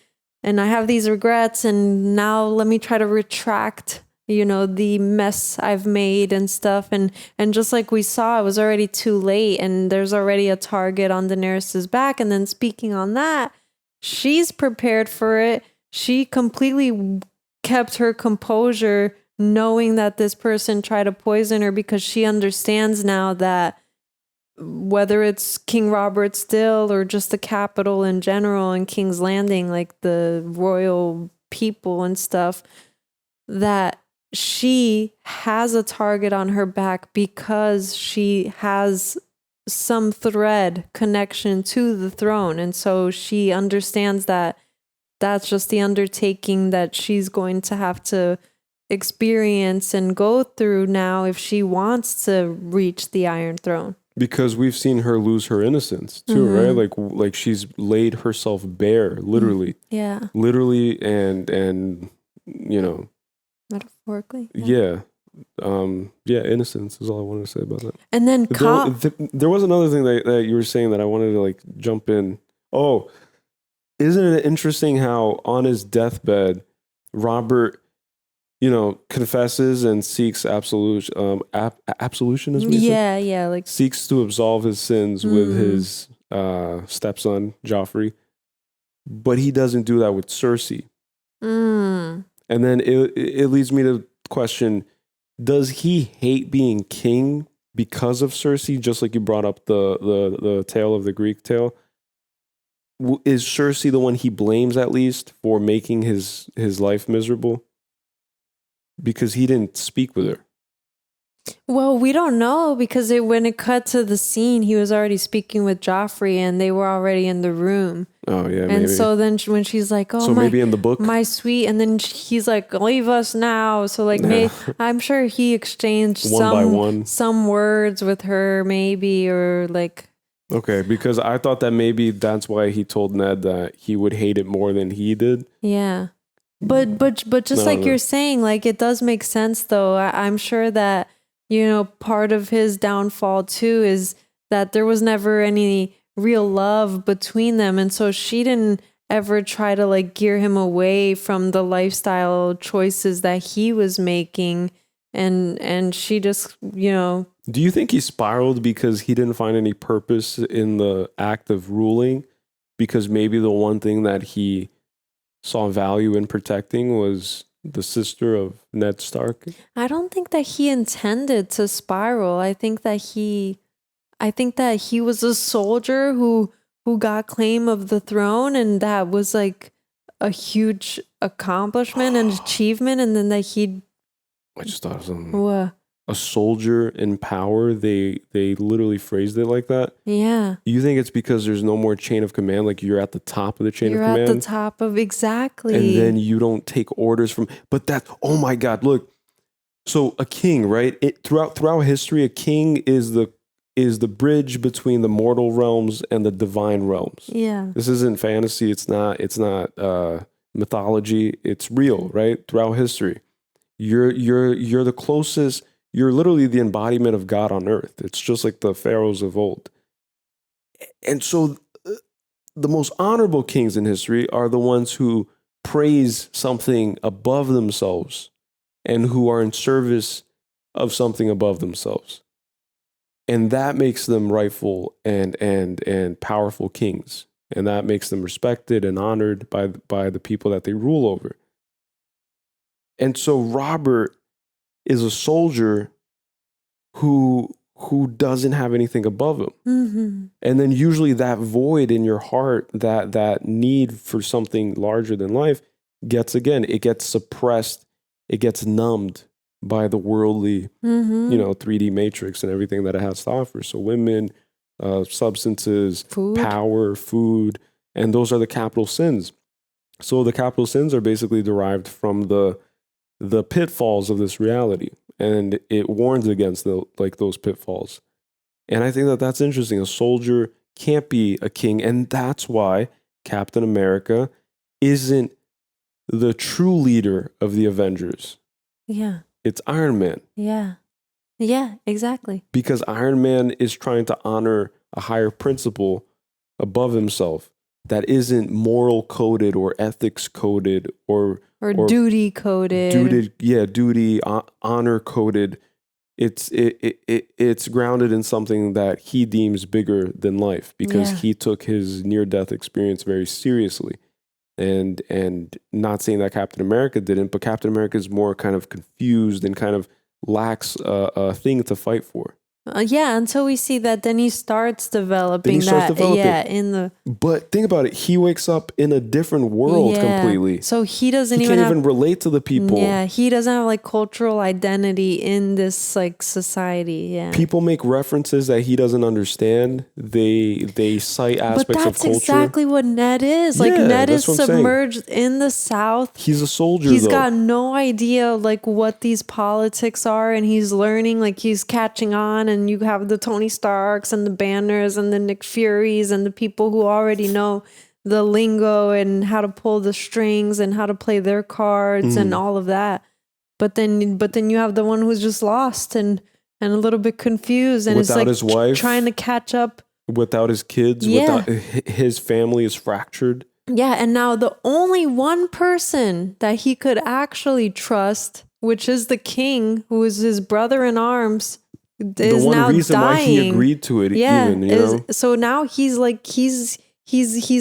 I have these regrets, and now let me try to retract the mess I've made and stuff. And just like we saw, it was already too late and there's already a target on Daenerys' back. And then speaking on that, she's prepared for it. She completely kept her composure knowing that this person tried to poison her, because she understands now that whether it's King Robert still or just the capital in general and King's Landing, like the royal people and stuff, that she has a target on her back because she has some thread connection to the throne. And so she understands that that's just the undertaking that she's going to have to experience and go through now if she wants to reach the Iron Throne. Because we've seen her lose her innocence too, right? Like she's laid herself bare, literally. Yeah. Literally and metaphorically. Yeah. Innocence is all I wanted to say about that. And then there was another thing that you were saying that I wanted to like jump in. Oh, isn't it interesting how on his deathbed, Robert, confesses and seeks absolution is what he said? Yeah, like seeks to absolve his sins with his stepson Joffrey, but he doesn't do that with Cersei. And then it leads me to question, does he hate being king because of Cersei, just like you brought up the tale of the Greek tale? Is Cersei the one he blames at least for making his life miserable? Because he didn't speak with her. Well, we don't know, because when it cut to the scene, he was already speaking with Joffrey and they were already in the room. Oh, yeah, and maybe. So then when she's like, oh, so maybe in the book? My sweet, and then he's like, leave us now. So like, I'm sure he exchanged some words with her maybe, or like. Okay, because I thought that maybe that's why he told Ned that he would hate it more than he did. Yeah. But just like you're saying, like it does make sense though. I'm sure that, part of his downfall too is that there was never any real love between them. And so she didn't ever try to like gear him away from the lifestyle choices that he was making. And she just, Do you think he spiraled because he didn't find any purpose in the act of ruling? Because maybe the one thing that he saw value in protecting was the sister of Ned Stark? I don't think that he intended to spiral. I think that he was a soldier who got claim of the throne, and that was like a huge accomplishment and achievement. And then that I just thought of something. What? A soldier in power, they literally phrased it like that. Yeah. You think it's because there's no more chain of command, like you're at the top of the chain of command? You're at the top of, exactly. And then you don't take orders from, but oh my God, look. So a king, right? Throughout history, a king is the bridge between the mortal realms and the divine realms. Yeah. This isn't fantasy, it's not mythology, it's real, right? Throughout history. You're the closest. You're literally the embodiment of God on earth. It's just like the pharaohs of old. And so the most honorable kings in history are the ones who praise something above themselves and who are in service of something above themselves. And that makes them rightful and powerful kings. And that makes them respected and honored by the people that they rule over. And so Robert is a soldier who doesn't have anything above him. Mm-hmm. And then usually that void in your heart, that need for something larger than life it gets suppressed, it gets numbed by the worldly, 3D matrix and everything that it has to offer. So women, substances, power, food, and those are the capital sins. So the capital sins are basically derived from the pitfalls of this reality. And it warns against those pitfalls. And I think that that's interesting. A soldier can't be a king. And that's why Captain America isn't the true leader of the Avengers. Yeah. It's Iron Man. Yeah. Yeah, exactly. Because Iron Man is trying to honor a higher principle above himself that isn't moral coded or ethics coded or duty coded. Duty, honor coded. It's grounded in something that he deems bigger than life because he took his near-death experience very seriously. And not saying that Captain America didn't, but Captain America is more kind of confused and kind of lacks a thing to fight for. Until we see that, then he starts developing But think about it. He wakes up in a different world completely. So he can't even relate to the people. Yeah, he doesn't have like cultural identity in this like society. Yeah, people make references that he doesn't understand. They cite aspects of culture. But that's exactly what Ned is. Like Ned is submerged in the South. He's a soldier. He's got no idea like what these politics are, and he's learning. Like he's catching on. And you have the Tony Starks and the Banners and the Nick Furies and the people who already know the lingo and how to pull the strings and how to play their cards and all of that. But then you have the one who's just lost and a little bit confused and without his wife, trying to catch up. Without his kids, without his family is fractured. Yeah, and now the only one person that he could actually trust, which is the king, who is his brother in arms, the one now reason dying. Why he agreed to it, So now he's like he's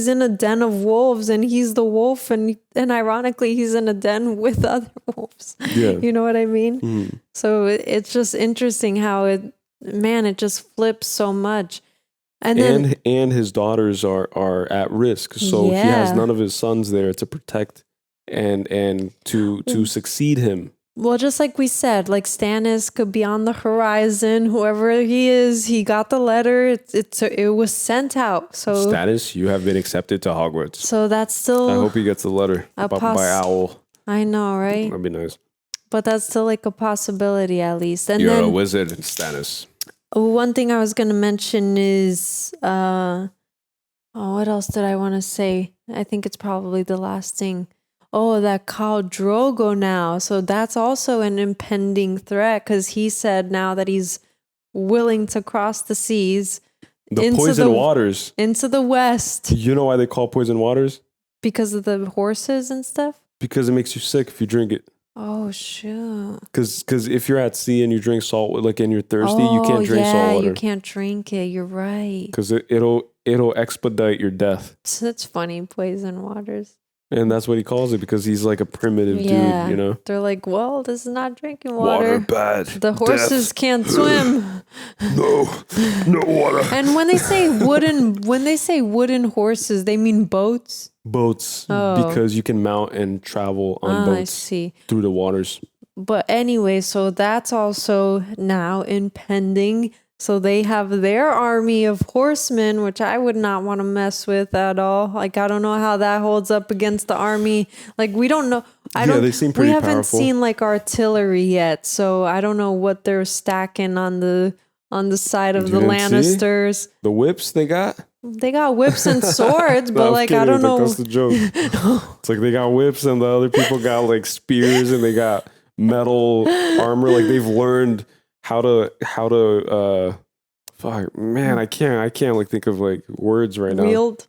in a den of wolves, and he's the wolf, and ironically he's in a den with other wolves. Yeah. You know what I mean? Mm-hmm. So it's just interesting how it just flips so much. And his daughters are at risk, so he has none of his sons there to protect and to succeed him. Well, just like we said, like Stannis could be on the horizon. Whoever he is, he got the letter. It was sent out. So Stannis, you have been accepted to Hogwarts. So that's still. I hope he gets the letter by owl. I know, right? That'd be nice. But that's still like a possibility, at least. And you're then, a wizard, Stannis. One thing I was going to mention is, what else did I want to say? I think it's probably the last thing. Oh, that Khal Drogo now. So that's also an impending threat because he said now that he's willing to cross the seas. The poison waters. Into the west. You know why they call poison waters? Because of the horses and stuff? Because it makes you sick if you drink it. Oh, shoot. Because if you're at sea and you drink salt, like and you're thirsty, you can't drink salt water. You can't drink it. You're right. Because it'll expedite your death. That's funny, poison waters. And that's what he calls it because he's like a primitive dude, you know? They're like, well, this is not drinking water. Water bad. The horses can't swim. No water. And when they say wooden horses, they mean boats? Boats, because you can mount and travel on boats I see. Through the waters. But anyway, so that's also now impending. So they have their army of horsemen, which I would not want to mess with at all. Like, I don't know how that holds up against the army. Like, we don't know. They seem pretty powerful. We haven't seen like artillery yet, so I don't know what they're stacking on the side of the Lannisters. See? The whips they got? They got whips and swords, but like kidding. I don't know. That's the joke. It's like they got whips and the other people got like spears and they got metal armor. Like they've learned how to fuck, man, I can't like think of like words right now. Wield.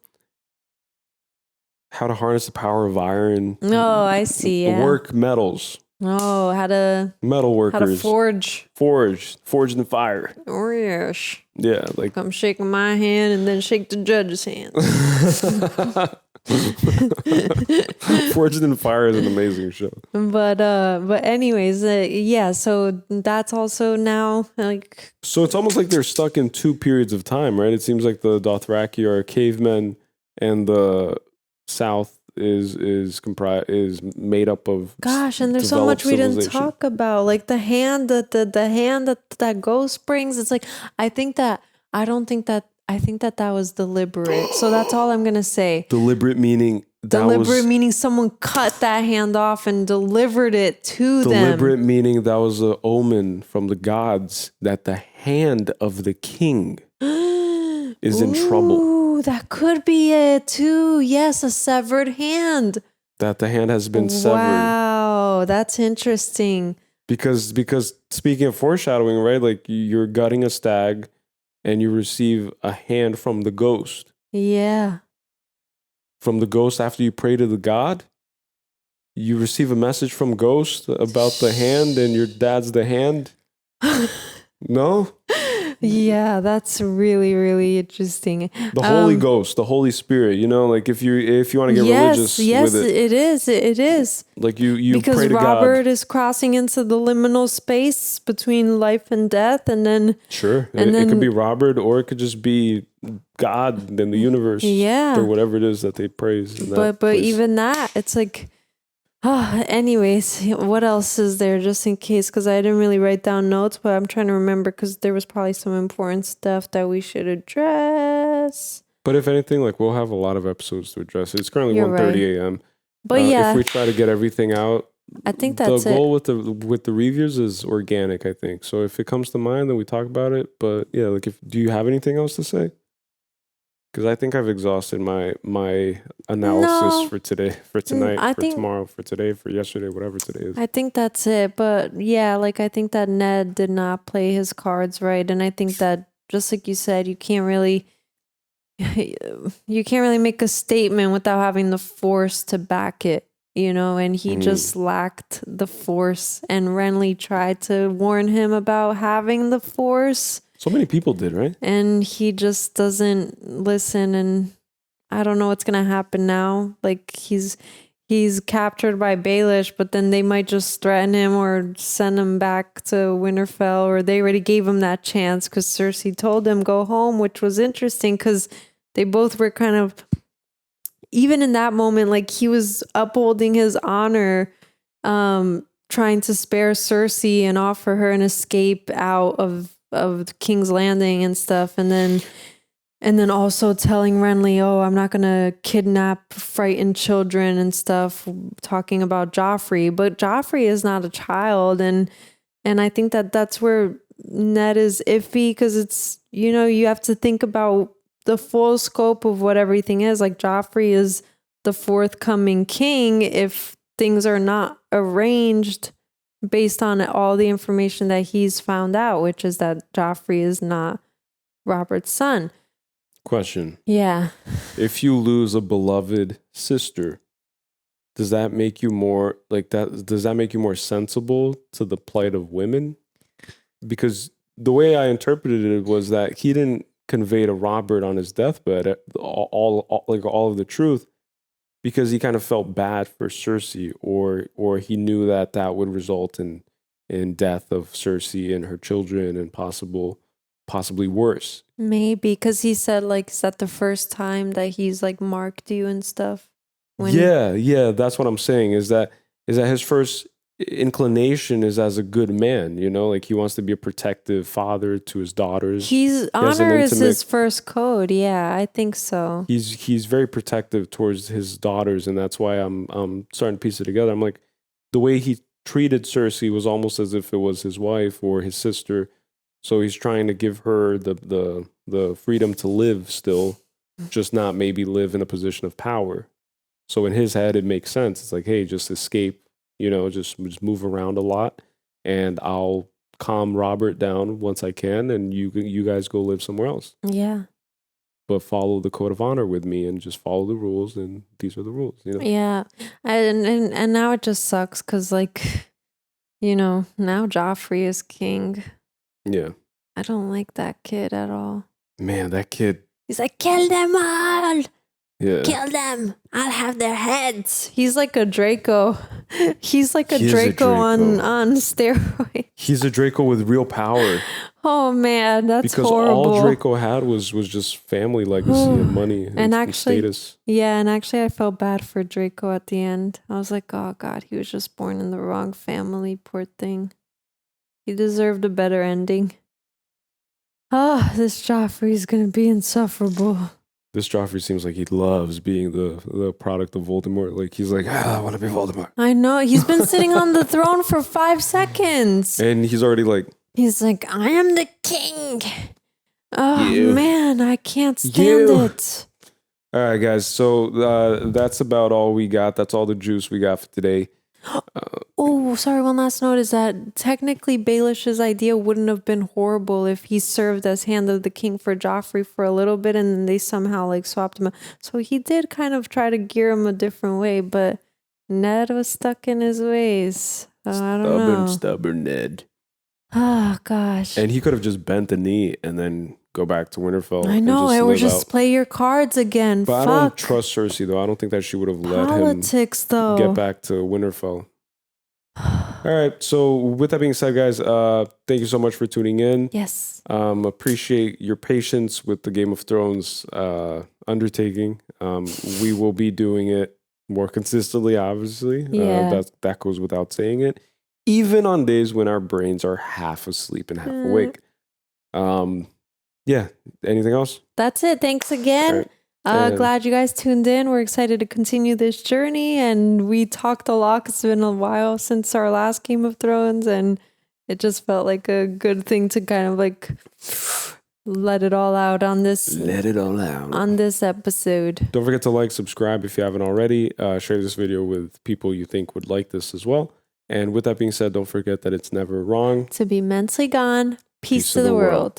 how to harness the power of iron. Oh, I see. Yeah. Work metals. Oh, how to metal workers. How to forge. Forge in the fire. Oh yes. Yeah, like I'm shaking my hand and then shake the judge's hand. Forged in Fire is an amazing show. But anyways, yeah. So that's also now like. So it's almost like they're stuck in two periods of time, right? It seems like the Dothraki are cavemen, and the South is made up of. Gosh, and there's so much we didn't talk about, like the hand that ghost brings. It's like I think that was deliberate. So that's all I'm gonna say. Deliberate meaning. Meaning someone cut that hand off and delivered it to them. Deliberate meaning that was an omen from the gods that the hand of the king is in trouble. Ooh, that could be it too. Yes, a severed hand. That the hand has been severed. Wow, that's interesting. Because speaking of foreshadowing, right? Like you're gutting a stag and you receive a hand from the ghost. Yeah. From the ghost after you pray to the god? You receive a message from ghost about the hand and your dad's the hand? No? Yeah, that's really, really interesting. The Holy Ghost, the Holy Spirit, you know, like if you want to get religious with it. It is. Like you because pray to Robert God. is crossing into the liminal space between life and death, and then Sure. It could be Robert, or it could just be God in the universe. Yeah. Or whatever it is that they praise. But even that, it's like anyways, what else is there just in case? Because I didn't really write down notes, but I'm trying to remember because there was probably some important stuff that we should address. But if anything, like we'll have a lot of episodes to address. It's currently 1:30 a.m. But if we try to get everything out, I think that's the goal with the reviews is organic. I think so. If it comes to mind, then we talk about it. But yeah, like do you have anything else to say? Because I think I've exhausted my analysis for today, for tonight, tomorrow, for today, for yesterday, whatever today is. I think that's it. But yeah, like I think that Ned did not play his cards right. And I think that just like you said, you can't really make a statement without having the force to back it, you know, and he just lacked the force. And Renly tried to warn him about having the force. So many people did, right? And he just doesn't listen, and I don't know what's gonna happen now. Like he's captured by Baelish, but then they might just threaten him or send him back to Winterfell, or they already gave him that chance because Cersei told him go home, which was interesting because they both were kind of, even in that moment, like he was upholding his honor, trying to spare Cersei and offer her an escape out of King's Landing and stuff, and then also telling Renly, oh, I'm not gonna kidnap frightened children and stuff, talking about Joffrey, but Joffrey is not a child, and I think that's where Ned is iffy, because it's, you know, you have to think about the full scope of what everything is. Like Joffrey is the forthcoming king if things are not arranged based on all the information that he's found out, which is that Joffrey is not Robert's son. Question. Yeah. If you lose a beloved sister, does that make you more like that? Does that make you more sensible to the plight of women? Because the way I interpreted it was that he didn't convey to Robert on his deathbed all of the truth, because he kind of felt bad for Cersei, or he knew that would result in death of Cersei and her children, and possibly worse. Maybe because he said, like, is that the first time that he's like marked you and stuff? Yeah, that's what I'm saying. Is that his first inclination is as a good man, you know, like he wants to be a protective father to his daughters. Honor is his first code. Yeah, I think so. He's very protective towards his daughters, and that's why I'm starting to piece it together. I'm like, the way he treated Cersei was almost as if it was his wife or his sister. So he's trying to give her the freedom to live still, just not maybe live in a position of power. So in his head, it makes sense. It's like, hey, just escape. You know, just move around a lot, and I'll calm Robert down once I can, and you guys go live somewhere else. Yeah. but follow the code of honor with me and just follow the rules. And these are the rules, you know? Yeah. And now it just sucks because, like, you know, now Joffrey is king. Yeah. I don't like that kid at all. Man, that kid. He's like, kill them all. Yeah. Kill them. I'll have their heads. He's like a Draco. He's like a Draco on steroids. He's a Draco with real power. Oh man, that's because horrible. All Draco had was just family legacy and money and actually, status. Yeah, and actually I felt bad for Draco at the end. I was like, oh God, he was just born in the wrong family, poor thing. He deserved a better ending. Ah, this Joffrey's gonna be insufferable. This Joffrey seems like he loves being the product of Voldemort. Like, he's like, I want to be Voldemort. I know. He's been sitting on the throne for 5 seconds. And he's already like... He's like, I am the king. Oh, man, I can't stand it. All right, guys. So that's about all we got. That's all the juice we got for today. Oh, sorry. One last note is that technically Baelish's idea wouldn't have been horrible if he served as hand of the king for Joffrey for a little bit and then they somehow like swapped him out. So he did kind of try to gear him a different way, but Ned was stuck in his ways. So I don't know. Stubborn Ned. Oh, gosh. And he could have just bent the knee and then go back to Winterfell. I know, or just play your cards again. But Fuck. I don't trust Cersei, though. I don't think that she would have let him get back to Winterfell. All right. So with that being said, guys, thank you so much for tuning in. Yes. Appreciate your patience with the Game of Thrones undertaking. We will be doing it more consistently, obviously. Yeah. That goes without saying it. Even on days when our brains are half asleep and half awake. Yeah. Anything else? That's it. Thanks again. Glad you guys tuned in. We're excited to continue this journey. And we talked a lot. It's been a while since our last Game of Thrones. And it just felt like a good thing to kind of like let it all out on this. Let it all out. On this episode. Don't forget to like, subscribe if you haven't already. Share this video with people you think would like this as well. And with that being said, don't forget that it's never wrong to be mentally gone. Peace to the world.